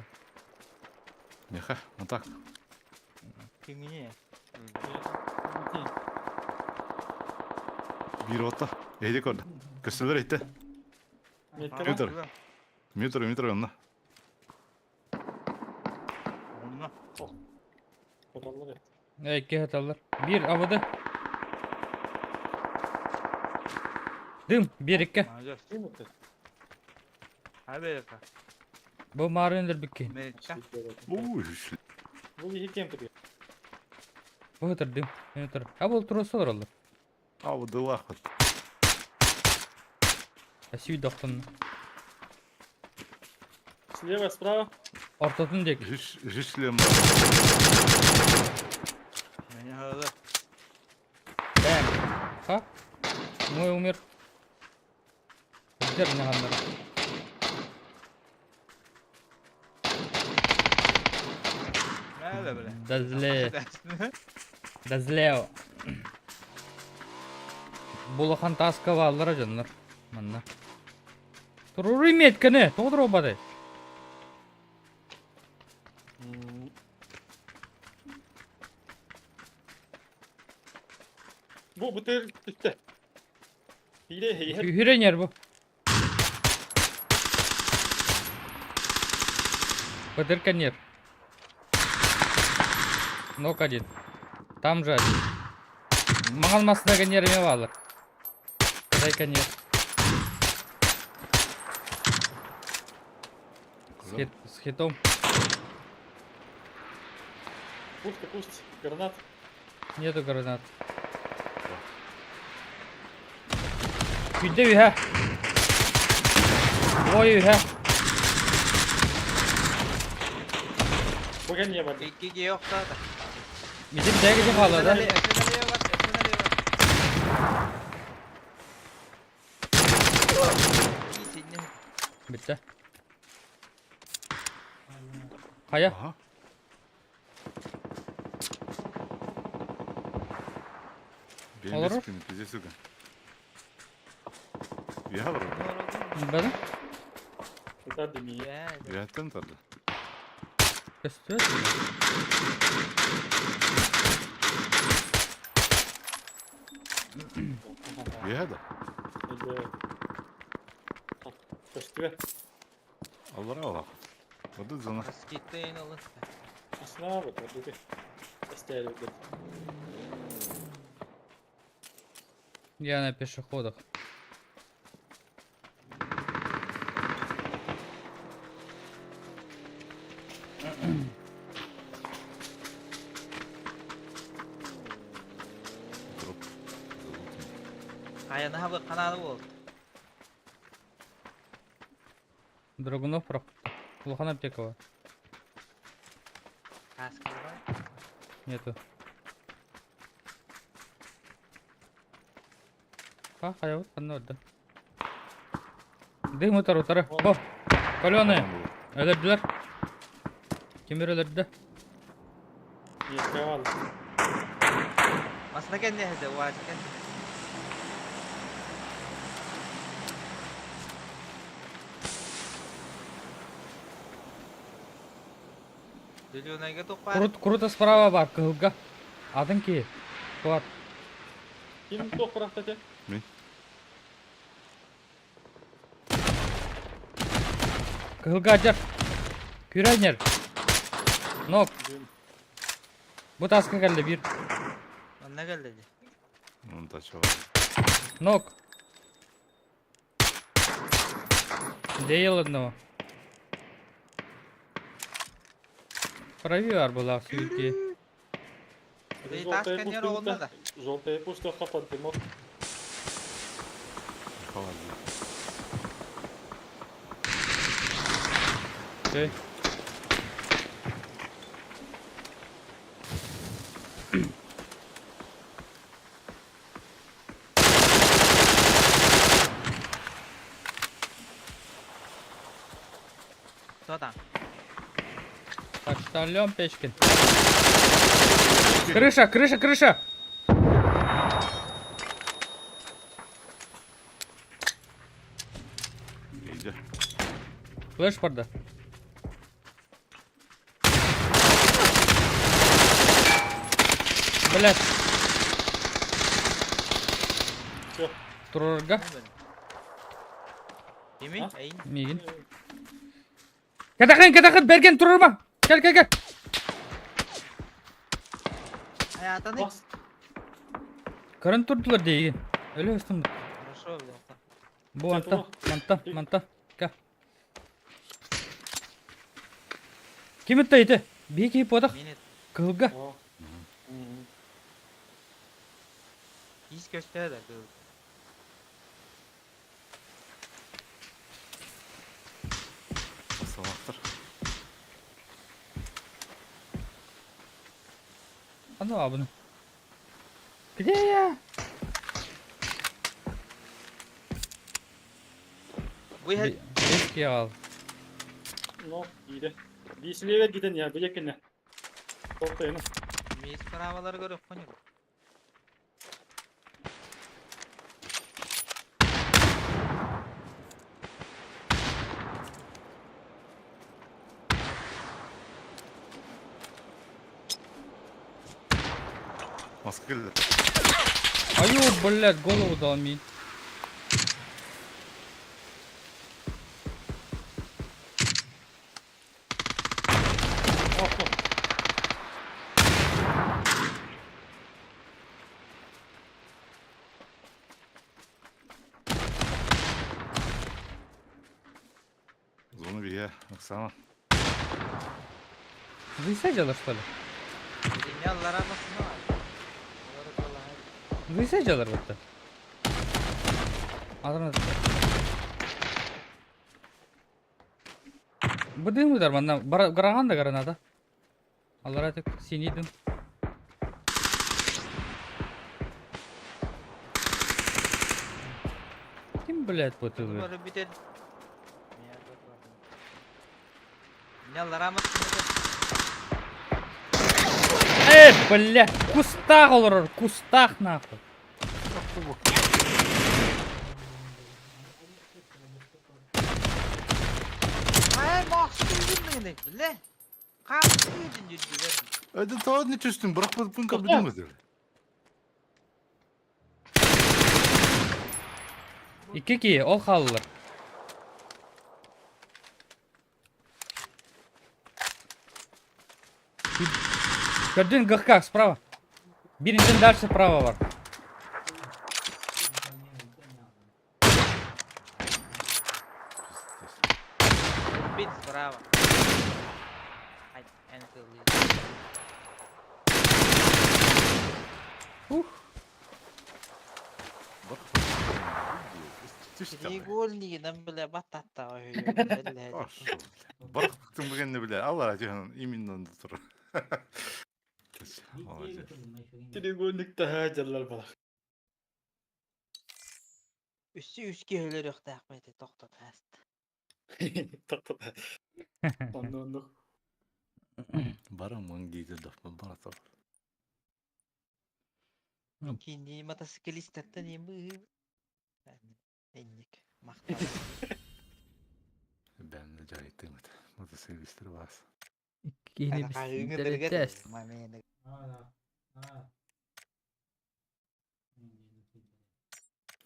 Неха, matak. Кеңіне. Bir otta. Eğdik orada. Gösterler etti. Metre. Götür. Metro yanına. Onunla. Kurallar et. İki hatalar. Bir havada. Dım. Bir iki. Macar. Değil mi? Amerika. Bu mağaranın bir ki. Amerika. Oo, hüsle. Bu bir hikem duruyor. Bu hıtır dım. Hıtır. Ha bu trosu var olur. Abi dıva akıt. Асүй доқтын. Слева, справа. Ортатын дек. Hüslem. Beni havalı. Бэм. Ха? Мой умер. Где меня гандер? Nerede böyle? Дазле. Дазлео. Булахан таскава аллар жаннар. Манна. Турури метканы. Тодыр обады. Bu tır üstte. Hile. Hürenyer bu. Бадыр конер. Нок один. Там же один. Маған масына конер еме алыр. Дай конер. С хитом. Пусть. Гранат. Нету гранат. Güde ühe. Oy ühe. Bugün niye var? İki yok da. Bizim de gidip hala da. Esenali'ye bak. İyi senin. Bitti. Kaya. Aha. Benim Olur. de sıkıntı. Bize sıkıntı. Ya var orada. Benim. Tutar demiyor. Ya. Yatten tadı. Gösteriyor. Ya da. Koşturuyor. Allah'a Allah. O da zana. Skitleyin alın. Aslına bak. Dedi. İster dedi. Я на пешеходах. Drop. Ayağını hava kanalı oldu. Драгунов пропал. Плохо аптекова. Kaskı var. Нету. Ha, hayat kanı orada. Dıyım utarı. Bo. Kolonu. Öldürdüler. Kim öldürdü? Yetka var. Aslında kendi hede var kendi. Зелёнайга тукпар. Круто справа бар, кылга. Адың ки. Туат. Kim toprakta te? Кылга жар. Күрәнер. Нок. Bu taska geldi bir. Anna geldi. Onu da çok. Нок. Değil одного. Прави var bu laf sürüki. Ей ташка не olmadı. Желтая пушка хапан ты мог. Havalı. Şey. Sodan. Почтальон Печкин. Крыша! İyice. Флеш барда. Блять. Всё. Турорга. Kimi? Ha? Eyin. Мигин. Кетакын, берген турурма. Gel. Hayatını. Bas. Karın turdular değil. Öyle üstüm. Хорошо, блядь. Bu manta. Gel. Kim itteydi? Bir ki podak. Minit. Kılga. Ja. Mm. Hiç göster de kız. Salaktır. Anla abını. Где ya? Bu her Eski al. No, iyi de. Dişliğe ver gidin ya, bir yakın ne? Toplayın. mis pravaları görüp konuyor. Maske geldi. Аю, блядь, голову дал мне. Zonu bir ya. Baksana. Высадила, что ли? Dünyalara bakın var. Olarak Allah'a. Высадила вот-то. Adana. Bu değil mi der bana? Garahan da granada. Allah razı olsun. Sinidin. Kim блядь bu tığır? Böyle bir de. Dünyalara bakın. Блядь, в кустах olur, в кустах нахуй. Ay mahsul değil bile. Kalktı yüzün. Hadi ta ne çözdün? Bırak bu bunka bir mi? İki ki, ol kalırlar. Gördün gıhkak справа. Birinciden ders справа var. Бит справа. Ай, энтели. Треугольнигинен биле бататта ойуyor. Bırak baktım bugün ne bile. Allah razı olsun. İminle dur. Olacak. Trigonik daha jarlar bala. Üstü üstü öyle yok da akmeti toktat hast. Topla. Onu. Baran mı giydi lafı bana tabi. İkinci motosiklistetten yemi. Enlik. Maktalar. Ben de cahittim. Motosikletleri var. Kini Ada bis kagıngı internetes. Mamene. Aa, aa.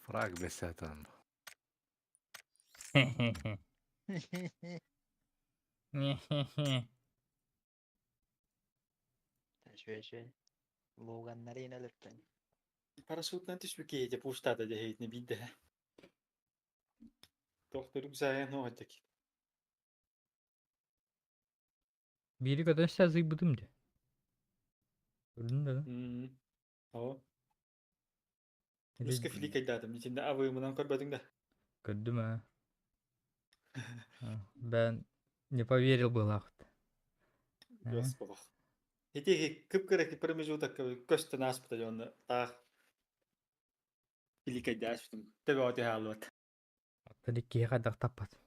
Frag besatan. Şöyle. Loganları yine lütfen. Парашютнан түспүк кеже пуштада же хейтне бидде. Doktoru güzel ne olacak? Biri kadar sazı budım de. Gördün mü lan? O. Hele Nuska filik aydadım. İçinde avımından korbadın da. gördüm ha. Ha, ben не поверил был ахт. Göz baba. Heti kıpkıraki pırmızı kösten aspıda yonda. Filik aydaştım. Tabi o diye halıvat. Tadi kiye kadar tapat.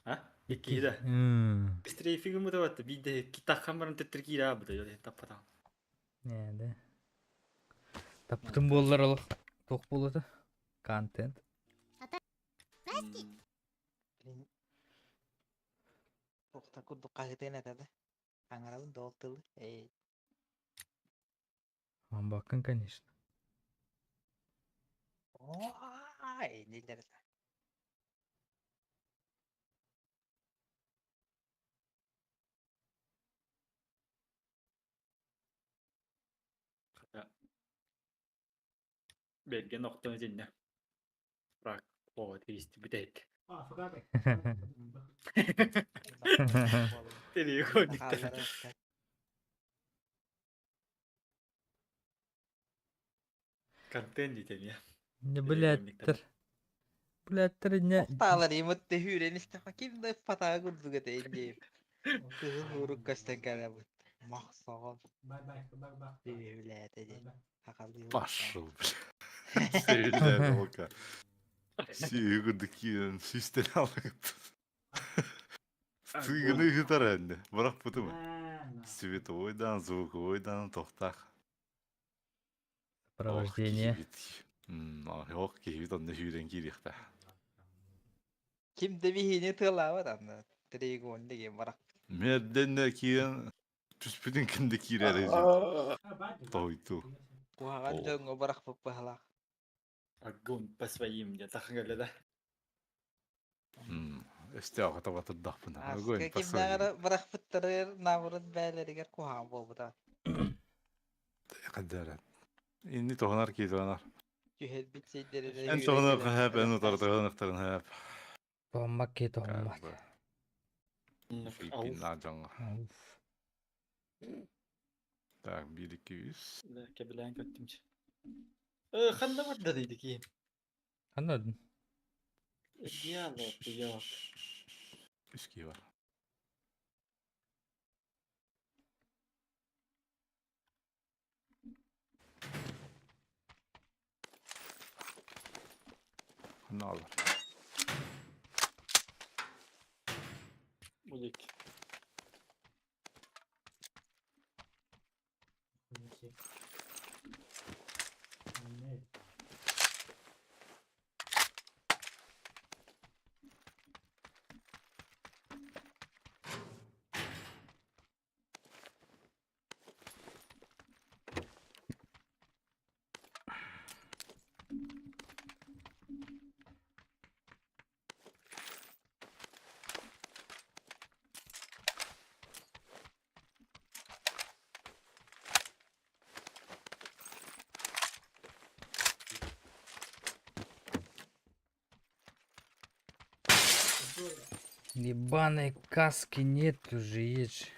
Ha? İki de. Strefi gibi de vardı. Bir de kita kameranın tetriki de abi de yolu tapatan. Ne de. Tapatın bollar olup tok boladı. Content. Tokta kurduk kahretene dedi. Kangaralım doktorlu. Ama bakın конечно. Ay neler. Belki noktanın içinde. Bırak. O turisti bir tek. Aa, fakat bek. Nereye koyduk? Kangaralım. Kanten diyeceğim ya. Ne Nereye koyduk bilettir. Bilettir ne. Toktalar yimut de hüren işte kim de patağı kurdu gete ince. Kızıl vuruk kaçtan kara bu. Mahsal. Bak bak bak. Büyüle dedi. Hakalıyor. Başıl. Seviller oka. Sığırdık sistem alıp. Sığını yutar ende. Bırak budu mu? Свет ойдан, звук ойдан, тохтах. Сопровождение. Yok keyif onunla hüren girikte. Kim de bir hini tığlağı da anla. Dragon de bırak. Merden de kiyen tüspüdün kinde kirerici. Toytu. Kuhakan jongo bırak bu pahala. Agun pas bayım ya takın öyle de. İşte o kadar batır dağpına. Aska kim nagara bırak fıttırır navurun beyleri ger kuhan bu da. Kadar. İnni tohnar ki tohnar. Cühel bitseydleri de. En tohnar hep en utar tohnarların hep. Bomba ki tomba. Filipinler canlı. Uf. Tak 1-200. Kebilen kötümce. Kanda var da dedi ki. Anladın. Diyalog yok. Üski var. Ne olur? Bulik. Ne? Ебаной каски нет уже, есть.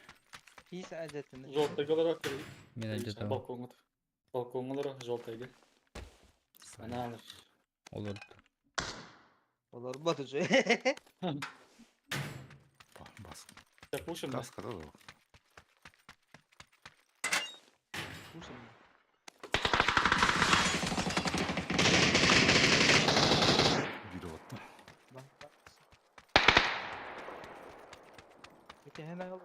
Pis acetini. Жолтайга olarak Мен где-то balkonda. Balkon olarak joltayga. Ana alır. olur. Olur batıcı. Bas. Yapmışım ben. Gaz kadar o. Bir otta. Peki hemen olur.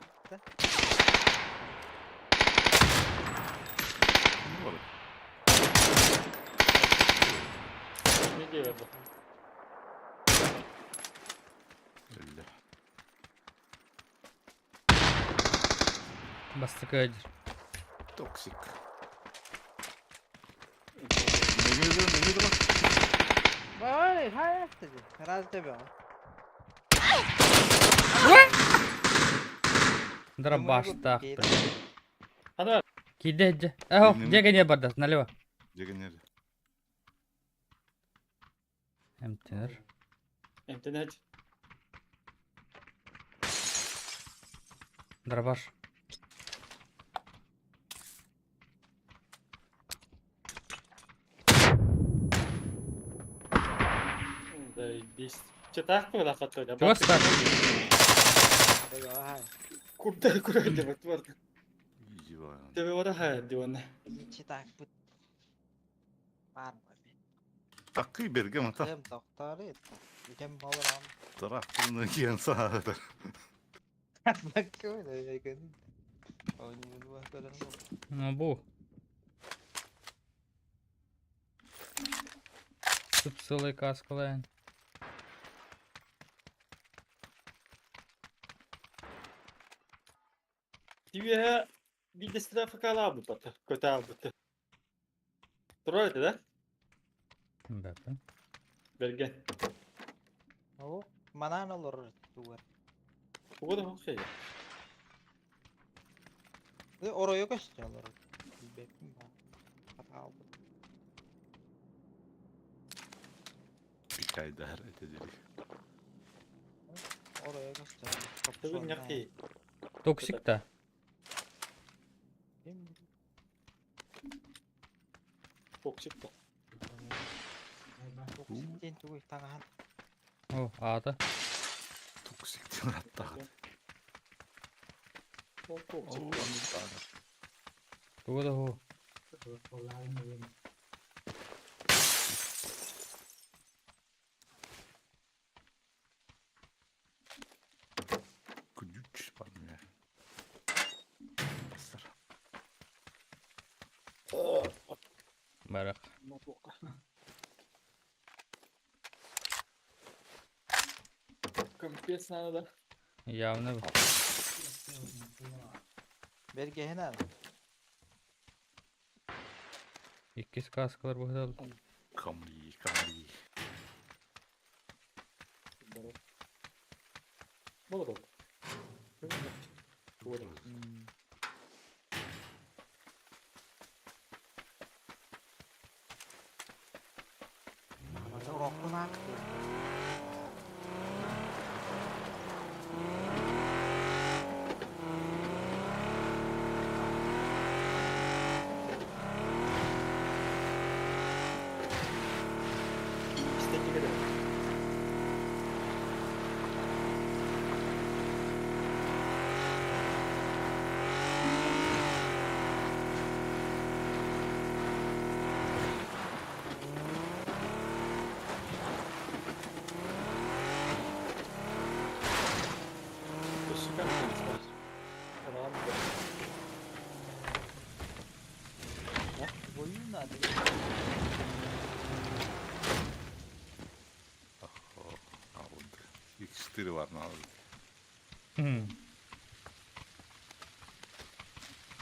Ne diyor bu? Öyle. Bastık ödür. Toksik. Neydi bak. Hayır, hayır dedi. Herhalde tabii ama. Дара Юмор баштак. гейт. Hadi Киде. Эхо, Минимум. жеге не бардас, налево. Деген нерде? Эмтенер. internet. Дробаш. Biz çatak mı laf atıyor? Чего стар? Hayır. Kurda kuraydı bak vardı. İyice var. Tabii o da hayal diyor ona. İçi takip. Var mı? Takıyı berge mi ta? Hem doktor et. Hem balaram. Traktörünü giyen sağda. Bak öyle yakın. Oyunu bak öyle. Ну, бу. Sıpsılı kaskılayan. Diye bir de strafa kala bu batı. Kötü abi batı. Troydu da. Бәпі. Bergen. O mana olur duvar. Bu da şey. Ve oraya kaçacaklar. Bekleyin ben. Hata aldım. Bir kay daha edelim. Oraya kaçacaklar. Tabii ne ki? Toksik da. Çok çıktı. Oksijen tuh tangan. О, аты. Toksik diyor hatta. Çok çıktı. Тугу да ху. Güç var mı ya? Bastır. Барак. Kımpiyet sana da. Явно бу. Belge hemen. Иккис каскалар бухдал. Kamli. Olur oldu. Doğru. Masa rokok nak. İstediği kadar. Süper polis var. Tamam. Oyun nerede? Aldı. İkişleri var mı abi?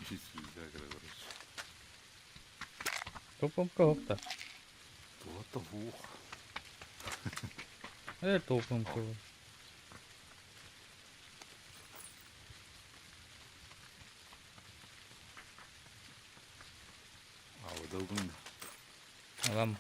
Hiç güzel görüyoruz. Топом кого-то. Doğada bu. Топом кого. Havada bugün. Лам.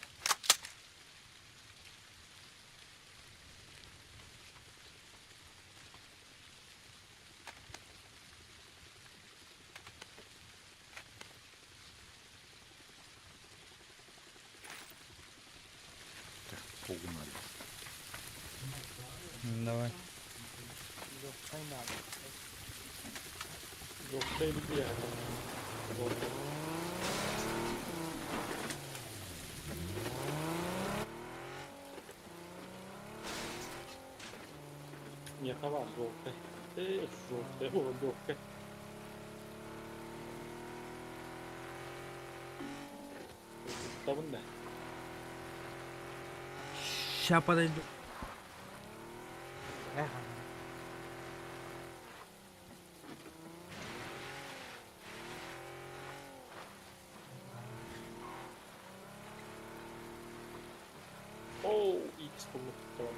Pognar. Давай. Yok sayın abi. Yok şey bitti ya. Oldu. Yaka var Zokke. Zokke. O Zokke. Kitabın ne? Şapada Pistollu. Tamam.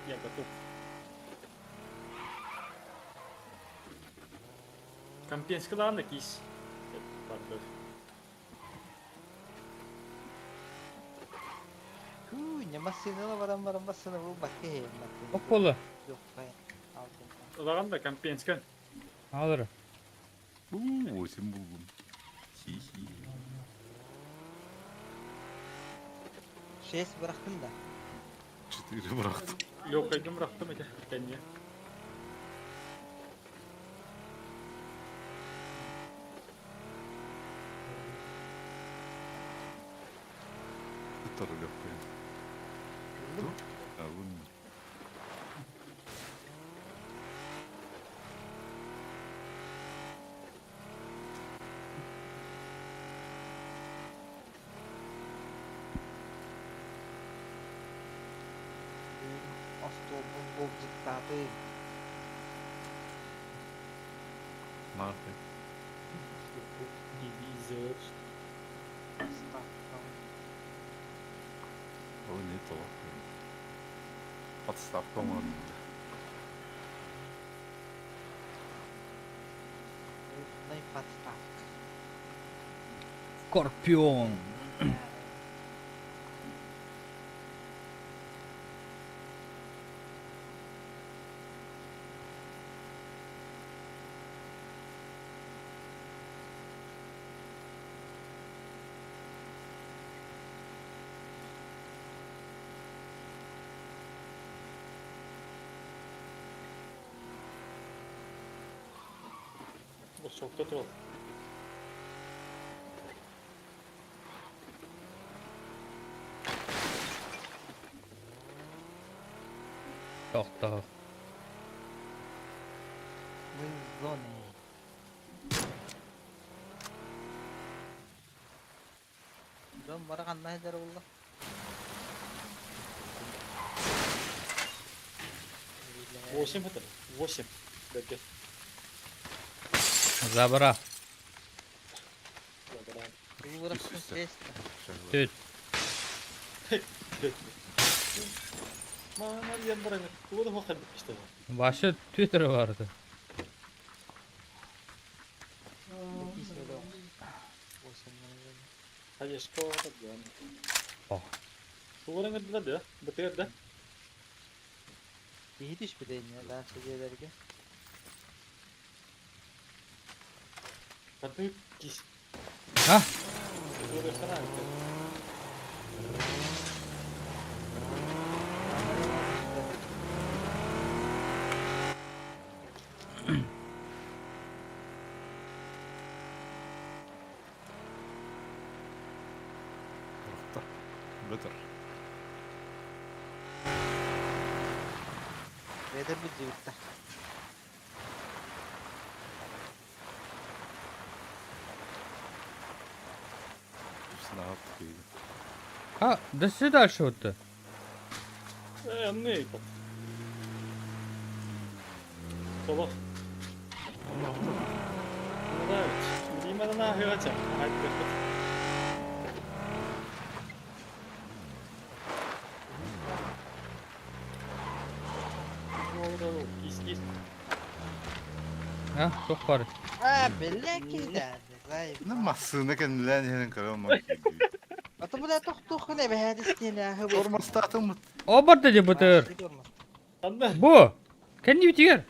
Ya готов. Компенскадан da кис. Pardon. Huu, ne masını var masını bu bakayım. Ok bolu. Yok ben. Aldım. Ulan da Компенскан. Alırım. 8 buldum. Hi. Şeysi bıraktın da. 4 bıraktım. Yok aydım bıraktım ete. Bence. Tutarı yok benim. Ha, bunu. Astolbun bol zıpladı. Ne yapayım? Divisör. O ne to? Подставка var. Ne подставка. Skorpion. Bu çok kötü oldu. Yok daha. Mızone. Dön bana kanına eder oğlum. 8 это. 8. Bekle. Zabra. Uğraşsın ses. Tüt. Mana yan bırakın. Bu da bakın işte. Başı Twitter vardı. Hadi skor da yani. Oh. Bu orang ada dah. Betul dah. İyi diş bir deyin ya daha seviyelerge. Tapi kis. Hah. Bu da sana. Better. Ve de bir cıvıkta. Snap değil. Ha, dışı da şuttu. Ne yapalım? Sola. Burada evet. Limanın ahı açam. Haydi bakalım. Oldu. Gis. Ha, çok var. Ha belli ki de. Zayıf. Ne masını kendilerine yerin karalmak. Atı bu da tok ne be hadis ne la. Sorma statın mı? O barda bıtır. Anla. Bu. Kendi bitiyor.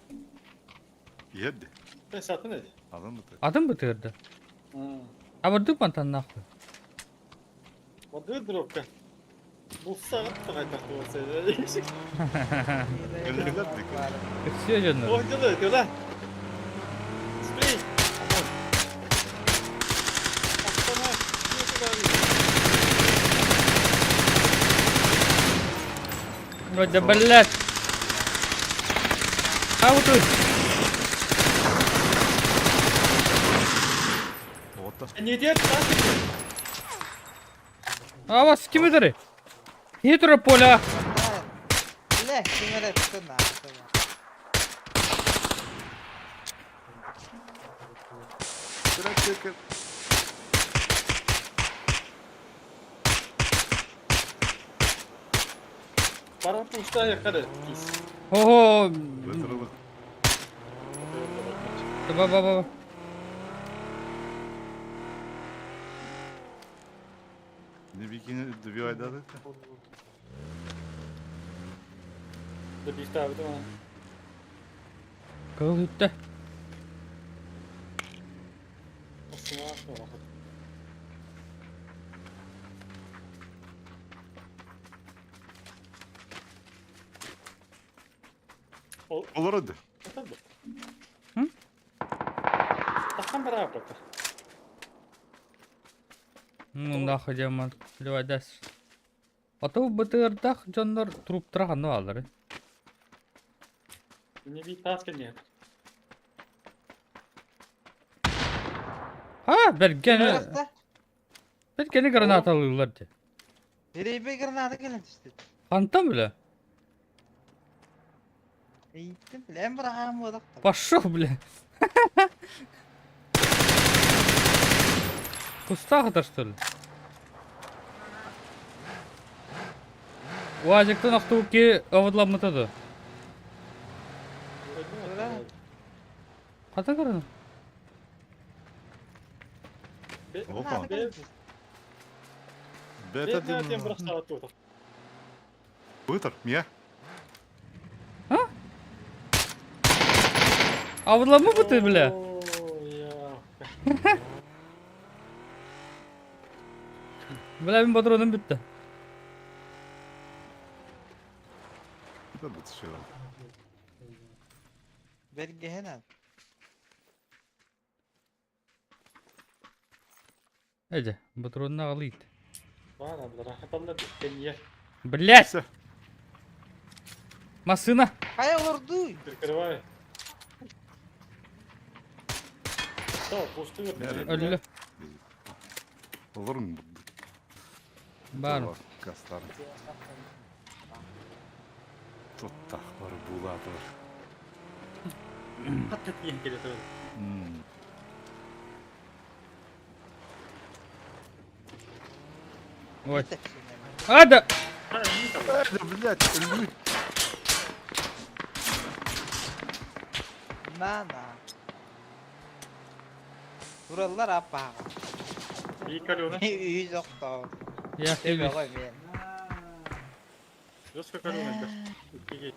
Yedi. Ben satın ne? Alın mı? Adım bıtırdı. Ama dık mantan naklı. Vadı dropka. Bu saat da kaytak olsa. Kısıyor canları. Oyuncu da ötüyor lan. Sprey. Aman. Aslana. Ne kadar iyi. Udah belas. Tahu tuh. Ne diyor lan? Awas kimi dari? Hidropola. Le, kimere tutun da. Bırak çekin. Para pusta yakarı. Pis. Ого! Вытырылык. Ба-ба-ба. Не бикини dübü aydadı. Da bir tabi de bana. Кыл үтті. Osuma atma bak. Olur hadi. Tabii. Hı? Takan beraber bak. Мында хыжаман. Левайдас. Атау бытырдах жондар труптыра ханны алыр. Ne bir tasken ya. Ha, bergene. Bırakta. Bergene granat alıyorlar diye. Nereye granada gelin işte. Kantam bile. Eğittim bile. En bırakağım o da. Пошел, бля. В кустах-то, что ли? Уазик-то автоуки авадламытады. Ката көрүнү? Опа. Ben Бета zaten дим. bırak saat yok. Вытыр, мия. Авадламы быты, бля. Oo ya. Бля, мен патроным бітті. Да быт şey var. Belge hemen. Эже, патронна алыйт. Var abla rahat Allah ben ye. Блять, Все. масына. Kaya vurdu. Kırkırı Tamam postu ver. Nerede? Ölü. Olur mu? Бар. Kaslar. Çok var, bulat var. Patlat yiyen geliyor tabii. Ой. Ада! Hadi блядь, ölmüş. Nana. Buralar apa? İyi kalıyor lan. İyi yoktu. Я Değil хилюсь. oğlum ben. Biraz kalıyor lan. İki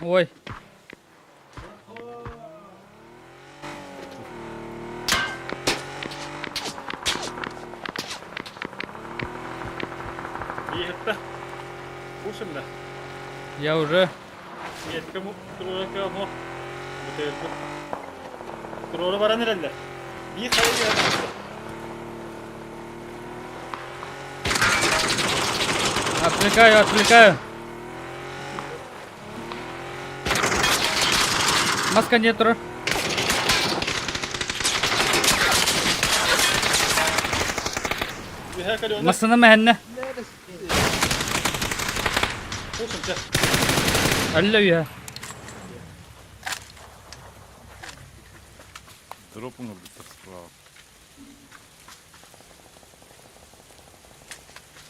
Ой. İyi hatta. Bu şimdi. Я уже. Niyet kamu. Turora kamu. Bu telefon. Turora varan herhalde. Bir hayır geldi. Отвлекаю, отвлекаю. Маска нету. Bir hayır kalıyor lan. Масына мәһәнне. Neresi? Bu şimdi. Әллә я. Дропом бытыр справа.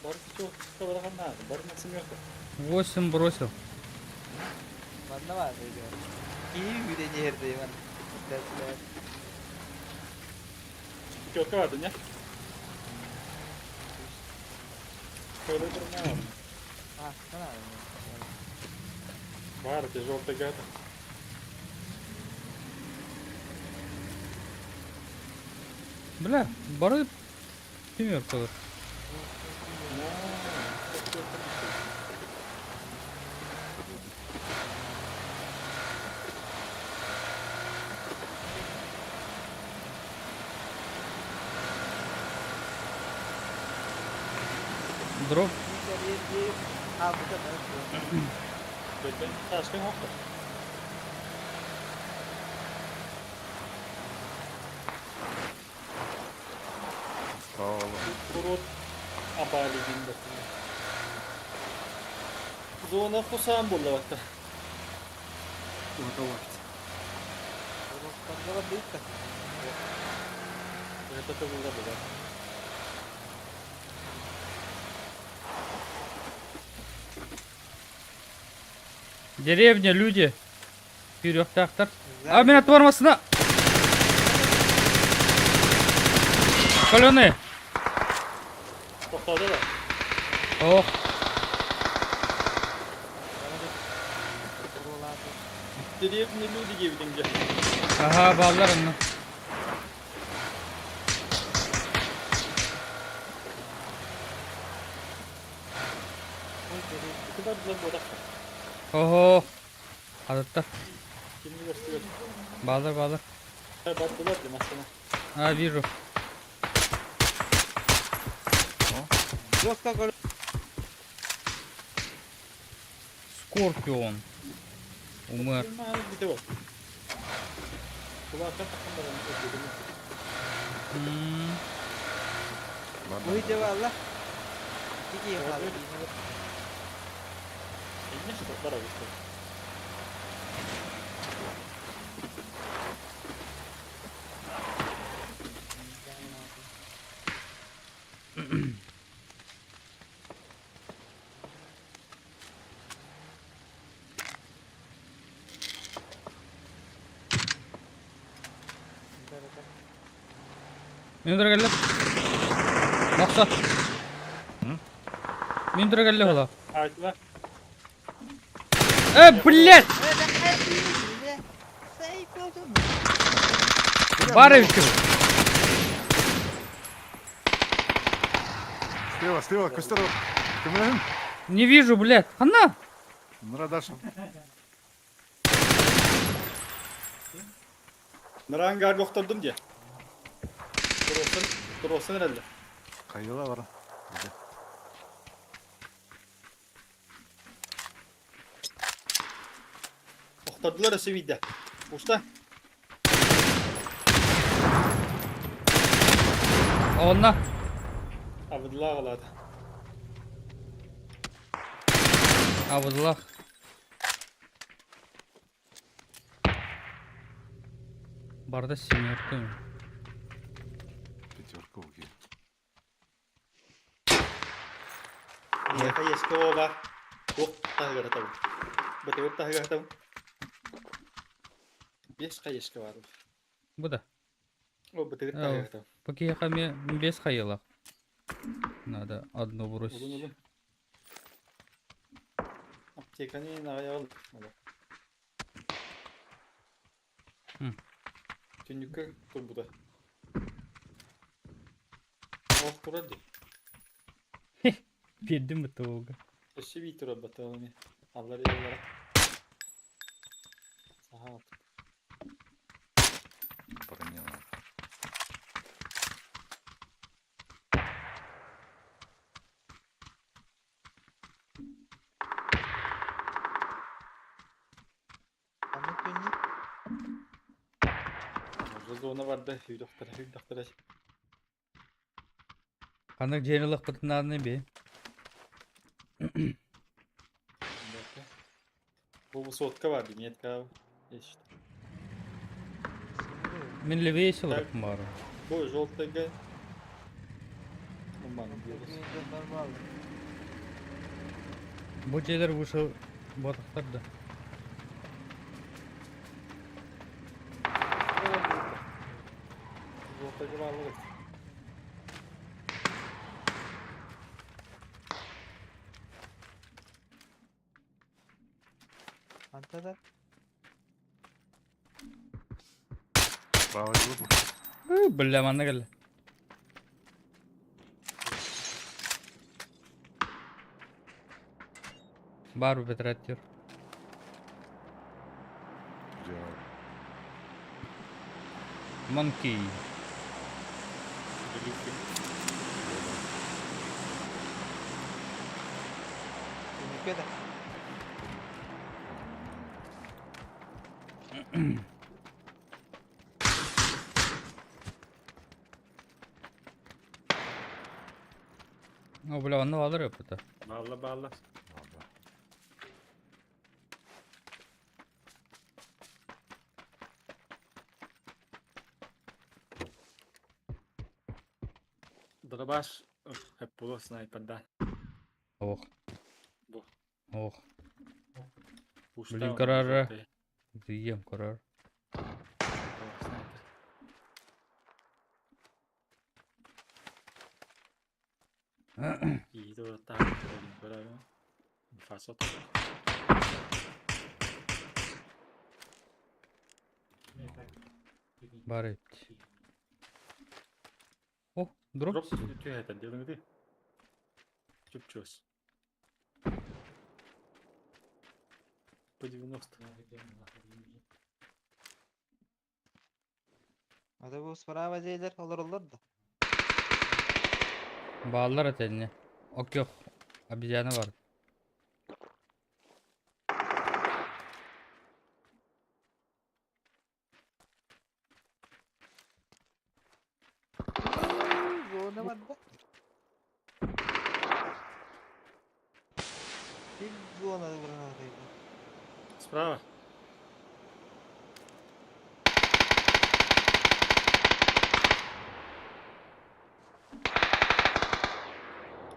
Var ki çok kavrakan ne? Var maksim yok. 8 бросил. Bende var böyle. İyi bir de yerdeyim ben. Dersler. Çok vardı ne? Şöyle bir ne var? Ah, sana ne? Var ki жовта гата. Бля, бары пример кылыр. Дроп. Ha bu kadar. Bekle taşkın hafta. Sağ olun. Kurut abali günde. Zona kusam bulla vakti. Orada vakti. Orada büyük de. Orada da burada bulla. Деревня, люди. Бирюктактар. А, мен атвармасына. Көлөне. To'xtadi da. Ох, Dеревня люди gevdinge. ага, балдар аны. Kıbar da boda. Ого. Адаттар. Kimni gösteriyor? Балдар, балдар. Ha battılar da mesela. А, вижу. Жестко говорю. Скорпион. Умер. Bilmem bir de var. Kulaktan takımdan ödedim. М, Выйди валла. Иди валла. Ne işte var işte. Мен дұры Мақсат. Мен дұры ола. Ayetler. Блядь! Бары вчу. Слева, Костеров. Кімін? Не вижу, блядь. Хана? Нұрадашым. Nıran gar yokturdum diye. Durolsun herhalde. Қайыла бар. Yokturdular seviyde. Usta. Онна. Abdullah ağladı. Абдуллах. Барда семерка. Пятерка окей. Niye kayıska o var? Oh, tahgara tabu. Betul tahgara tabu. Beş kayıska var. Бу да. O betul tahgara tabu. Поки хаме без хаела. Надо одну бросить. Uzun. Aptekani nagaya al. Hı. Tünükü tur bu da. Oh kuradı. Пердим итога. Eşi bir tur batalım. Allah eyvallah. Saha. Поранила. Zona vardı. Hüydoklara. Канак жеңілік бұтынарыны бе. Bu sotka vardı. Niyetka. İşte. Мен левейші лықпын бары. Bu жолтага. Уман diyoruz. Бұл жерлер ұшы ботақтарды. Жолтага varlık. Антада. Право йду. Бля, маңна кәлі. Бар бетраттер. Monkey. Кеда. О, бля, оны алыр өпіті. Bağla. Dırbaş. Hep bulu sniper'dan. Ох. Bu. Ох. Пушта Блин, он карара. желтый. Зыем карар. О, снайпер. И это вот так, блин, правильно. Инфасот. Бар эпти. О, дроп. Дроп тюэ это делаем ты. Чуп-чус. По 90. Ада bu sparava jeyler olurlar da. Bağlar at eline. Ok yok. Abiyana var. Zona var da. Bir zona var. Справа.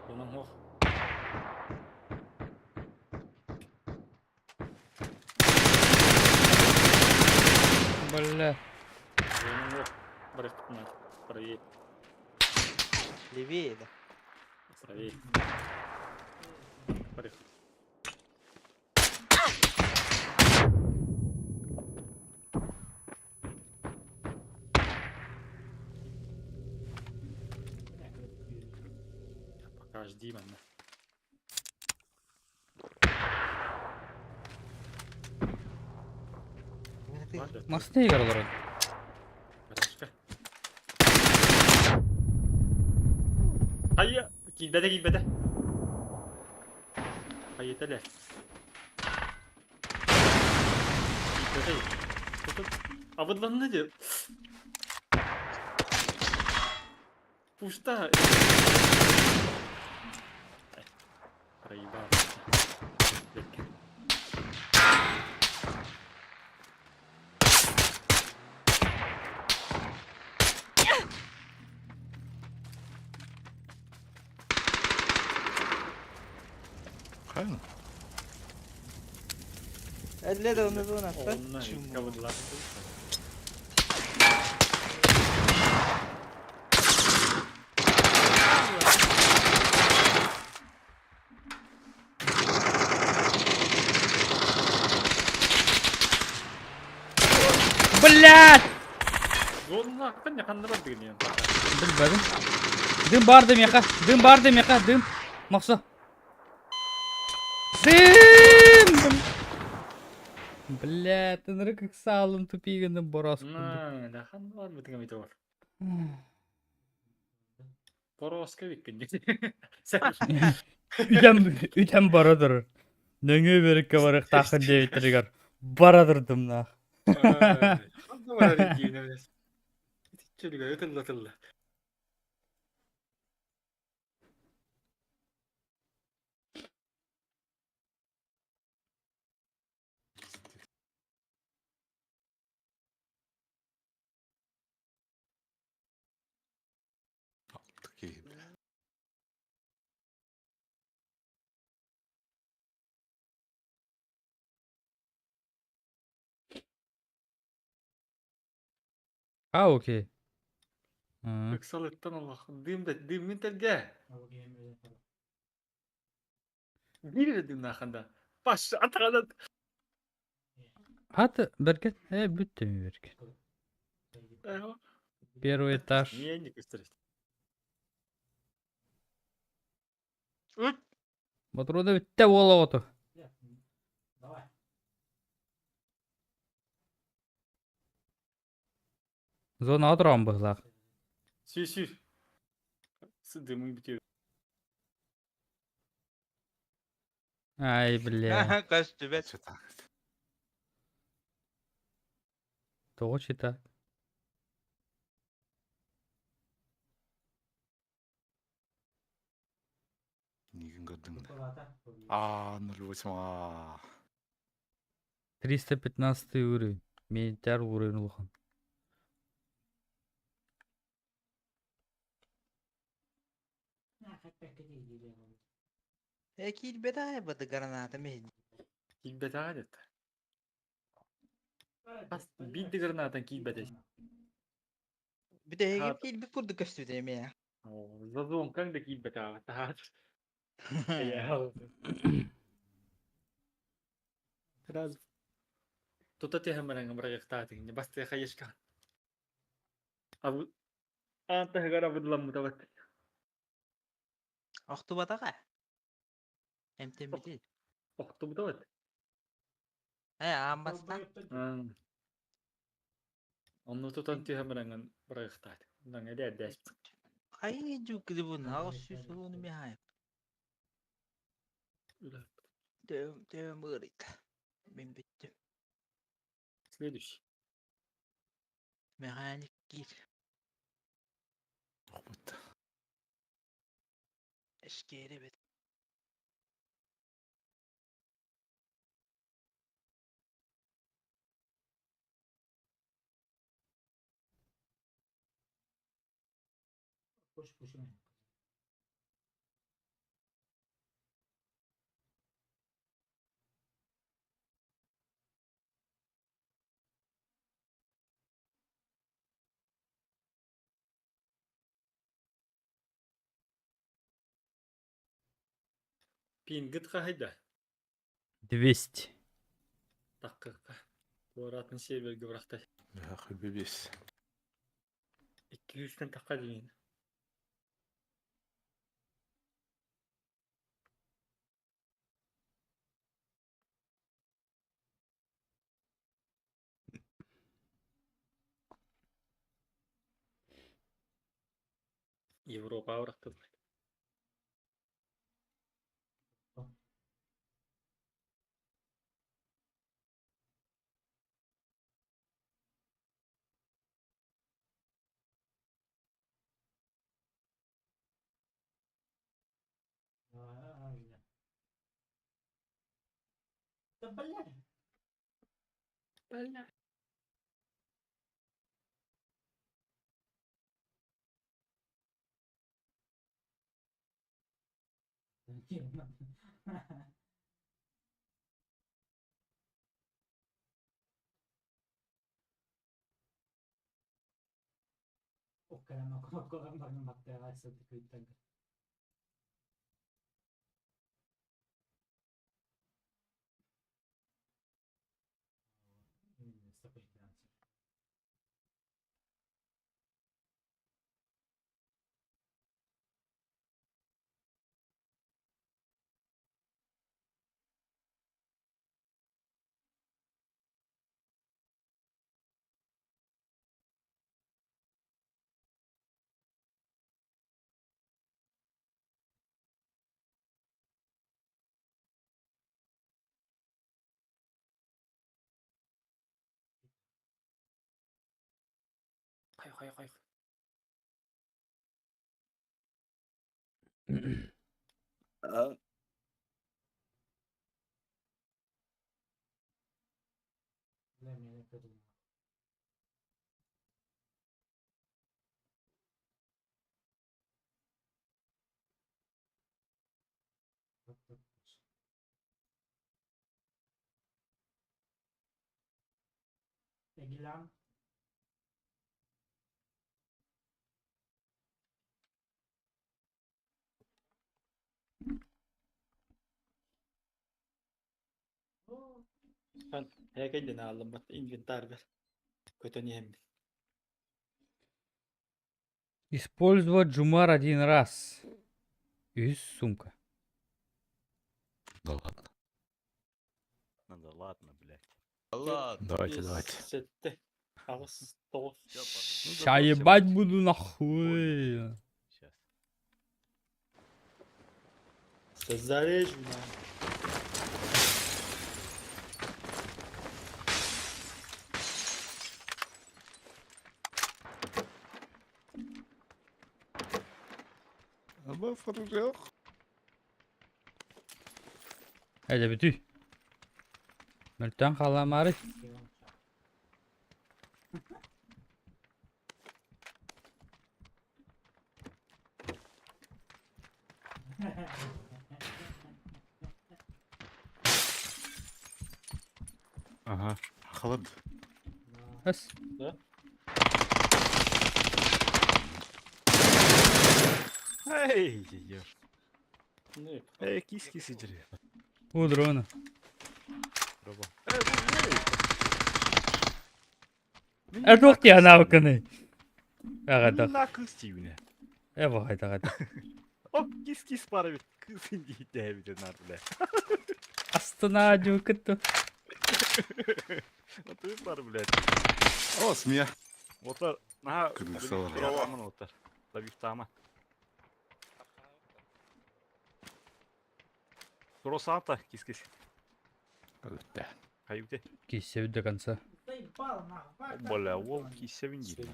Bunun hoch. Бля. Bunun hoch. Брех надо. Правее. Leveye de. Правее. Брех. Пока жди меня. Ладно, Masne yigarlar. Başka. Hayır. Gilbede gilbede. Hayır tele. Gilbede. Tutun. Avıdlan ne diyor? Пуста. Проебал. Kayın. Elle de onu zona atta. Onunla kavurdular. Блядь! Onunla hakkın yakanda var diyeyim. Bilmedim. Düm бар демека. Düm бар демека. Düm. Макса. Дым! Бля, ты ныры как салым тупигенdim борос. На, да хан var mı dinlemeydi var. Boroska vikkin. Sen Ütем baradır. Nöngö berikке barık takın devitrigar. Baradırdım na. Han da var her giyine biraz. Çölüge ötüllä tüllä. Takayım. Ha okey. Hı. Kıksalıktan Allah'ım. Dimin telge. Bir dedim nakanda. Baş atakadan. Hadi berket. Bütte mi berket? Первый этаж. Niye не gösterir? Üt. Батруда бүтте боло оту. Давай. Зона отрам быглак. Sür. Sıdığımı bitiyor. Ай, бля. Kaç tübet. Çatak. Того чита. Нигін көрдің. Кулата. 0,8. 315 уровень. Ментяр уровень улхан. Ekil bedaya badı granata mehin. İlbet adet. Bir de granatan kiybedeş. Bir de Ha. hep değil bir kurduk üstüdeyim ya. Zazon kan da kiybet abi. Daha. Ya. Biraz. Tutat ya hemen ang mereka tating. Basta kayas ka. Abi. Anta hagara budlam mutabat. Oktuba ha. Hem tembili. Oktu mutabat. He ambastan. Onu tutan tiya hemen ang mereka tating. Nang ada des. Ay juga di bun. Ako susu ni mihayap. Devam murit. Ben bittim. Следующий. Mekanik gir. Okbut. Eşkere bit. Push push'unu. Pingit kahida. 200. Dakika. Boratın şey belge bıraktı. Ya hübibis. 200'ten takka deyin. Европа bıraktı. Öyle. Tebeller. Bella. Okkalama kolan bakın bak ya sadık kıyıdan. Sıfır plan. Hayır. Lemeye kadın. Egilan. Ben herkese aldım. Bak inventar ver. Kötü niye hem. Использовать джумар один раз. 100 сумка. Да ладно. Да ладно, блядь. Давайте. Sette. Ağız. Doğuz. Щаебать буду нахуй. Сейчас. Зарежу на. Ama fırır yok. Hadi bütün. Mülten kalamari. Aha. Kılıdı. Bas. Hey, yer. Ne? Kis içeri. Budur onu. Bravo. Erdok ya navkını. Ağadak. Nakız çivine. Eva hayda hayda. O kis para bit. Kızın gitti evden bile. Astına cukuttu. Otur para bile. Olsun ya. Otur. Ha, Kırmızı var ya. bravo aman otur. Tabii tamam. Pro Santa, kis. Evet. Kayıptı. Kişi de kansa. Бля, волки sevindi.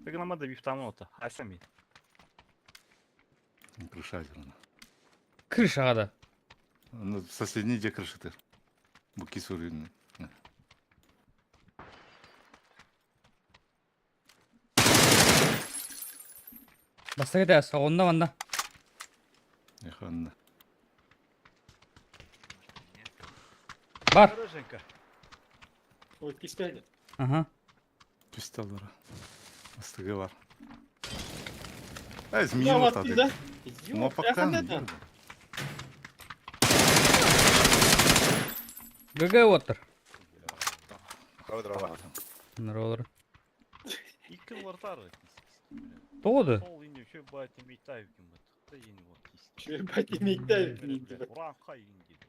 Так нам надо бифтанота. А сами. Крышать onu. Kırış ağada. Ну, соседний где крышит. Bu kis ürünü. Basta giderse onda manda. Yakanlı. Var. Хорошенько. Ой, киспейді. Aha. Пистолера. Астыгы var. Ez Ya minimum var tadı. bir de. Yok, Muvaffaktan yakın mı? Gıgı otur. Дрова. Bunlar olur. İki vartar. Doğdu. Sol indi şu bayat imitav kim bu. Da yeni var kis. Şöyle bak yemekte. Kur'an kayın gibi.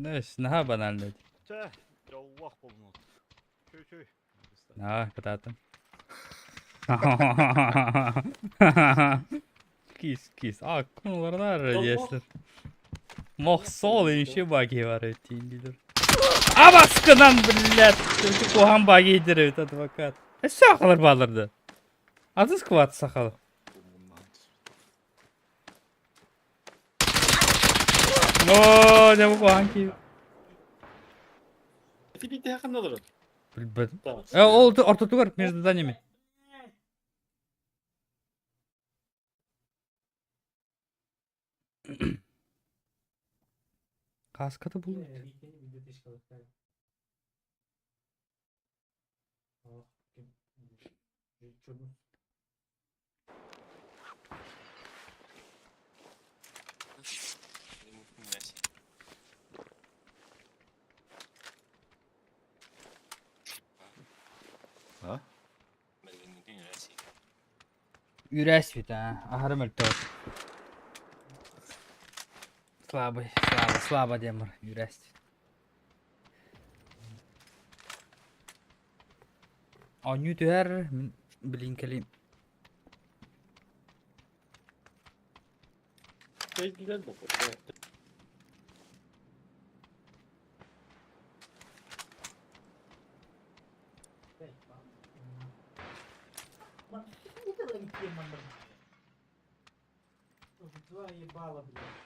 Neyse ne banalne. Teh. Allah bulunur. Köy. Ha kıtatım. Kis. Aa konularına arayacaklar. Mahsol inşi bagi var öteyindidir. A baskıdan billet. Çocuk kohan bagidir evet advokat. Sakalar balırdı. Azız kıvat sakalı. Ooo ne bu kohan ki? Типите yakında durun. Bilmedim. Tamam. Oldu orta duvar между зданиями. Kaskatı bulur. Ha? Юрасвит, Ахарым өлтөт. Слабый демір. Юрасвит. Аню түйер, білін келейм. Şey güzel de. Ебало, блядь.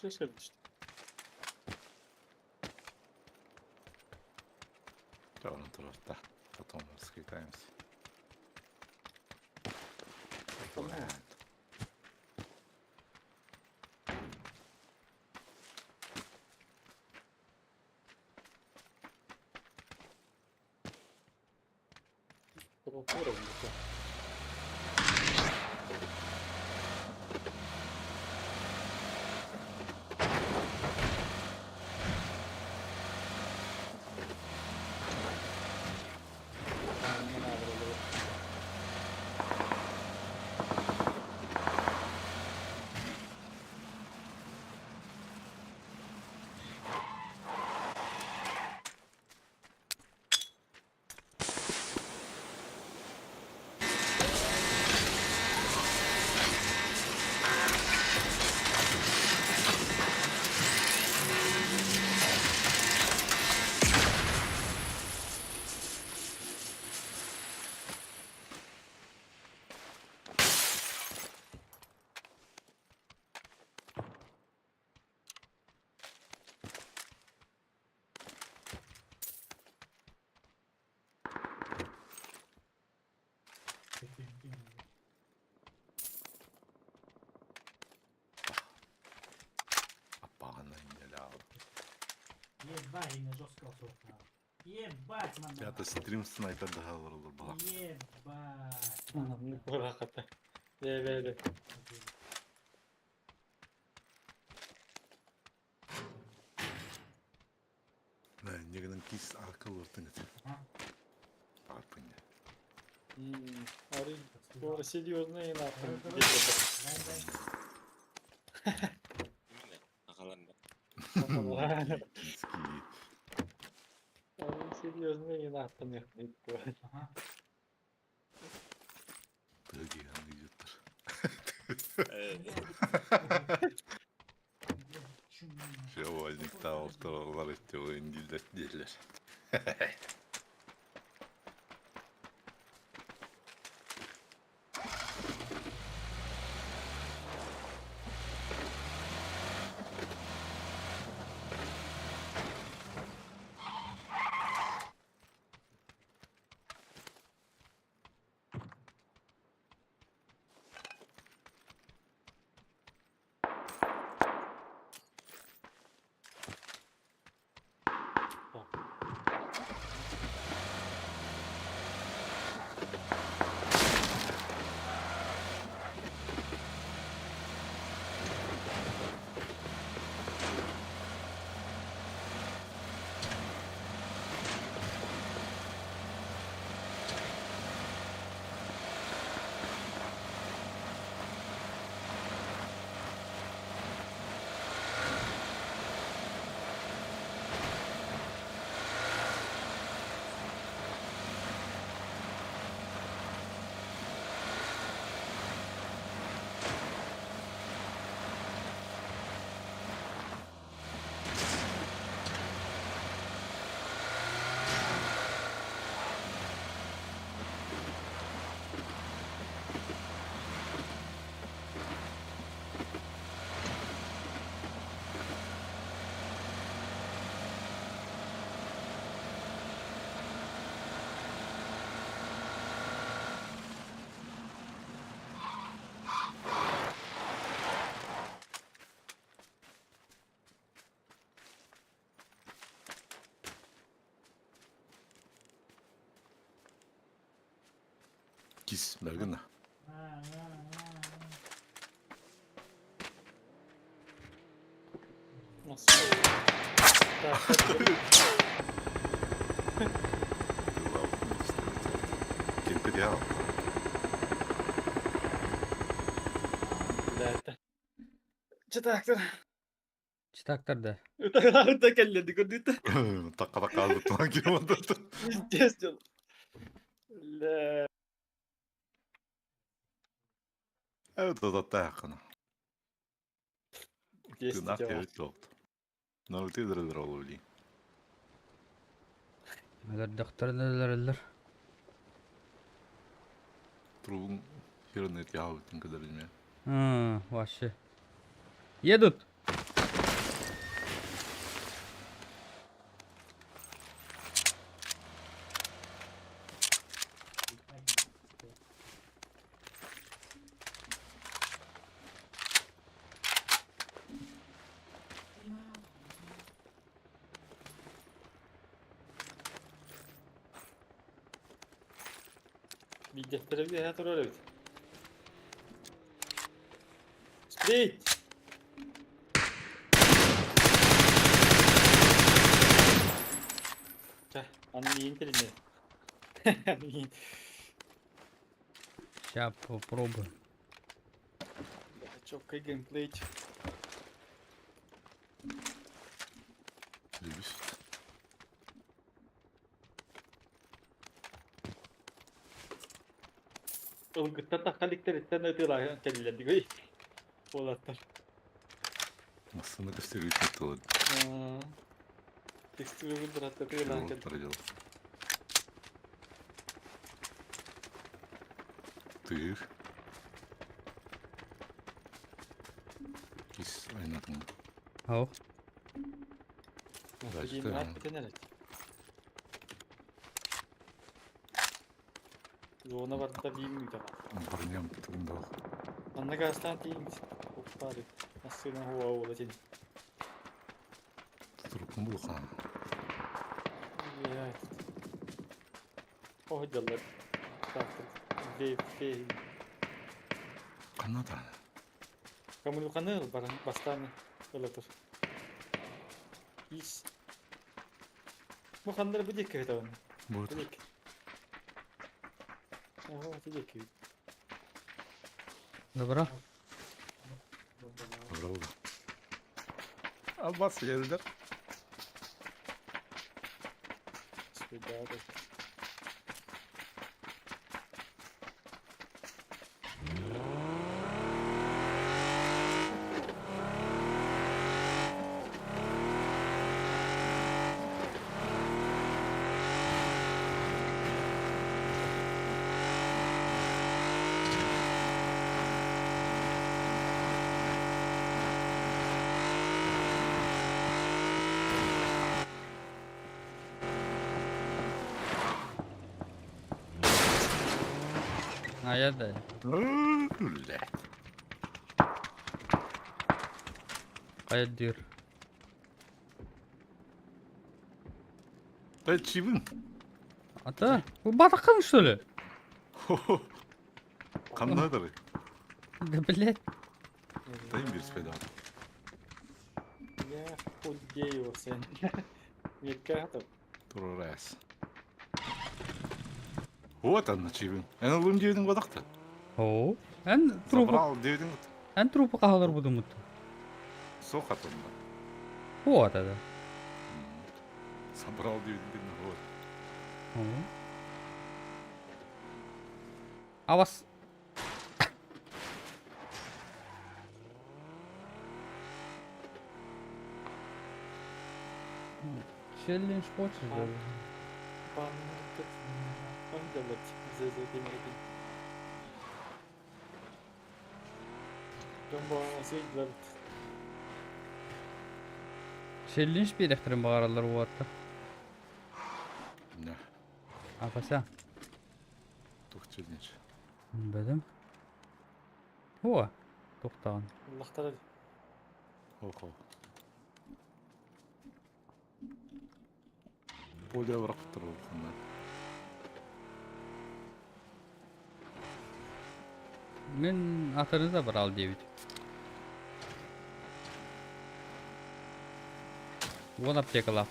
Şaşırdı işte. Doğru tarafta. Fotonları skaytaymız. Tamam. Tamam, uğradım. Ебать, жестко осознал. Ебать, ман. Я-то стрим снайпер да olur bala. Ебать. Ne kadar hakikaten. Ve. Негенен кис акыл ортыңыт. Ага. Арпыня. Ari, bu серьезно и нахуй. Gimana? Nakalan ba? Киски. Ari, серьезно и нахуй. Ага. Тыги идеттер. Шевальникта авторлар etteu индилдет дерлер. Кис бергена. Nasıl? Кемпе диал. Çıtaktır. Çıtaktırdı. Utanlar kelledi gördün. Такка такка алып туган килмеді. Тез жол. Ля. Evet o da yakın. Есть Günah cevap. evet oldu. Nolti dırılır olur diye. Öldürdüler. Трубун хернет я аутин kadar bilmiyorum. Вообще. Едут. Видео я троллю. Стрейт. Анын иин телине. Сейчас попробую. Четкий геймплей. Любишь? Ылгытта такаликтер өтүлай телилерди гой. Болаттар. Массаны көстөрүп кетти. Текстуры выбрать өтүлай. Проделал. Тыр. Кис айнадың. Ау. Значит, Геймер да. битенер. Зона барда бийим үйдө. Барням тугунда. Аннага астан тиим. Оппары. Асына хуа ола сен. Турупун бул хан. Ya. O hocalar. Taktır. Şey. Kanada. Kamu kanal barang bastane. Öyle tur. İş. Bu kanları bir dakika tamam. Вот. Bir dakika. Aha, bir dakika. Добро. Bravo. Abbas geldiler. Şöyle daha. Hayırdır? Öyle. Hayır diyor. Çivin. Ata bu batakın şöyle. Kanada. Ne bilet. Dayım bir speda. Ya, o sen. Мекка там. Турас. Вот она чивин. Она лун девдің бадақта. О. En trupu. Забрал девдің. En trupu kahılır bu dumut. Сол қатында. O atada. Забрал девдің. Вот. О. Avas. Челлендж хочешь? А. да? Он делает за демирки. Jumbo seyirciler. Челлендж bir ektirin bağırırlar bu hatta. Ne? Afasa. Тухчилнич. Bedim. O. Toktağın. Allah'tan Хо-хо. Поле враг тұру. Men atınıza bir al diye. One up take a lap.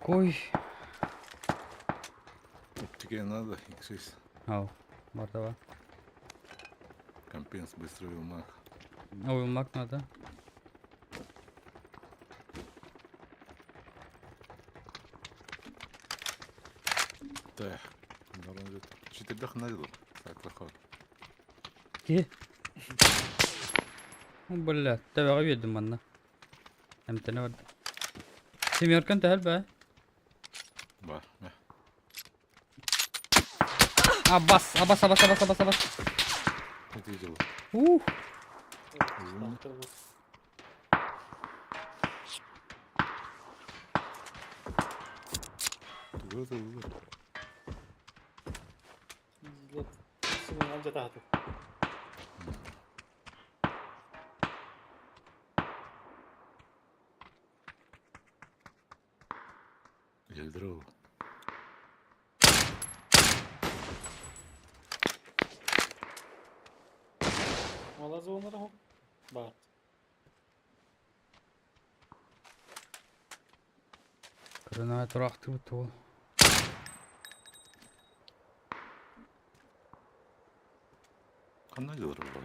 Koy. Тебе надо, X6. Al. Martaba. Компенс быстрый вилмак. Oyunmak nerede? Так. Четырдах найдут. Так, лохо. Ki. Billa. Tabağı verdim bana. Hem tane vardı. Kim yarkan tahal be. Ба, не. Abbas. Это видел. Тугу. Şimdi anca tahtı. Елдров. Valla zonlara hop. Bak. Kırına duraktı bu tuğ. Қандай елдров бар?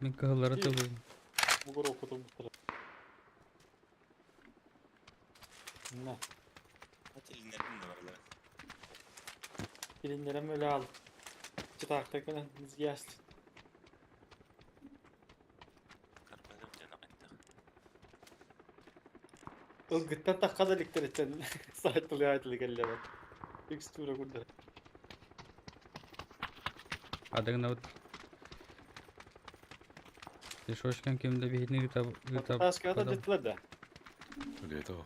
Min kıhılları Ki- tığı. Bu kadar okudum bu kadar. Ne? Atelinlerin de var lan. Bilinlerem öyle al. Çıtakta kadar biz geçti. Karpadım canım etti. Ilgıttan takka da liktir etsen. Saatli ayetli geldi bak. Tekstura burada. Adın ne? Şoşkan kimde bir hitni kitap. Taş kağıda ciddiler de. Öyle o.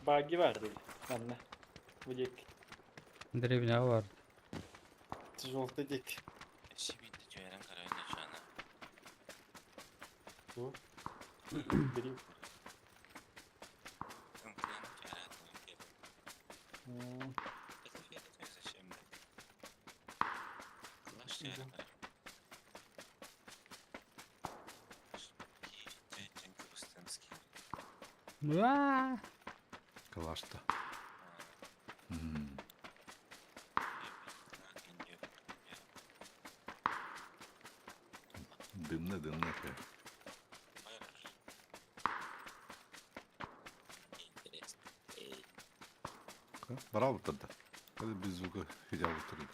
Bagi vardı. Anne. Bu dik. Древня var. Жовтий dik. Eşi bitti Ceylan Karay'ın aşağına. Bu. Biri. Kınkıyan Ceylan Karay'ın. Hmm. Etefiye de teyze şimdi. Kulaş Ceylan Karay'ın. Ceylan Kıbrıs'tanski. Vaa! Kalaşta. Hmm. Dımla dımla. Bravo tadı. Hadi biz bu hicab oturalım.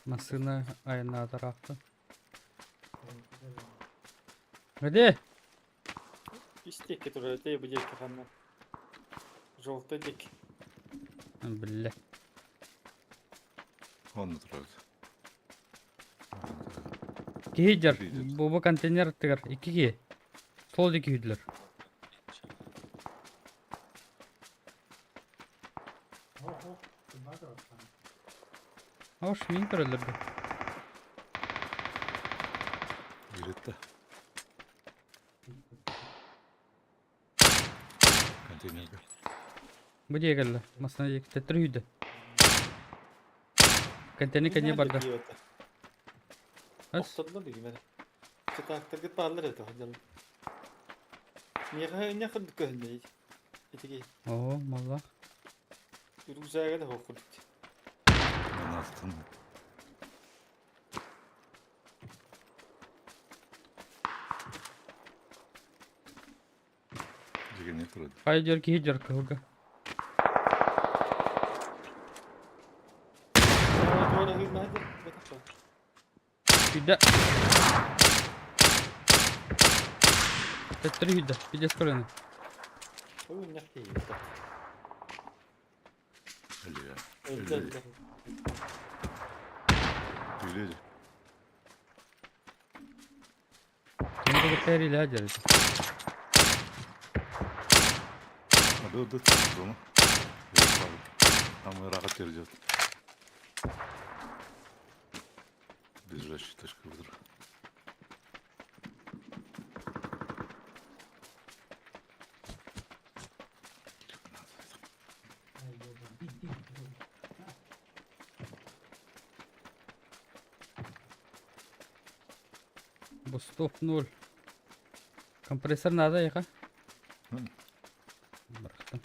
Машина ayna tarafta. Hadi. İstek турады, тей bu dik kanne. Жовтий dik. Billah. Onu durarız. Кейджер. Кейджер. Bu контейнер тигр. 2 Сол 2 үйділер. Ого, кімді отқан? Аш мен көрілерді. Yürüttü. Konteynerge. Bu дегелі. Масына дек. Тәттір үйді. Контейнер кәне барды. Ас. Оқтадылы дегенер. Çıtaktaki parlar etti hocam. Ne kırdık öndeyiz. Etiki. О, малла. Yürüyüşe de okuduk. Anlattın. Jige ne turadi? Хайджер кейджер кылга. Doğru hizmet edin. Үйді. Тәттір үйді. Бидес көріні. Bu ne değil. Öyle ya. Öldü. Öyle. Енді бітәрі әжер. Hadi o da tuttu onu. Ama rahat vereceğiz. Biz raşit kıvırır. Bu stop 0. Компрессор надо яқа? Бырықтым.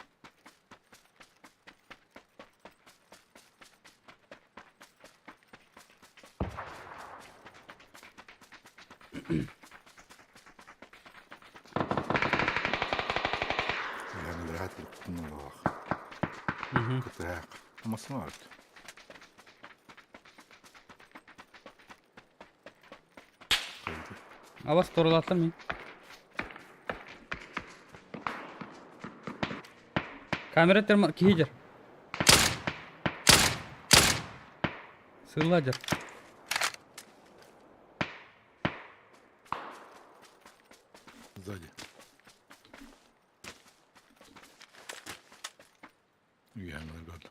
Yani rahat bir kutunun var. Мгм. Kutu yak. Ama smart. Ава сторылаттым мен. Камера терма кейджер. Сыладыр. Сзади. Gelmedi böyle.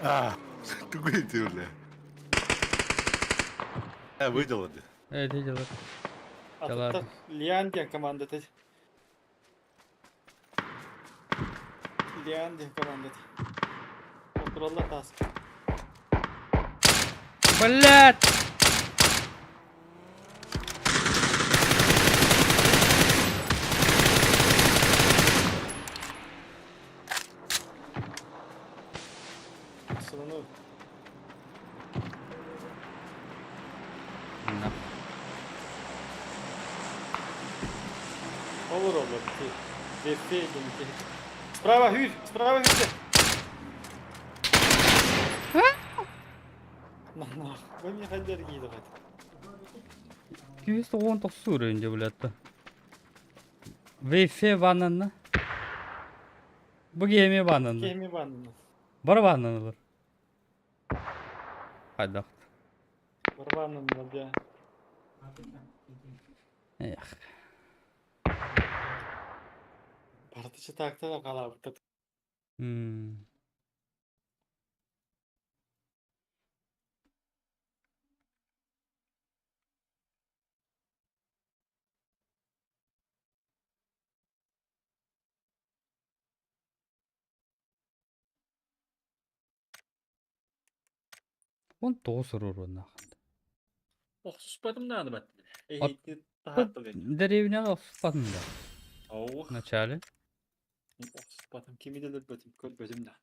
Ah, çok iyi diyorlar. Ha, bu da oldu. Evet heyceler. Atıkta Lian diye komandete. Lian diye komandete. Oturallar task. Блять! Sılını. На. Olur olur. Defte edin. Справа Hür. Справа Hür. Nah, bu ne kadar giydi hadi. 219 уровень, блядь. Wi-Fi bananı. Bu gemi bananı. Gemi bandını. Бар бананылар. Хайдақ. Bir bandını var ya. Эх. Bartışı takta da kalabı. Hmm. Он тоғыз ұрыр оны. Suspadım da anı ben. At- Eğitti tahattı beni. Деревняға ұспадым да. Oh. Вначале. Suspadım. Kimi de bötüm. Kod bötüm de.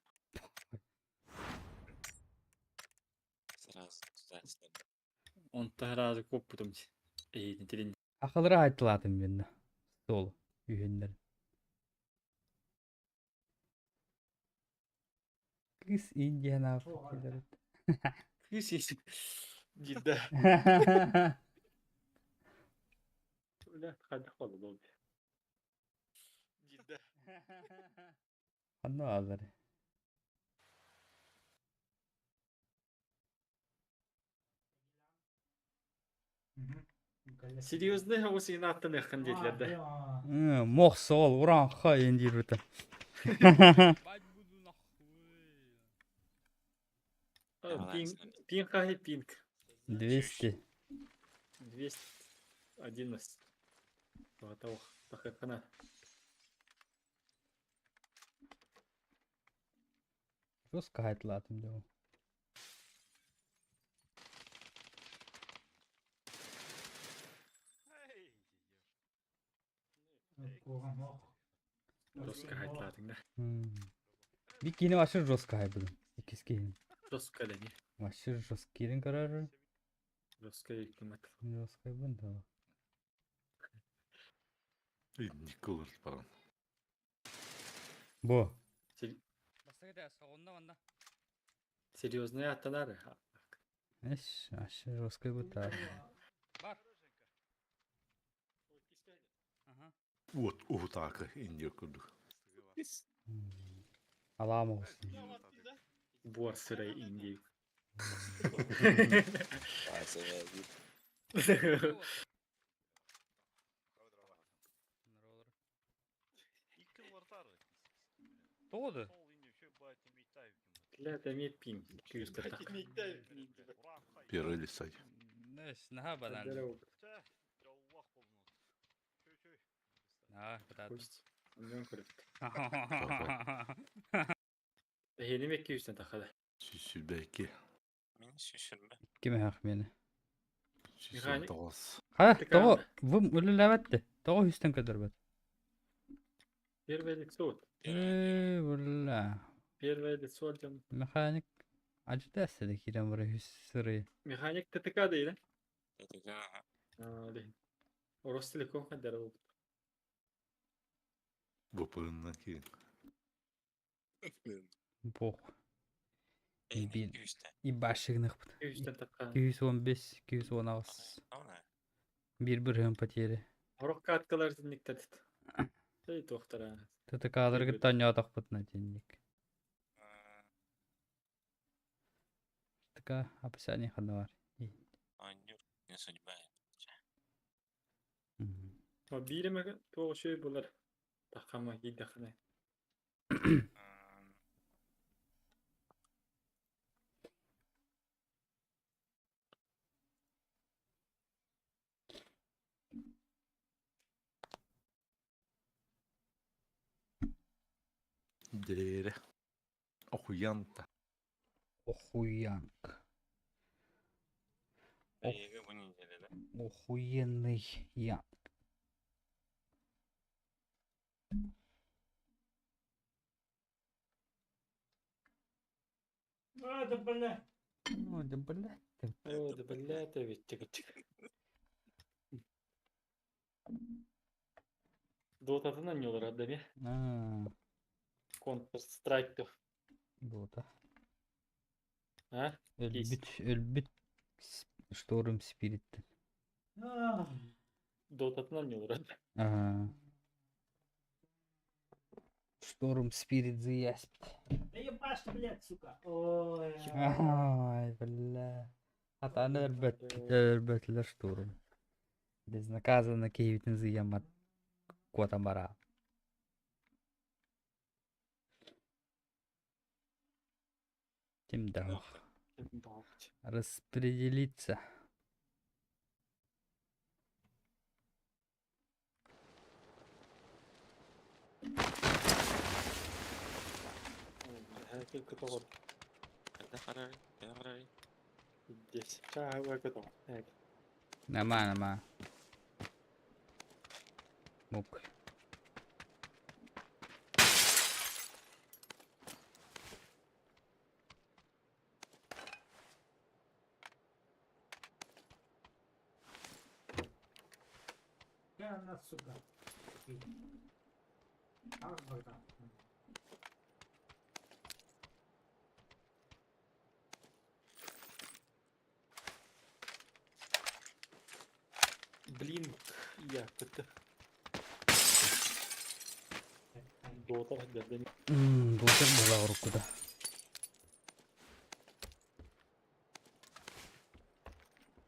Сразу туда-сюда. Он разı kopudum. Eğitti dilin. Ақылыра айтылатын менде. Сол. Үйендер. Кыз Индияна. Kız Cidden. Öyle hadi oldu oldu. Cidden. Қандай азыр. Серьезно, o senin attığın yakın dediler. Моқ сол ұранға енді жүрді. Пинг хай пинг. 200. 211. Готов. Так как она. Жестко айтылатын деп. Жестко айтылатын да. Bir kini aşırı жестко айтылды. İkiz кейін. Жестко да не. Aşırı жестко кейін қарар. Жестко hükümet. Жестко бұнда. Николай falan. Bu. Серьезно attılar. Эш, aşırı жестко бұта. Вот Ухутака Индия курдук. Алам olsun. Бор сырай Индии. Базовая. Doğdu. Ля да ми пинг. 240. Первый листать. Эш, наha banan. Здорово. Ha, братан. Пусть. Ondan kırık. Yeni mi 200'den takada? Süsülbeki. Beni şaşırma. Kime hak meni? Mekanik. Süsülbeki. Ha, Tık doğu. abi. Bu öyle levetti. Doğu üstten kadar bet. Bir verdik soğut. Valla. Bir verdik soğut canım. Mekanik. Acı derse de kiren buraya hüsrı. Mekanik TTK değil ha. Это да. Aa değil. Orası Telekom kadar oldu. Bu pırından ki. Бог. Бейни Бин. 200'te. İbaşıgınık. 200'den takada. 215, 216. Ona. Bir hım pateri. Horok katkılar dinlikte tut. Şey doktor ha. TTK'ları Bir gıttan yadak bıtına денег. TTK описание хана var. Аннюр. Не судьба. O birime doğu şey bular. Takama gidakne. Dere. Okuyanta. Охуянк. Ege bu неделе, да? Охуенный янк. Это, бля. Ой, да блядь. О, да бля, ты ведь тык-тык. Дотa'dan ne olur adamı? Counter Strike'tı. Дота. Ha? Ölbüt. Шторм Спирит. Dota'dan ne olur adamı? Ага. Шторм спирит заеспит. Да ебашь ты, блядь, сука. Ой. Ай, бля. Атаны өрбөтүлөр штурм. Безнаказанно кейбитин зыямат куатамбара. Тимдах. Распределиться. Herkes kötü olur. Kada qarari, kada qarari. Yes. Çağ kötü olur. Evet. Нема. Мук. Я на, сука. А, Богдан. Блин, я kötü. Doğu taraf geldi. Былтыр была урукуда.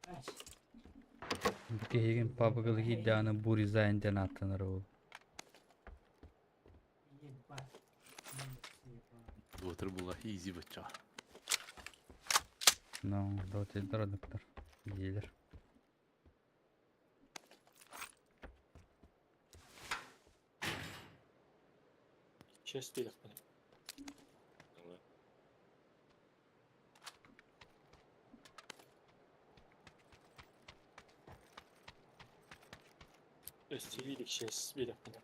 Ась. Кеген папагыл хидданы бури зайнден аттаныр ол. Ебать. Дотыр була изи бача. Ну, доты дородуктар. Гейлер. Chest değil yapmadım. Давай. STV'lik chest değil yapmadım.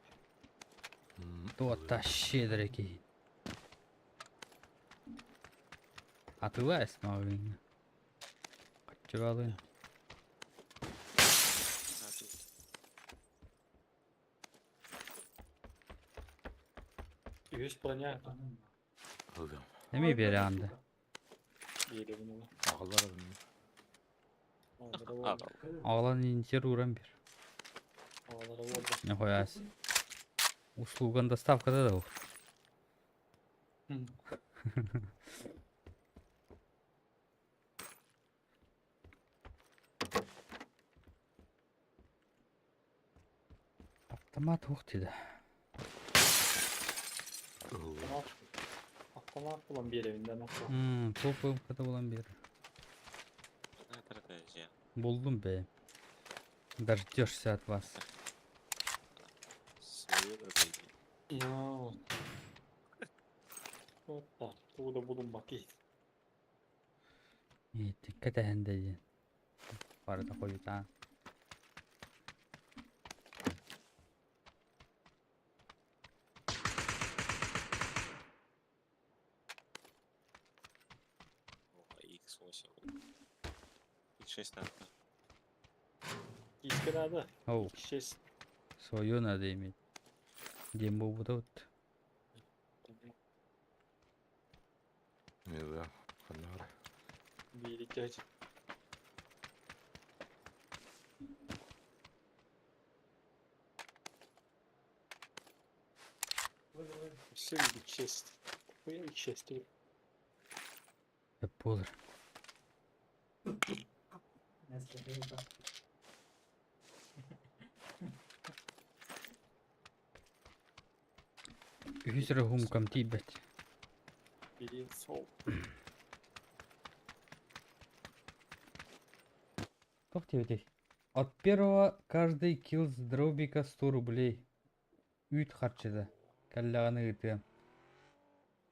Тота щедреки. Атылайс мағын. Қатчыралын. Yüz bроня. Алгам. Эми бери анды. Yedi bunu. Ağlar bunu. Ağlara oldu. Ағлан интер уран бер. Ağlara oldu. Не қояс. Услуган доставкада да ол. Автомат ух дейді. Автомат bulan bir evinden nasıl? Топ мкада болан бер. Kada стратегия. Болдым бе. Дождешься от вас. Свою стратегию. Ya. Hatta burada bulunmak iyi. Кәтәһен дәйін. Барыда қойыта. О, X8. X6 надо. İlk nerede? Оу, Chest. свое надо иметь. Дембо будут. Не да. Ханар. Bir ihtiyaç. Все bir chest. Bu ya ilk chest değil. Деп болыр. Үйсірі хумкам тейбет. Biri sol. Тохте өтей. От первого каждый килл с дробика 100 рублей. Үйт харчыды. Кәллағаны үті.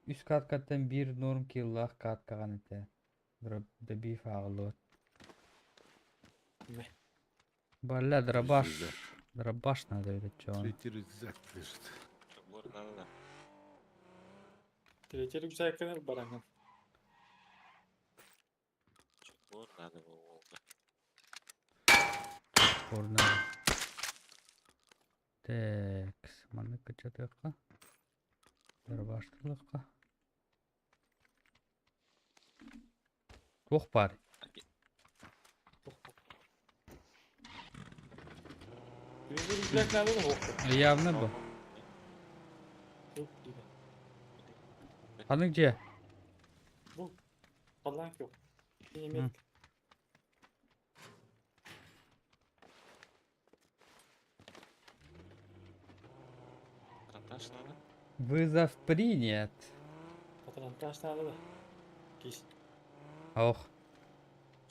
Үс каткаттан бір норм киллах каткаған үті. Добив ағылы. Ne? Балля дробаш. Güzel. Дробаш надо өтет çoğunu. Twitter güzel lежит. Чугур надо, да. Tehlikeli güzel kenar barangan. Чугур надо было. Орна. Так, маны качатыққа. Дробаштылыққа. Оқ бар. Birinci güzel nerede de oldu? Явно бұл. Yok gibi. Hani где? Bu. Allah'ın yok. Yemek. Патронтаж надо? Вызов принят. Patrontaj tane da. Geç. Ох.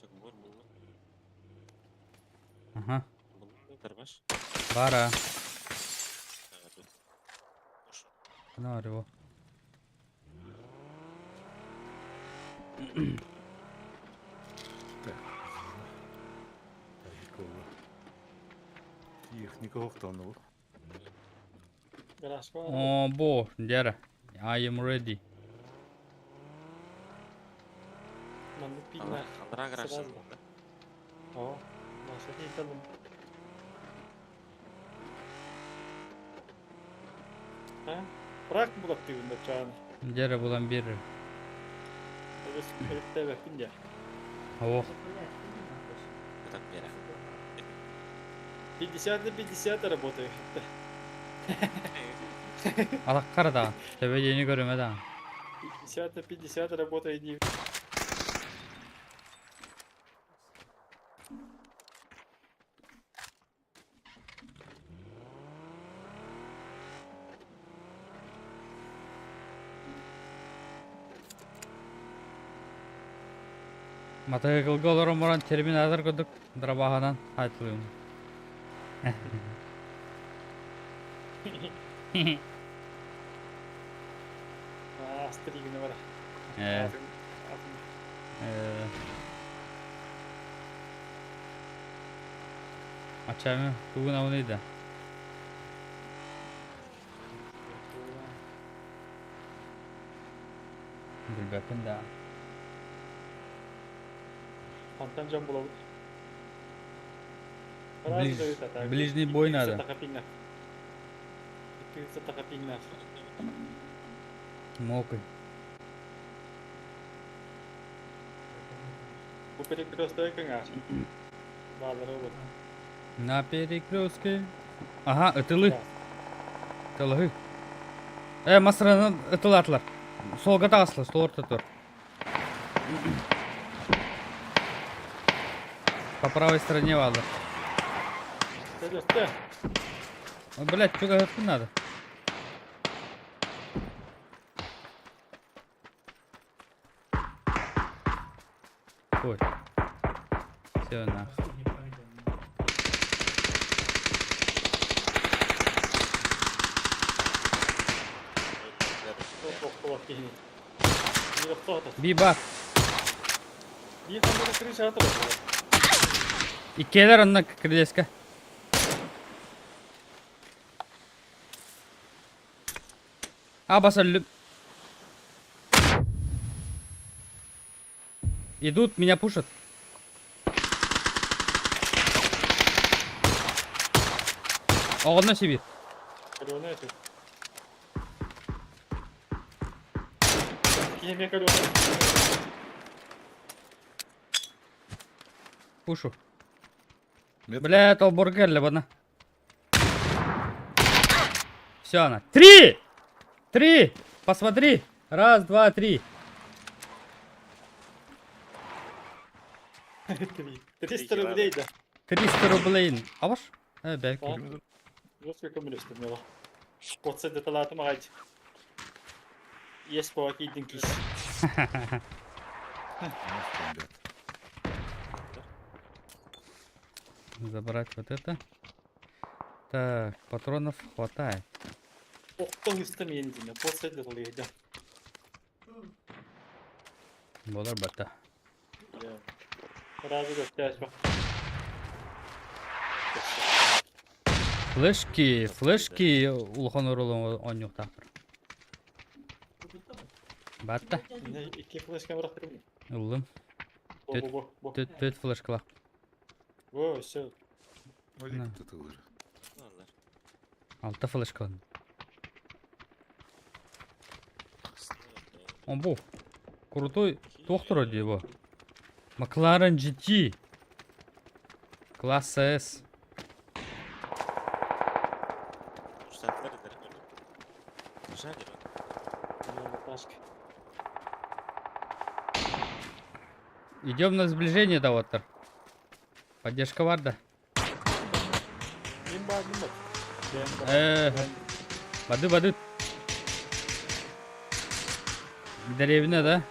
Çok bor buldu. Ага. Buldu ne tarbaş? Бара. Evet. Boş. Ne var bu? Техника оқтаны бұл. Garaj var. О, бо, дера. I am ready. Mandık bilmem. Kaldıra garajdan Sırası. buldu. O. Başka değil kalın. Ha? Bırak mı bulak diyorsun da çağını? Дера bulan bir. Öyle de bakın ya. Ох. Так бері. 50 работает. Alak kara da. Tebeceğini göreme da. 50 работает. Не... Мотоциклга олорон баран терминатор көдік. Драбахадан айтылыйм. Стригіні бар. Açayım. Bugün o neydi? Bir bakın da. Фонтан булабыт. Ближний бой надо. 200 така пиңнар. Мокрый. Bu перекресток каңа. Bağları olur. На перекрестке. Aha ıtılı. Ытылы. Масыраны ытылы атылар. Солға тағасылы, сол орта тұр. По правой стороне валды. Сәлесті. Блять, что готовить надо? Ой. Все нахуй. Çok kulak giyini. Bir hafta atar. Бибак. Bir hafta kırış atar. İkiler onunla kırdeska. Басаллю. Идут, меня пушат. Ağına sivir. Kalıyor ne yapıyor? Yemek kalıyor. Пушу. Мет- Бля, это бургер бана. Все она. Три! Три! Посмотри. Раз, два, три. 300 рублей да. 300 рублей. Алаш? Belki. Ha? Жестко коммунистом мила. Отсет деталаты магать. Есть поваки динкис. Забрать вот это. Так, патронов хватает. Оқтың үстім ендіне. Отсет деталаты да. Болар бата. Разы göstermiş bak. Флешки, улхан оролон он yok тапыр. Бата. Ne iki flash kamera kırmıyor. Улым. Bu. Төт флешкалак. Bu, все. Ой, тытылыр. Ладно. Алты флешкалак. Он был крутой доктор его. Макларен GT. Класс S. Штатları da öyle. Güzel bir oyun. Başka. Идем на сближение, да, вот. Поддержка var da. Мен бардым ба? Бады, бады. Деревня, да?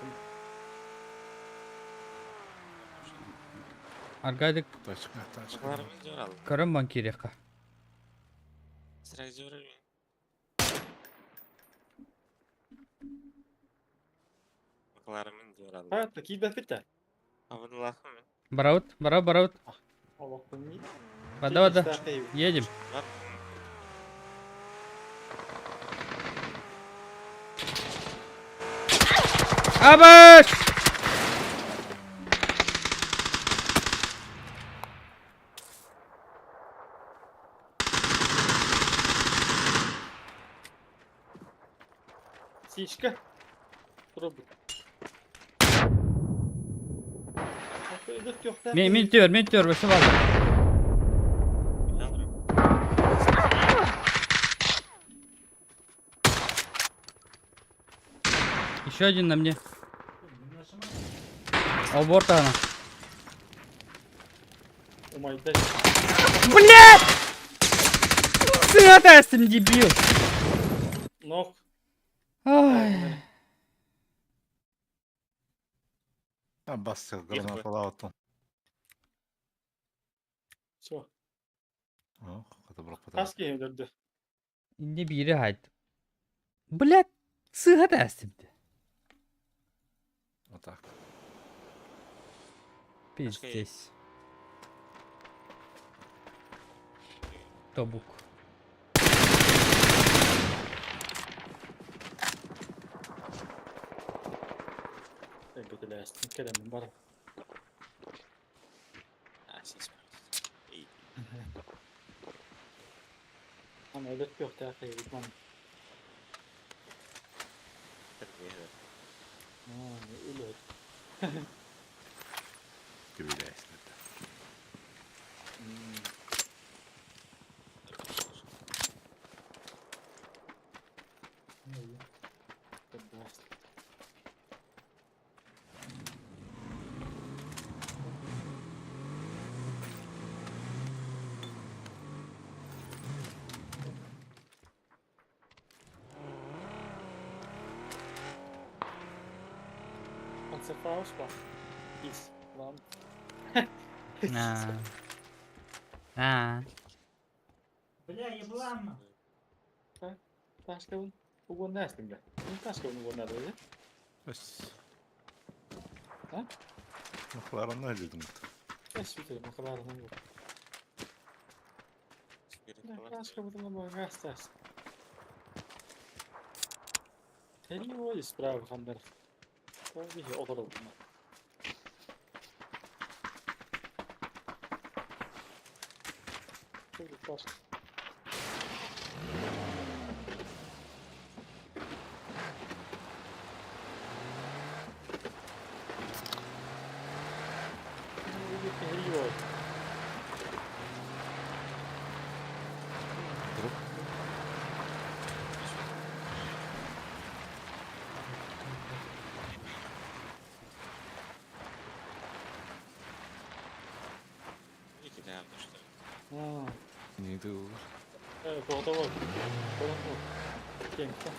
Аргадик, Тачка, тачка. Makalarımın zor aldım. көрөм банкирека. Sıra zor aldım. Makalarımın zor aldım. Hayatта кийбеп бит. Abdullah mı? Бараут. Аллахтан не. Вода. Едем. Var. Абаш! Сишка. Пробуй. Ödük yok da. Минтер, басып алды. Alırım. Еще один на мне. Минашыма. Ол борта ана. Умайда. Блять! Сыгатастым, дебил. Нок. Ай. Ben basacağız. Granat Yıkma. falan attım. Все. Oh, hadi bırak hadi. Kas giyim döndü. Indi biri haydi. Блять, сыгатастым. Atak. Пиздец. Тобук. Ben kötüleştim. Kerem'in var. Ha, ses var. İyi. Ama ödük yok da. Gitmem. Terbiye eder. Öyle. Gibi de esnedi. Ne oluyor? Kötüleştim. Panzerfaust var. Is. Lan. Бля, еблан. Başka bu ne aslında? Bu başka bu ne böyle? Bes. Ha? Mıhlarını öldürdüm. Eski bir kadar ne yok. Spirit Ne falan. başka bu da bu gastas. Hele o isprav kandır. O bir oturdu. Çok başka. Hele İyi ki de yapmışlar. o. Neydi o? Evet, orada var. Orada var. Pięknie.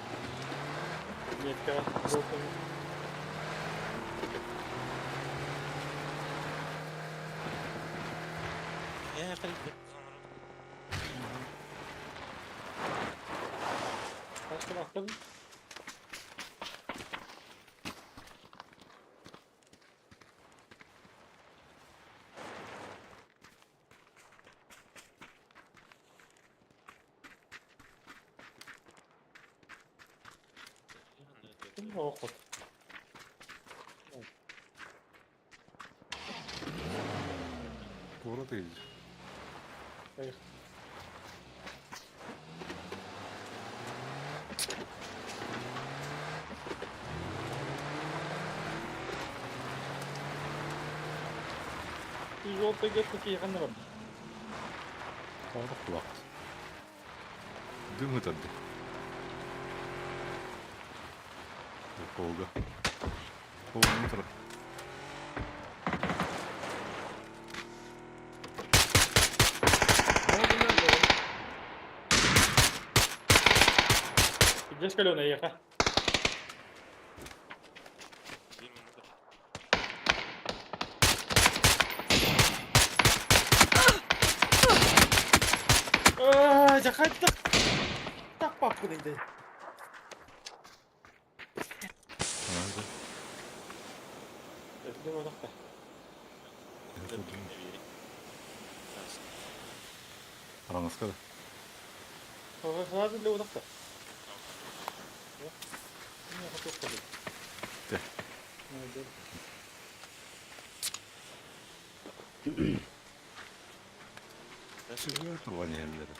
Mietka, żółta. Ya kalite. Başka bakalım. Şimdi okut. Doğru değil. Hayır. Bir yolda götürdü yakında var. Kaldı kulak. Dün mü tabii? Oldu. Oldu mu taraf? Здесь каленая ехать. Жақай так папку дейді. Өтілі одақта. Арамызға да. Сразу для одақта. Не, хотел сказать. Де. Туған емлері.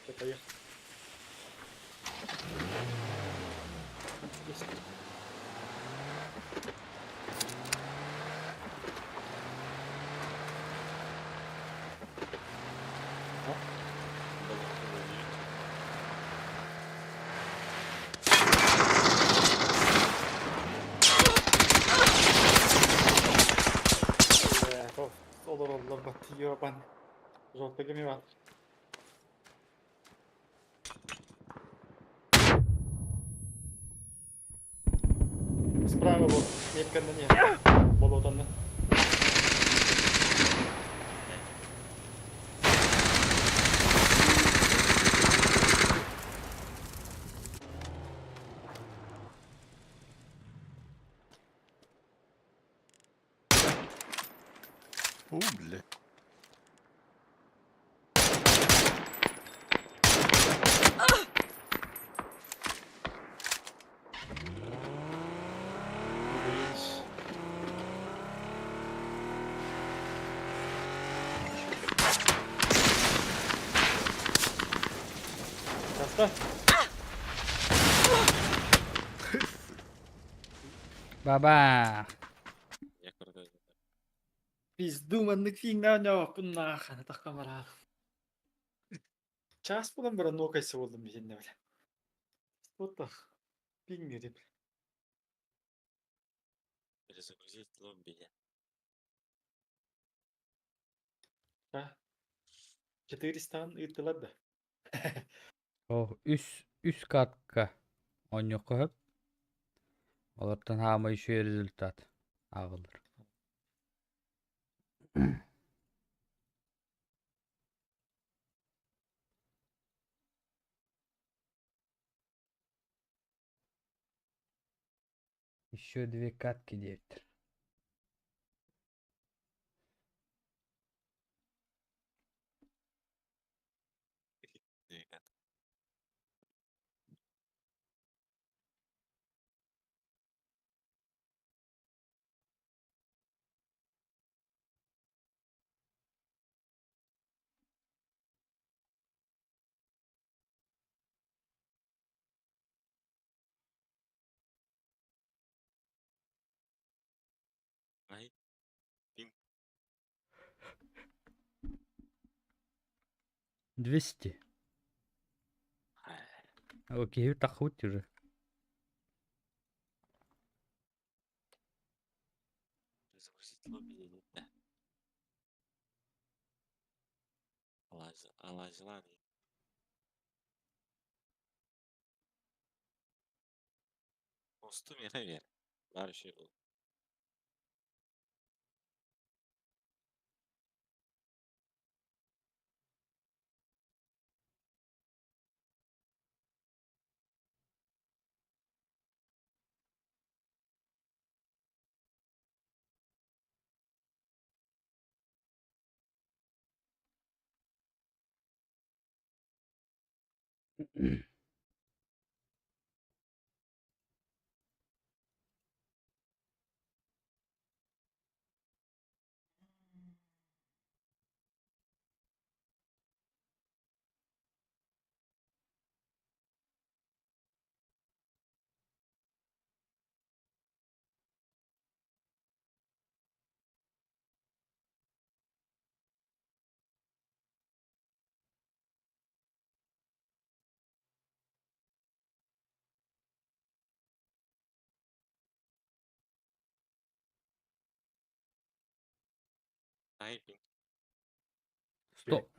Это поехал. Есть. Olur Allah batıyor ben. Жовтый гемиват. Справа вот, метка на нет. Болотаны. Бля. Красавчик. Baba. Я крутой. Пизду маннык фигня yok bunlar. Hani takamara. Час bunun bir anu kaysa oldum bir ne bile. Вот так. Bilmiyorum. Перезагрузить лобби. Ha. 400'dan ırtıladı. Oh üst katka. On yok hep. Olurdan hama işe rezultat. Ağılır. Еще 2 катки девять. Ай. 200. Окей, так хоть уже. Перезагрузить лобби. Да. Алазилани. Dostum yere ver. Var şey bu. Ay. Стоп.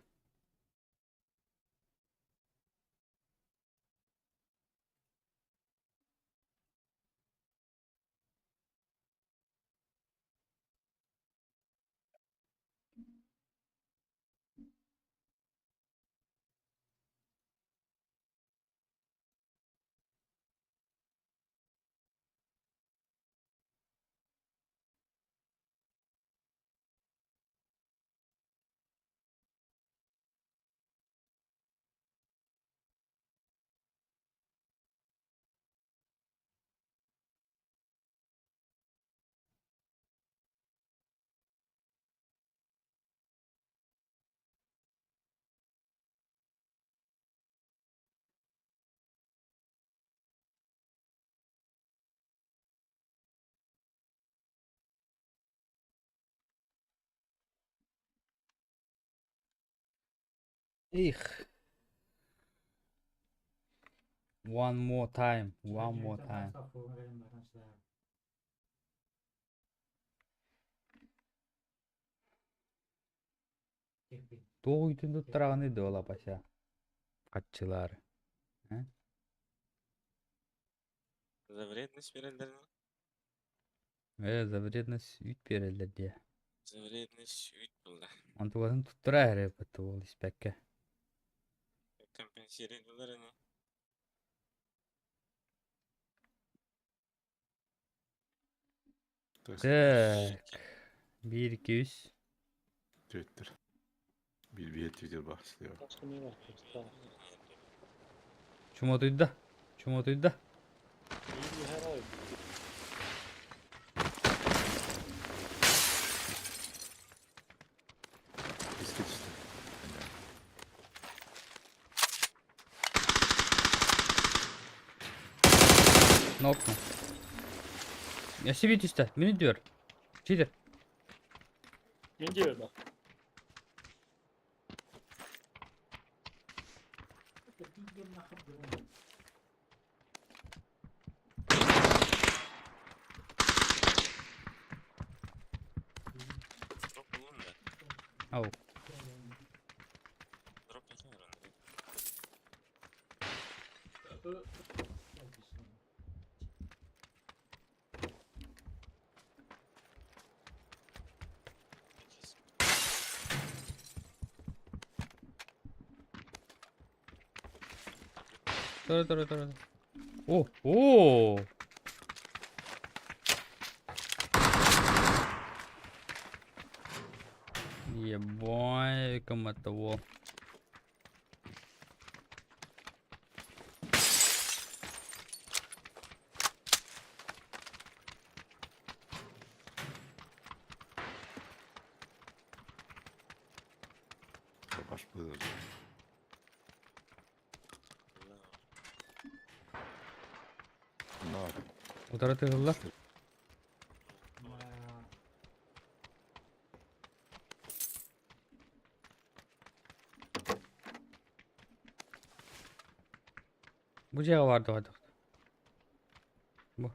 Ich. One more time. One more time. Тоғытынды тұраған еді ол апаша. Қатчылары. За вредность берелерine. За вредность үйт берелер де. За вредность үйт булда. Антуғасын тұттыра әрі бұтты ол іспәкке. Компенсируйдуларыны. Так. 1-2-3. Tüyüttür. Bir tüyüttür başlıyor. Başka ne var? Чумотуйда. Чумотуйда. İyi bir her ay. Eski işte. Нокну. Я себе түсті. Мені дер. Чидер. Ne diyor bak? Drop bulun da. Ау. Drop yeter herhalde. Тұра. О! Ебой, кому того. Baş buyurdu. Bunlar. Утара тығылар. Bu жағы барды ғой. Бұл.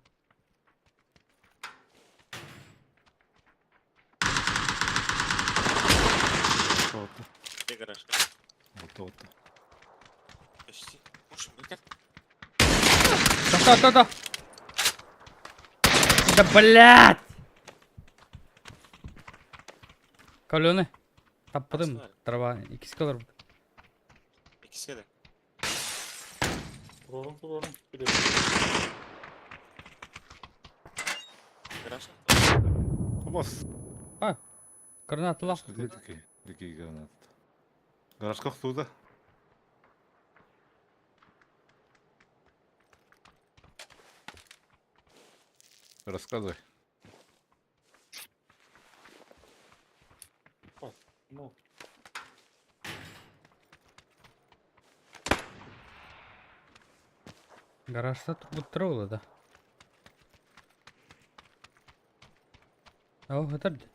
Oldu. Где гараж? Oldu. Почти. Уж выкат. Да. Да блядь! Калёны. Таппадым. Трава. 2 калар. İkisi de. Vuralım. Bir de Гараж. Kabas. Гранат лах. Дикий гранат. Гараж kalktı. Рассказывай. ну. Гаражда тұр ол да. Ау, өтірді.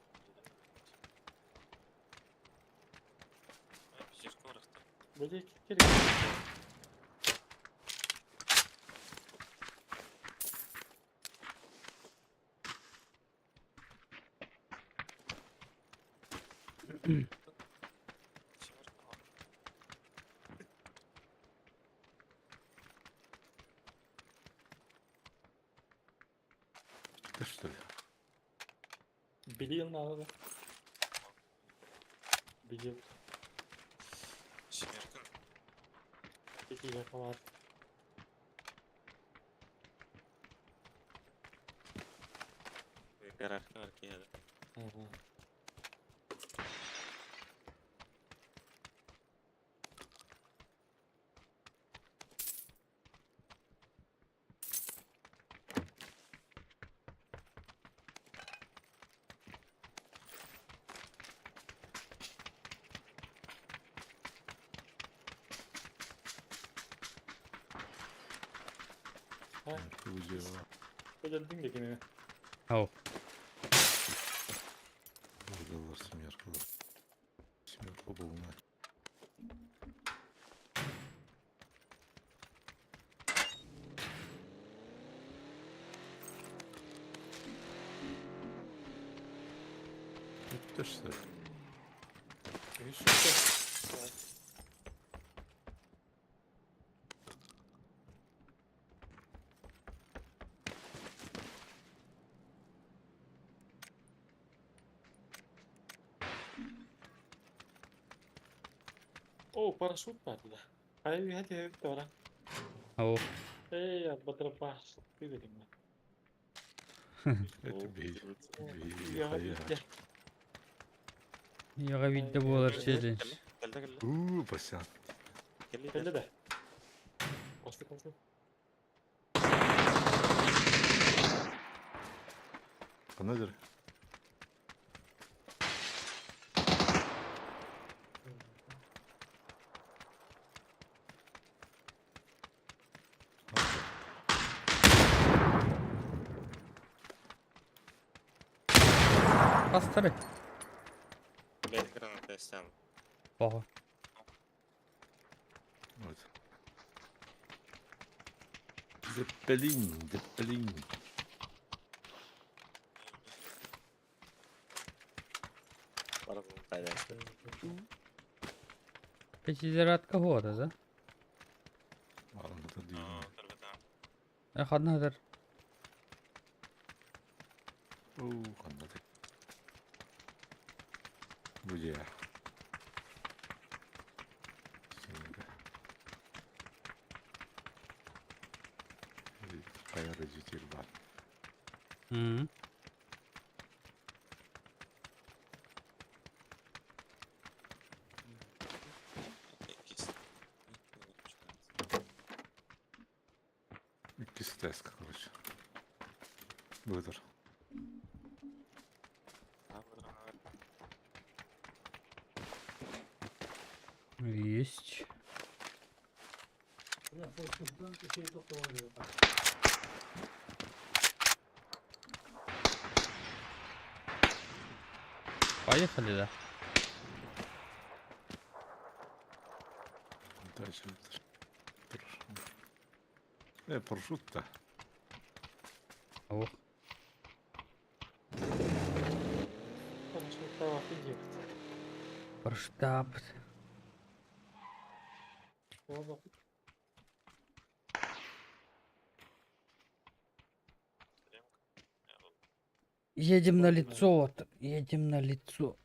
Пятерку рахта. Böyle gerek. Ты что ли? Biliyorsun abi. Biliyorum. Семерка. Peki yakalar. Гаражка var ki ya. Hı hı. Ha, Kılıcı var. öldürdün de yine. Ау. Burada var semyarkalar. Semyarka bulunay. Bitti işte. Oh, parasut verdiler. Hadi orang. Oh. Ya terlepas. Itu dedim ben. Eti bir. Ya Hayır. ya. Yaga bildi bu olur challenge. Geldi. Basan. Belli de. Pasti. Bana göre. Bastırı. Beni granata istem. Baha. Evet. Zeppelin. Bara bunun paylaştı. Peki ziraat هو ده Anında değil. أخذنا هذا Anladık. Bu ya. Şimdi. Ayarıcı var. Hı. İkisi ters kılıç. Budur. Есть. Ya boşluktan bir şey toplamıyor. Поехали, да. Дальше dur. Парашют da. Ох. Parasut tava fizik. Парштаб. Bak. Едем на лицо, вот. Едем на лицо.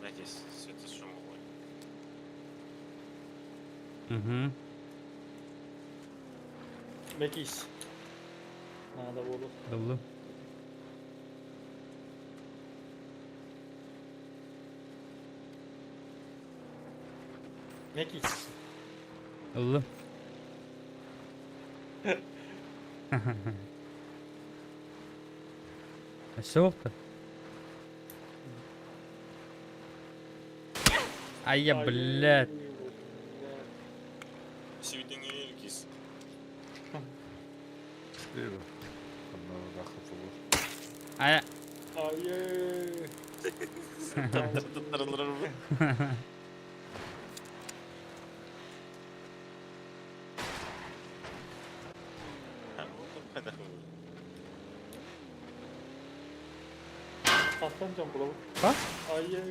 Надеюсь, все это шумовой. Угу. Mekis. Надо было. Oldu. Mekis. Oldu. Soğuktu. Ay ya блядь. Свидание Эльгис. Değil mi? Onlara da katılır. Ay. Hayır. Tutturulur mu? Ha, bu kadar mı? Atlanacağım bulalım. Bak. Hayır.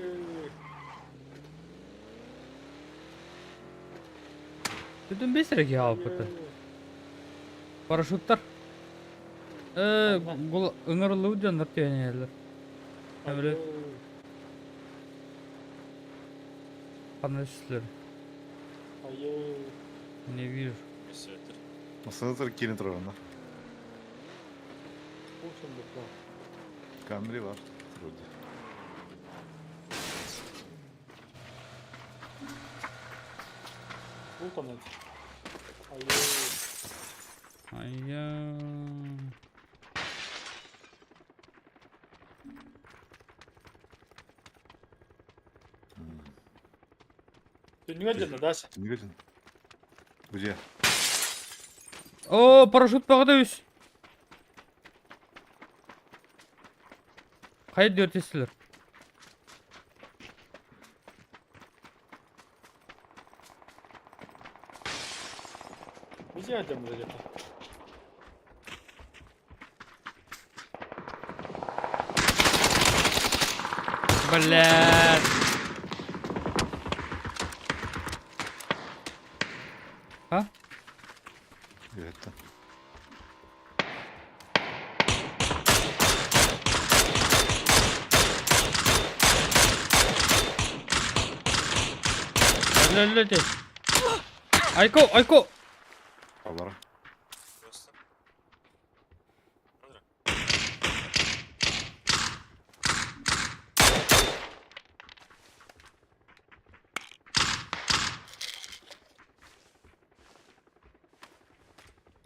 Bütün bir sıra ki alpırdı. Paraşütler. Bu ыңырылуу жандар түйенелер. Öyle kanalistler. Hayır. Ne bir. Mesut'tur. Nasıl kirin tarafında? Bu şimdi bu. Kameri var. Burada. Bu konu. Hayır. Hayya. Dünya canına daş. Не видно. Где? Oo paraşüt bağda üst. Kayıt diyor testiler. Bizi yerden buraya getir. Блядь. Ha? Это. Öyle. Ayko, Ayko. Аллара. Просто.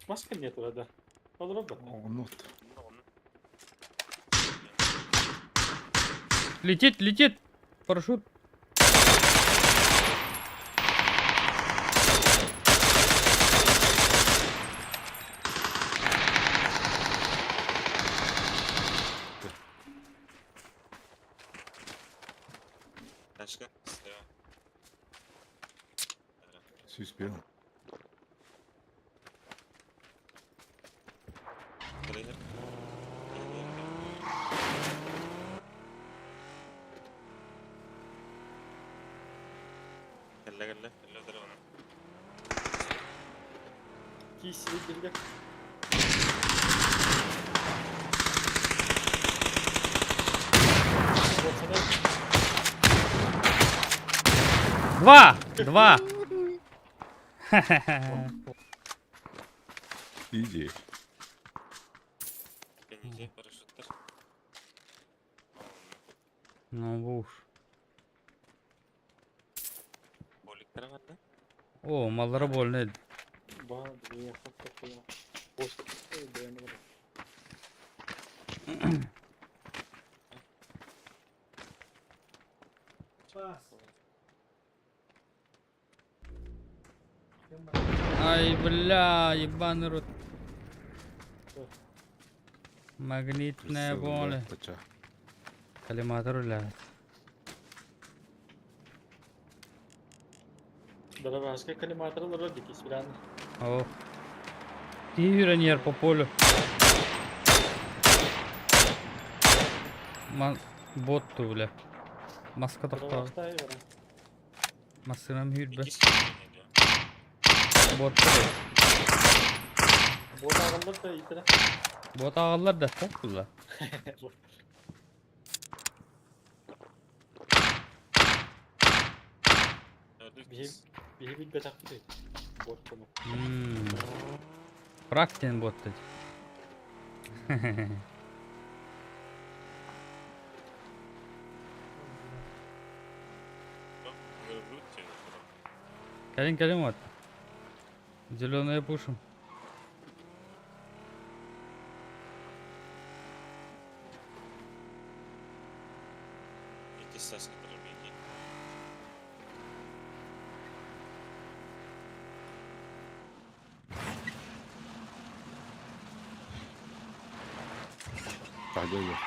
Маска нет orada. Olur orada. Нот. Летит. Парашют. Тачка. Слева. Все успел. Трейлер. Gelle. Öldür onu. Kişiyi birlikte. Два. Иди. İkinci paraşütler. Ну уж. Bolikler var lan. О, малlara bol ne? Bağ buraya hakikaten ya. Boş dayanamadım. Bas. Ай, бля, ебаный рот. Магнитная боли. Тача. Коллиматор блядь. Даже başka kalimatlar var dik İsvilan. О. Тигранер по полю. Ботту, бля. Маска Burada такта. başta iyi var. Масканам hür be. İki kişi geliyor. Бот. Bu dağılır da iyi de. Бот ağırlar da tak bula. Öldük Bir biz. bir betaklı değil. Bot konu. Практин бот. Yok, öldük diyor. Калин вот. Зеленая пушим. İki ses getirir bir iki. Пойдем.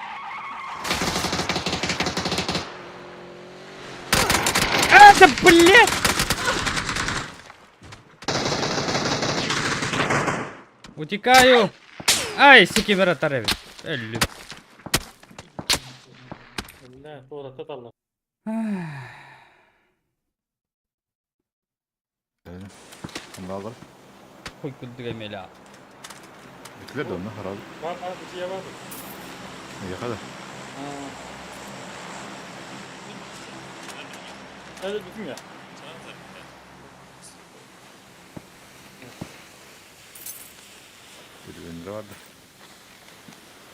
Да блять! Утекаю! Ай, суки, тареви. Ölüm. Ne? Doğru tatarlar. Bunu alır. Хуй кудыга меля. Bitiler de onu herhalde. Var bir şey var mı? Yakala. Hadi bütün ya. Tamam da bir tane. Birilerinde vardı.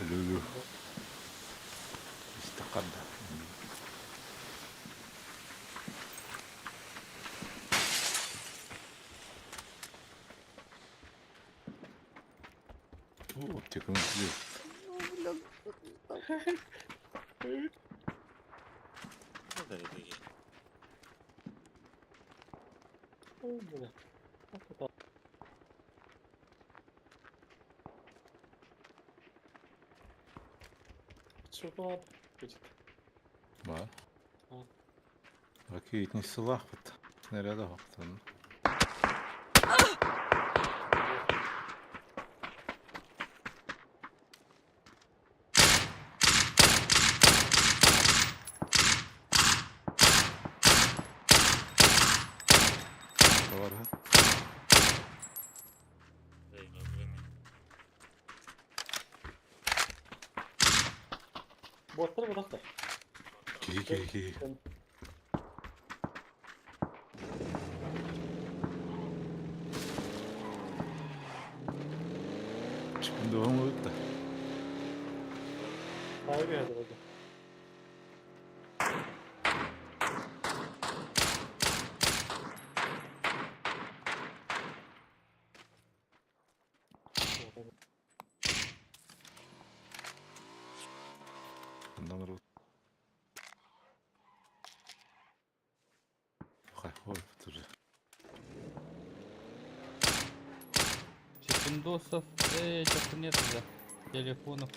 Ölü. İstakadda. Аптеканы түзеп. Ne da dedi? Böyle. Çöpe at. Geçti. Бар. Ага. Окей, не силах вот. Снаряда вақтан. Var ha. Botlar bıraklar. Ки. Çıkın devam edip de. Sahibi hadi oldu. Bundan var. Ой, тоже. Чекиндосов, этих нет уже. Телефонов.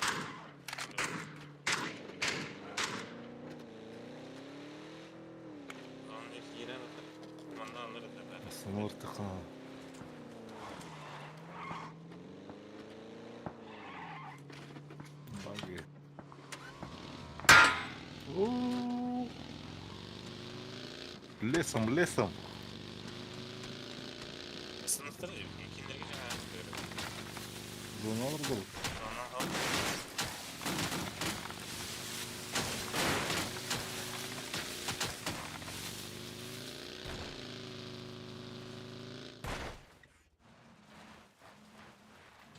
Zonundaki yere bakar. Ondan alırız zaten. Самортыха. Баги. Лесом. Sınıfta da ikinleri geçen hayat görüyorum. Bunu alır bu. Ondan al.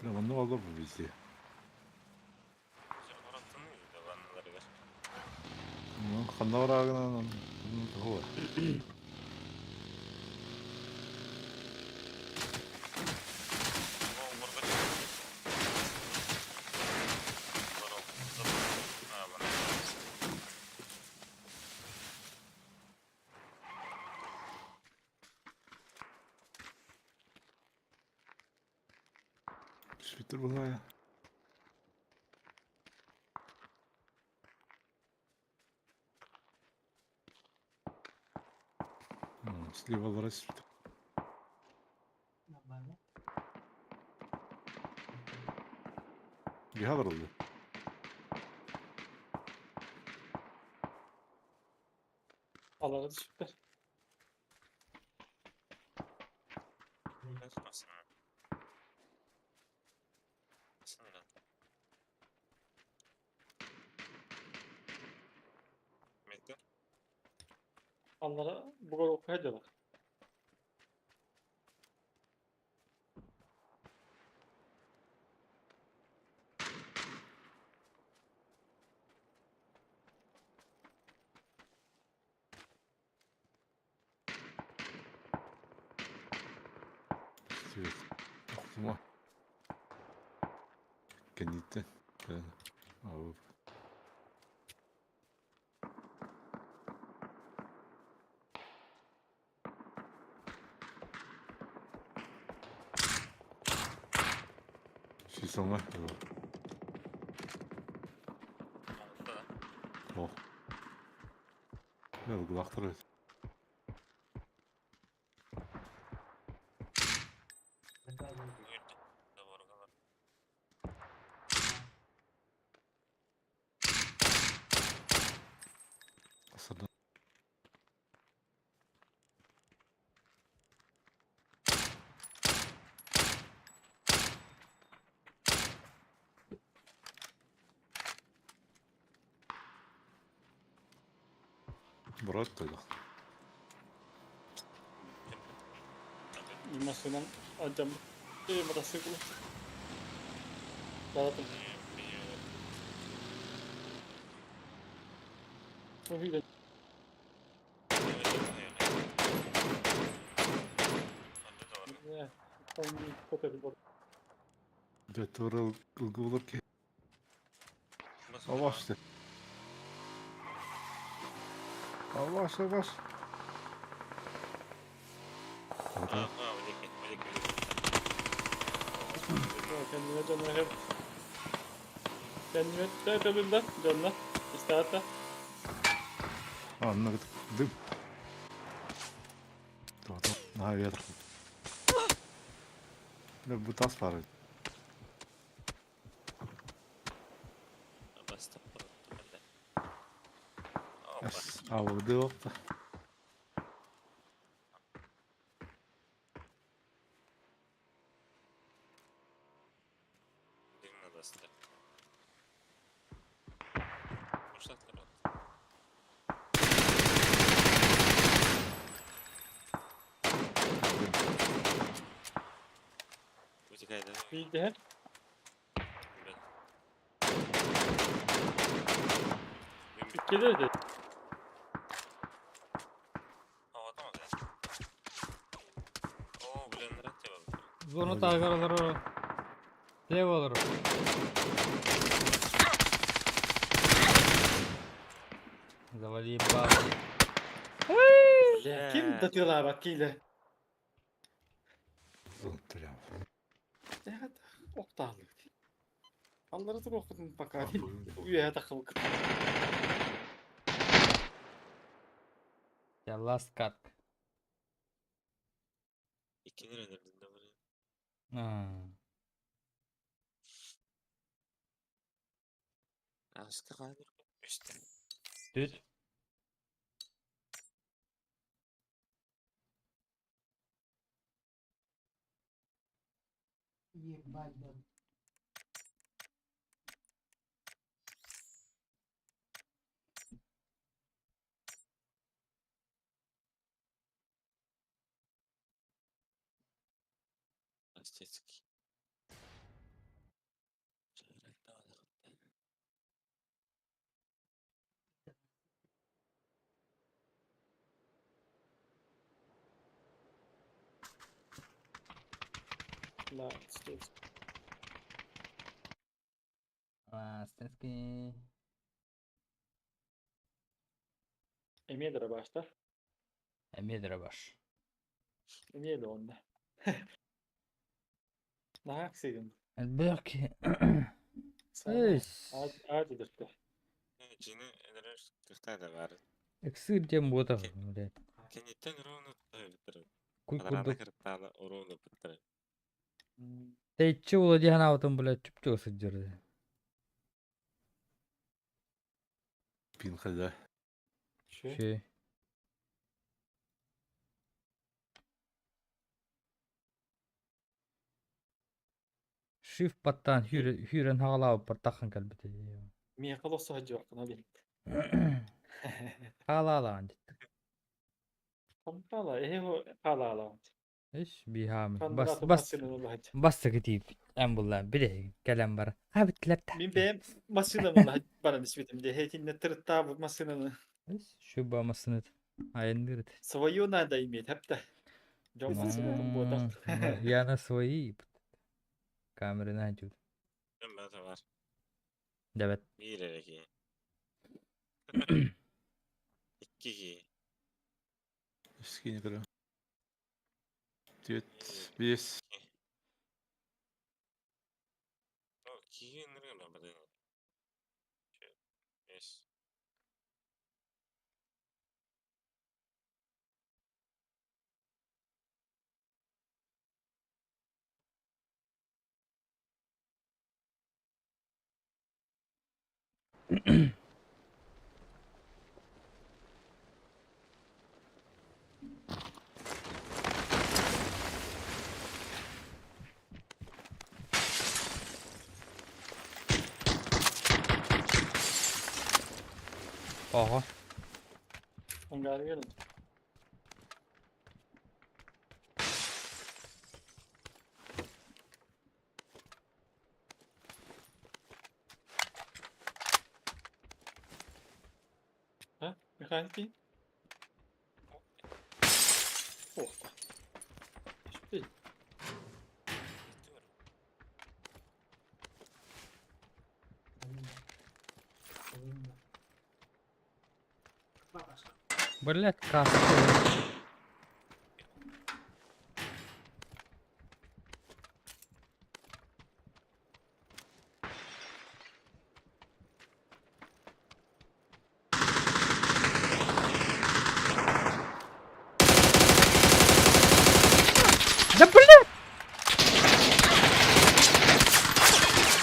Прямо много bu везде. Güzel bıraktın mıydı da vanlıları ver. Ну, ханаврагынан того. O burada Ha bana. Швитер была. Слева ларас. Нормально. Бігав роли. Allah'a süper. Ben tutmasın. Sınırlı. Bekle. Allah'a bu kadar okuyacaklar. Свет. Aklıma. Kenditten. Abi. Şey sana. Altta. Oh. Ya kulakları. Yürüdü. Doğru kalan. Aslında. Murat koyduk. İlmasından acam. Burası kulu. Dağıtım. Bu hile. Ne? Tam bir kopya bir Götür ılgı olur ki. Nasıl Avaş işte. Avaş avaş. Aa, ölecek. Kendine canına hep. Kendine de tabii canına. İşte hatta. Anladık. Dım. Doğru. Hayır. Ne bu tas var. Bastım. Bende. Allah. Es avladı yok da. Birine bastı. Fırsatlar oldu. Bu hikayede Bir de İkide de. havada mı değil? Oo, bilenler at ya baba. Zonu tağırları. Dev olur. Завали бабки. Kim datıyorlar bak kiyle. Zıttır ya. Evet. Oktarlı. Onları da okudum bakar. Üyeye takılık. Я last cut. İkinci önerdiğinde böyle. А. Yanlışlıkla kaydır. İşte. Düt. Estetik. Çeyrek dağılık. La işte. Ластинский. Emiyedir başta. Медра баш. Emiye de onda. Ne haksıydın? الباقي. Sana ايش. ağacıdır de. Cini ederer. Kırkta da var. اكسير جنبوتا. Kenitten ровно bitirir. Куй Kadarana курдук. kırkta da ровно bitirir. Тейче ула дихана аватан блядь чупчуга сыджырды. Pin kıldı. Şey. Shift battan hyren haalaa partahan kalbite. Miye kalırsa hacı bakın abi. Haalaalaan. Kampala, o kalala. ايش بيهامي Kandıra بس atılmaz بس senin oğlu hacı. بس كتيب امبولا بده كلام برا ها بتلبتها Min benim masıyla mı hacı bana nispetim de. Heytin tırtta bu masıyla. ايش شو بقى مسند هاي ندرت Sıvayı da imiyet hep de. Cam masıyla bu adam. يا ناس ويب كاميرا ناجود Ben de var. دبت Bir iki. İki iki. Skini kırı. Düet. Biz. O iki nereye lan bana? Beş. Aha Onları gelin. Ha? Mekanik. Oh. Hiçbir. Блять, каска. Да блять!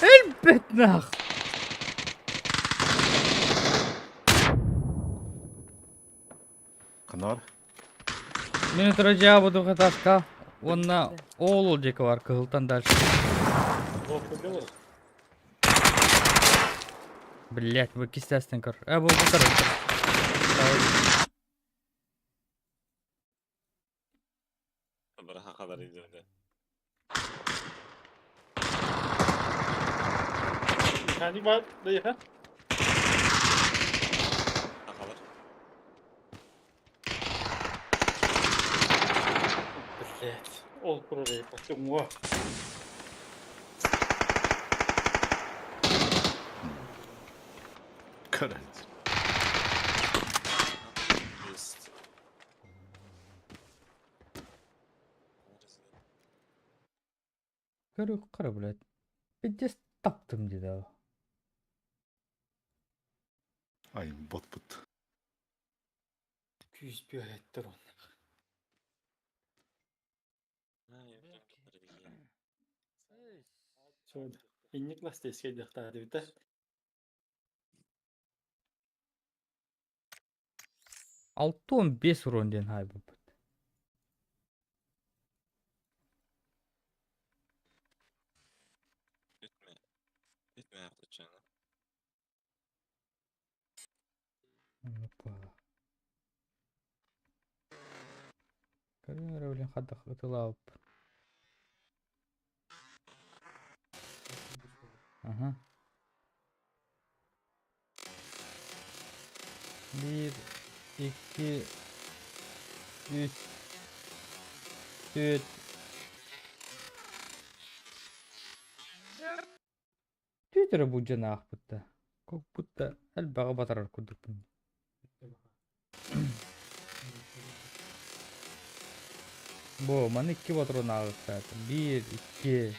Эльбет нах! Канар. Мен тұрача буду хаташка. Онна оğlu декі бар кығылтан дальше. Ловко было. Блять, вы кистястен көр. Бұл бұтыр. Bıraha kadar izledi. Mekanik var da yakın. Kalır. Блять. Ол прорыв. Почему? Карать. Есть. Қара, блять. Бедес таптым деді ау. Ay bot but. 200 bir on. Şöyle. İnlik nasıl eski dektardı bir de. Алты он бес уронден хай бұл. Bitme. Bitme yaptı canım. Опа. Карьера, блин, хата хватила. Ага. Bir, iki, üç, dört. Түйдері бұл жана ақ бұтта. Көк бұтта әлбағы батарар күрдік бұны. Бо, маны 2 батырын ағықта. 1, 2.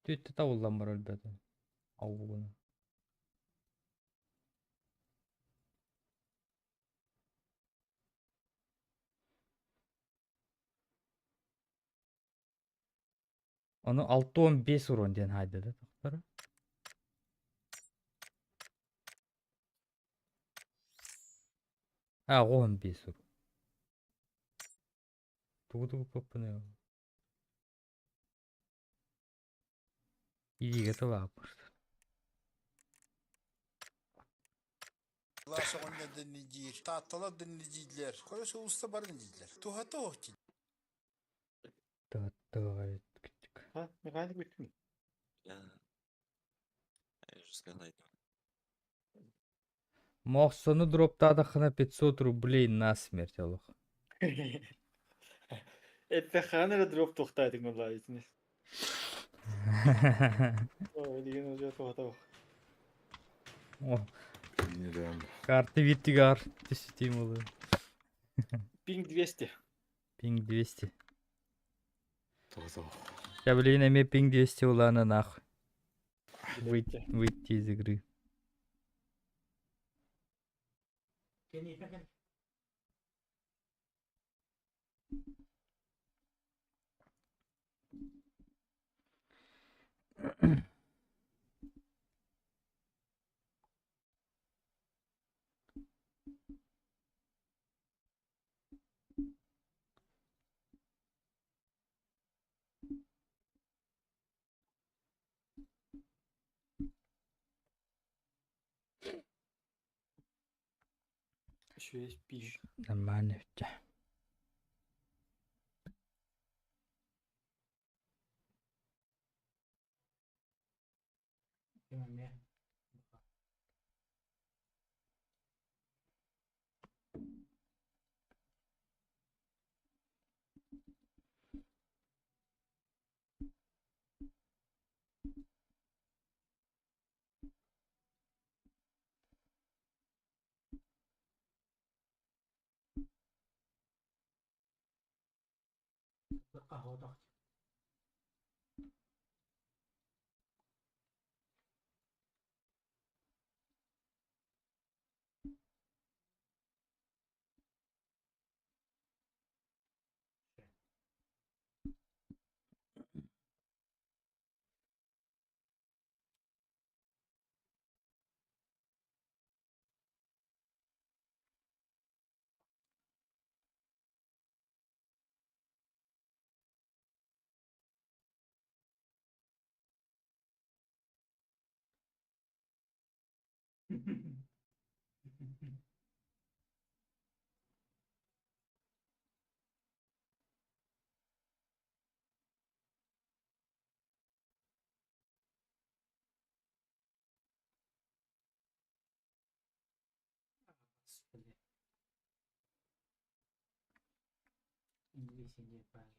Түйтті тауылдан бар өлбәді. Ау бұны. Оны 6-15 урон ден хайды да тоқтары. А, 15 урон. Тугу-тугу көппіне. Ириге тылап бұрды. Лашоғында дінні дейір, таттала дінні дейділер. Көресі ұлыста барын дейділер. Туға-туға дейді. Тыға күттік. Ha, mekanik bitti mi? Ya. Русскалайды. Мохсону дроптады қына 500 рублей на смерть олық. Ette hanere drop toxtaydın vallahi içiniz. O деген уже тоxta bak. О, Yine de карты виттигар. Тесетейм олы. Ping 200. Пинг 200. Таза. Я, блин, эме пинг 200 уланы нахуй. Bitti. Выйти из игры. Kenny, kan. Еще есть ping. Нормально всё. Kenny. Kahve da. İngilizce paling.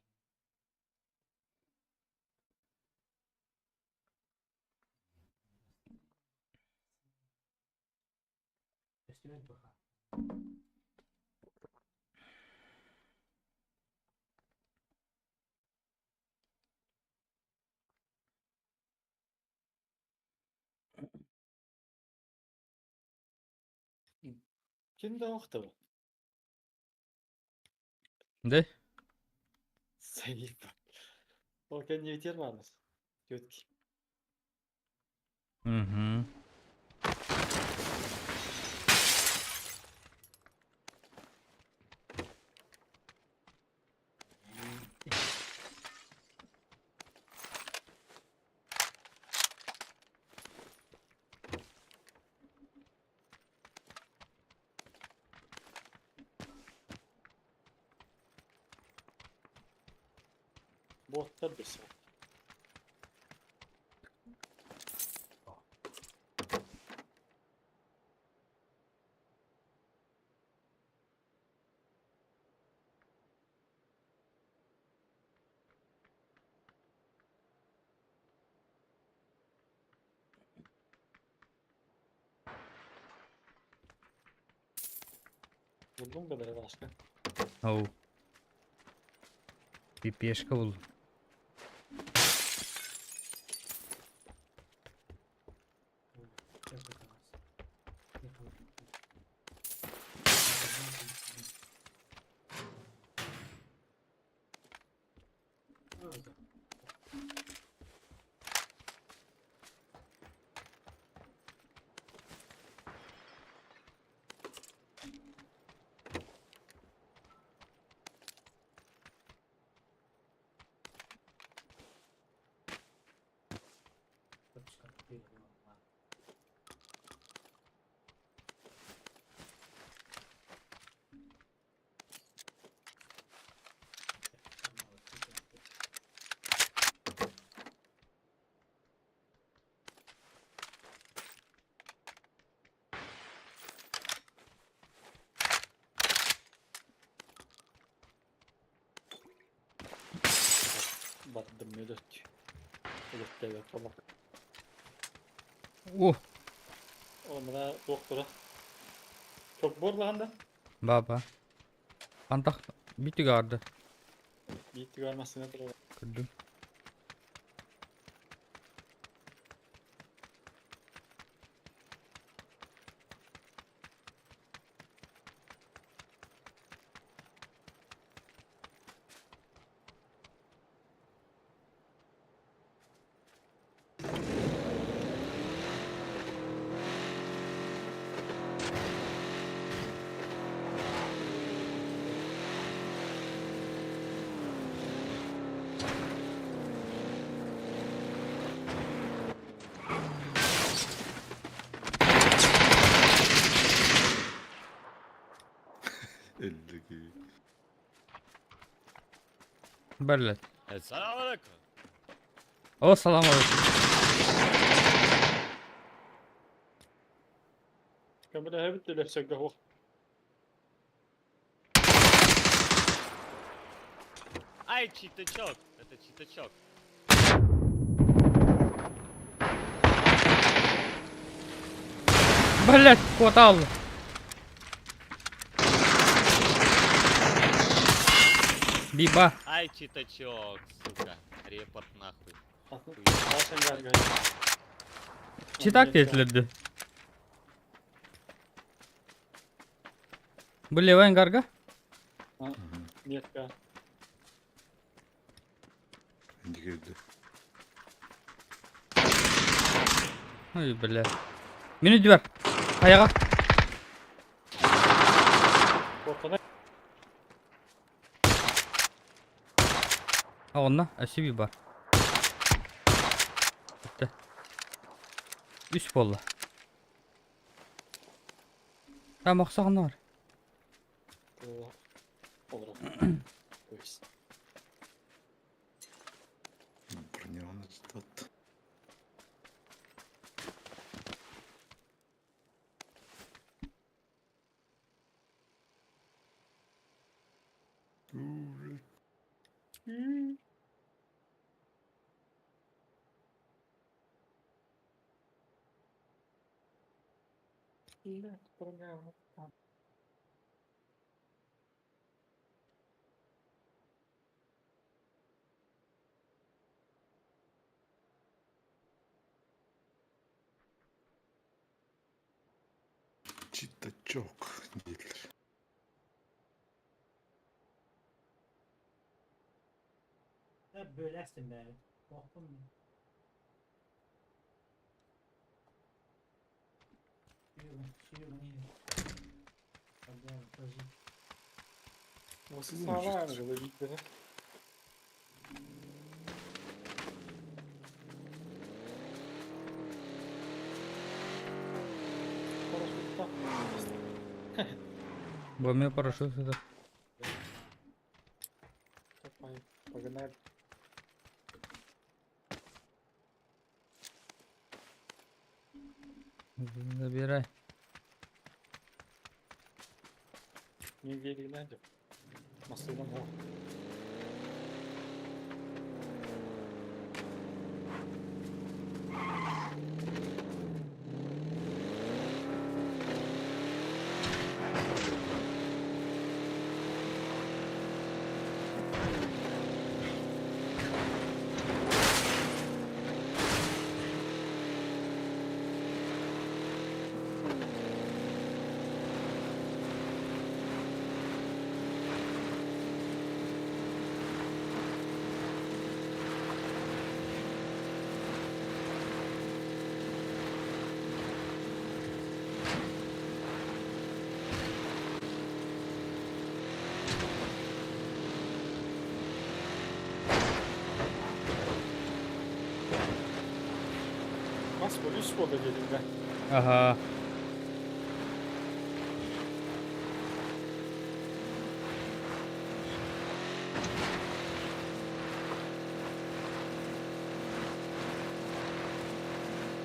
Festival baka. Kimde yoktu bu? De. Sayıp. O kendi yeter varmış. Göt ki. Hı hı. Botlar bir şey. Buldum böyle başka. Oh. Bir piyешка buldum. Baktım medet. Medet de yok baba. Onlara doktora. Çok bor lan. Baba. Kantak bitti gardı. Gitti görmezsin nedir o. Kırdım. Eldeki. Böyle. Selamünaleyküm. O selam aleyküm. Kamera hep de lefsek de o. Ай, читачок. Это читачок. Блять, хватало. Биба. Ай, читачок, сука. Репорт нахуй. Alsın gel gel. Читак getirdi. Bu leva engarga? Нет, gel. İndi girdi. Ay bile. Minut ver. Ayağa. Ortada. Ha onunla. Aşı biba. Bitti. Üst bolla. Ha maksağında var. Olur. Pois. Бронёный тот. Читачок değildir. Hep böylesin be. Korktun mu? Şuyum iyi. Hadi abi taşı. Você sağlar mı? Böyle bitleri. Bu меня парашют это. Погнали. Забирай. Не вери, Надя. Маслина мог. Bas böyle üst boda gelin ben. Aha.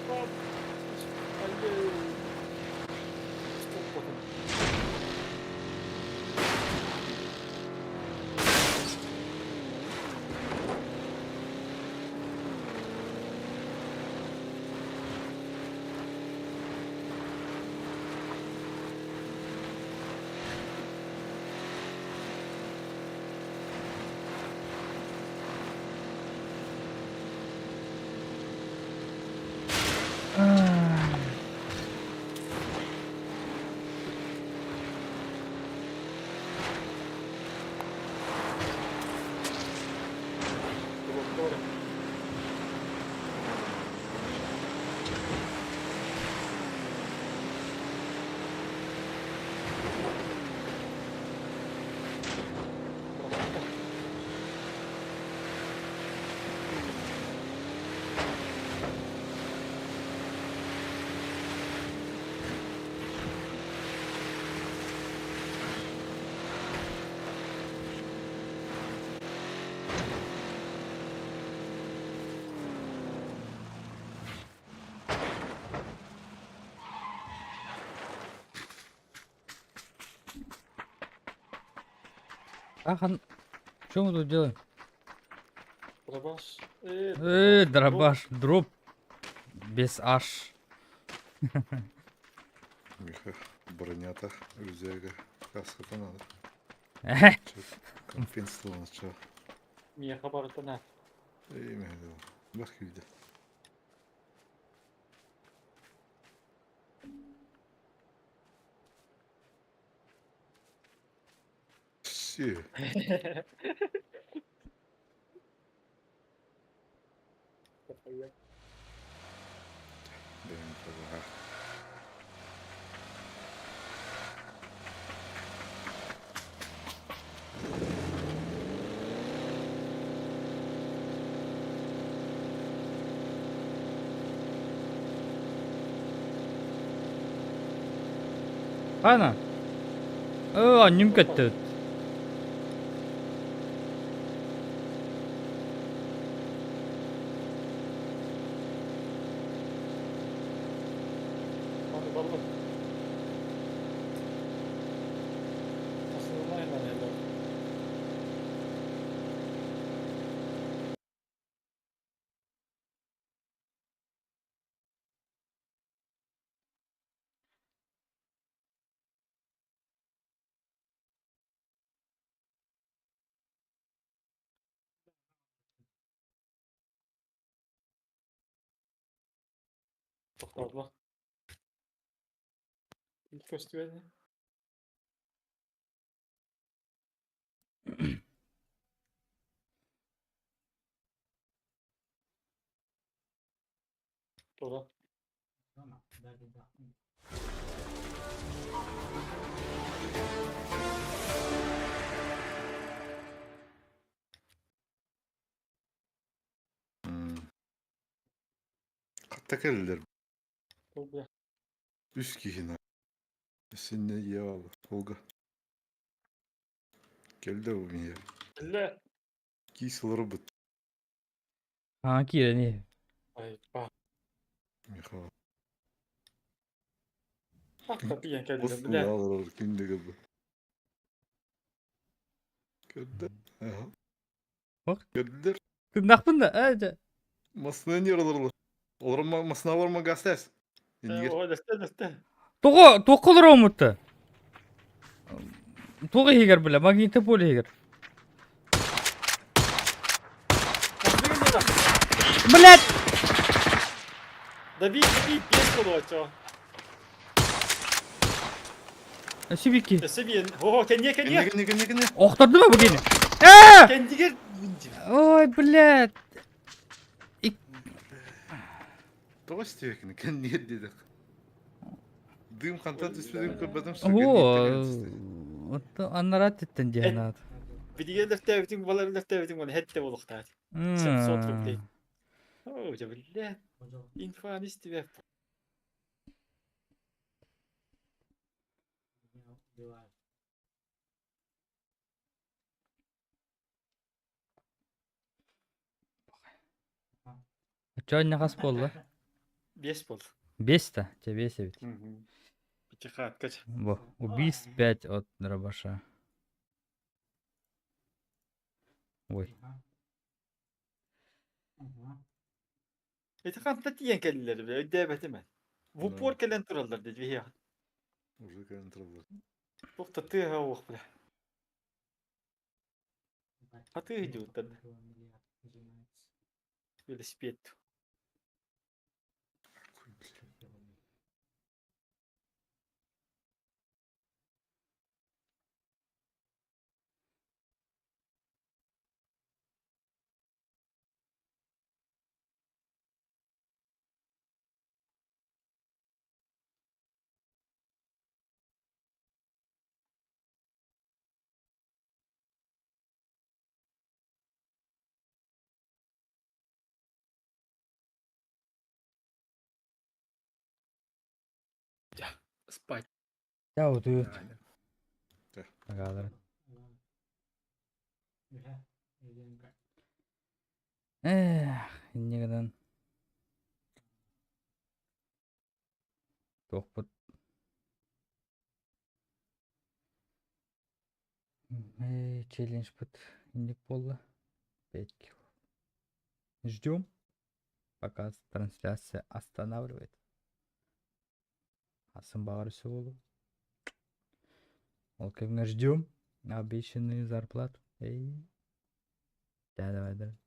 Hop. Haydi. Stop bakın. Doktor. Ахан. Что мы тут делаем? Дробаш. Дробаш. Дроп. Без аш. Миха, бронята, üzerine kaskı надо. Эхе. Компенсировано чого. Мия хабартана. Ей, мәді. Бақ күйді. Все. Блин, това. Ana. Annem ketdi. Hadi bakalım. Aslında aynen öyle. Toxtadı bak. İlk festivalde. Doğru. Tamam. Belki de. Katta geldiler. Doğru. Üst kişine. Sen ne ya Tolga. Geldi bu ya. Elle. Kıysaları bıt. Ha kireni. Ay bak. Miha. Hakikaten yan kendine Nasıl bile. yağlar kimde gibi. Geldi. Aha. Bak. Geldiler. Kındakpın da. Aja. Masına niye aralarlar? Olur masına var mı gazetes? İndir. O deste. Тоқылыр омытты. Тоғы егер біле, магниті поле егер. Nasıl geliyor da? Блядь! Да бей, без колочо. Sübiki. Да себе. О, кенне. Gene. Оқтырды ма бұгені? Ааа! Кендигер. Ой, блядь. Того стекini. Ken niye dedik? Дым контент üstüne köpürdüm. О, аннарат еттен жиһанат. Видигелер тәбитин балалар тәбитин баны хәтте булыктар. Сеп сотрып дей. О, жабилле. Hoca Инфанist веб. diyor. Чай нағас болды? 5 болды. 5 та, те 5 бит. Пятихат, кач. Во, убийств 5 от дробаша. Ой. Пятихатта тиен келлер бе, өйдәбәте мен. Бу пор келен туралдар дип я. Уже контроль. Тукта ты хавык бля. А ты идет тогда. Велосипед. Спать. Я удует. Да. Агадыр. Öyle. Иннегеден. Тоқпыт. Челлендж пыт. Иннек болды. 5 кило. Ждем. Пока трансляция останавливает. Асын бағарысы болу. Ол кемгер ждем. Обещанную зарплату. Эй. Да, давай, давай.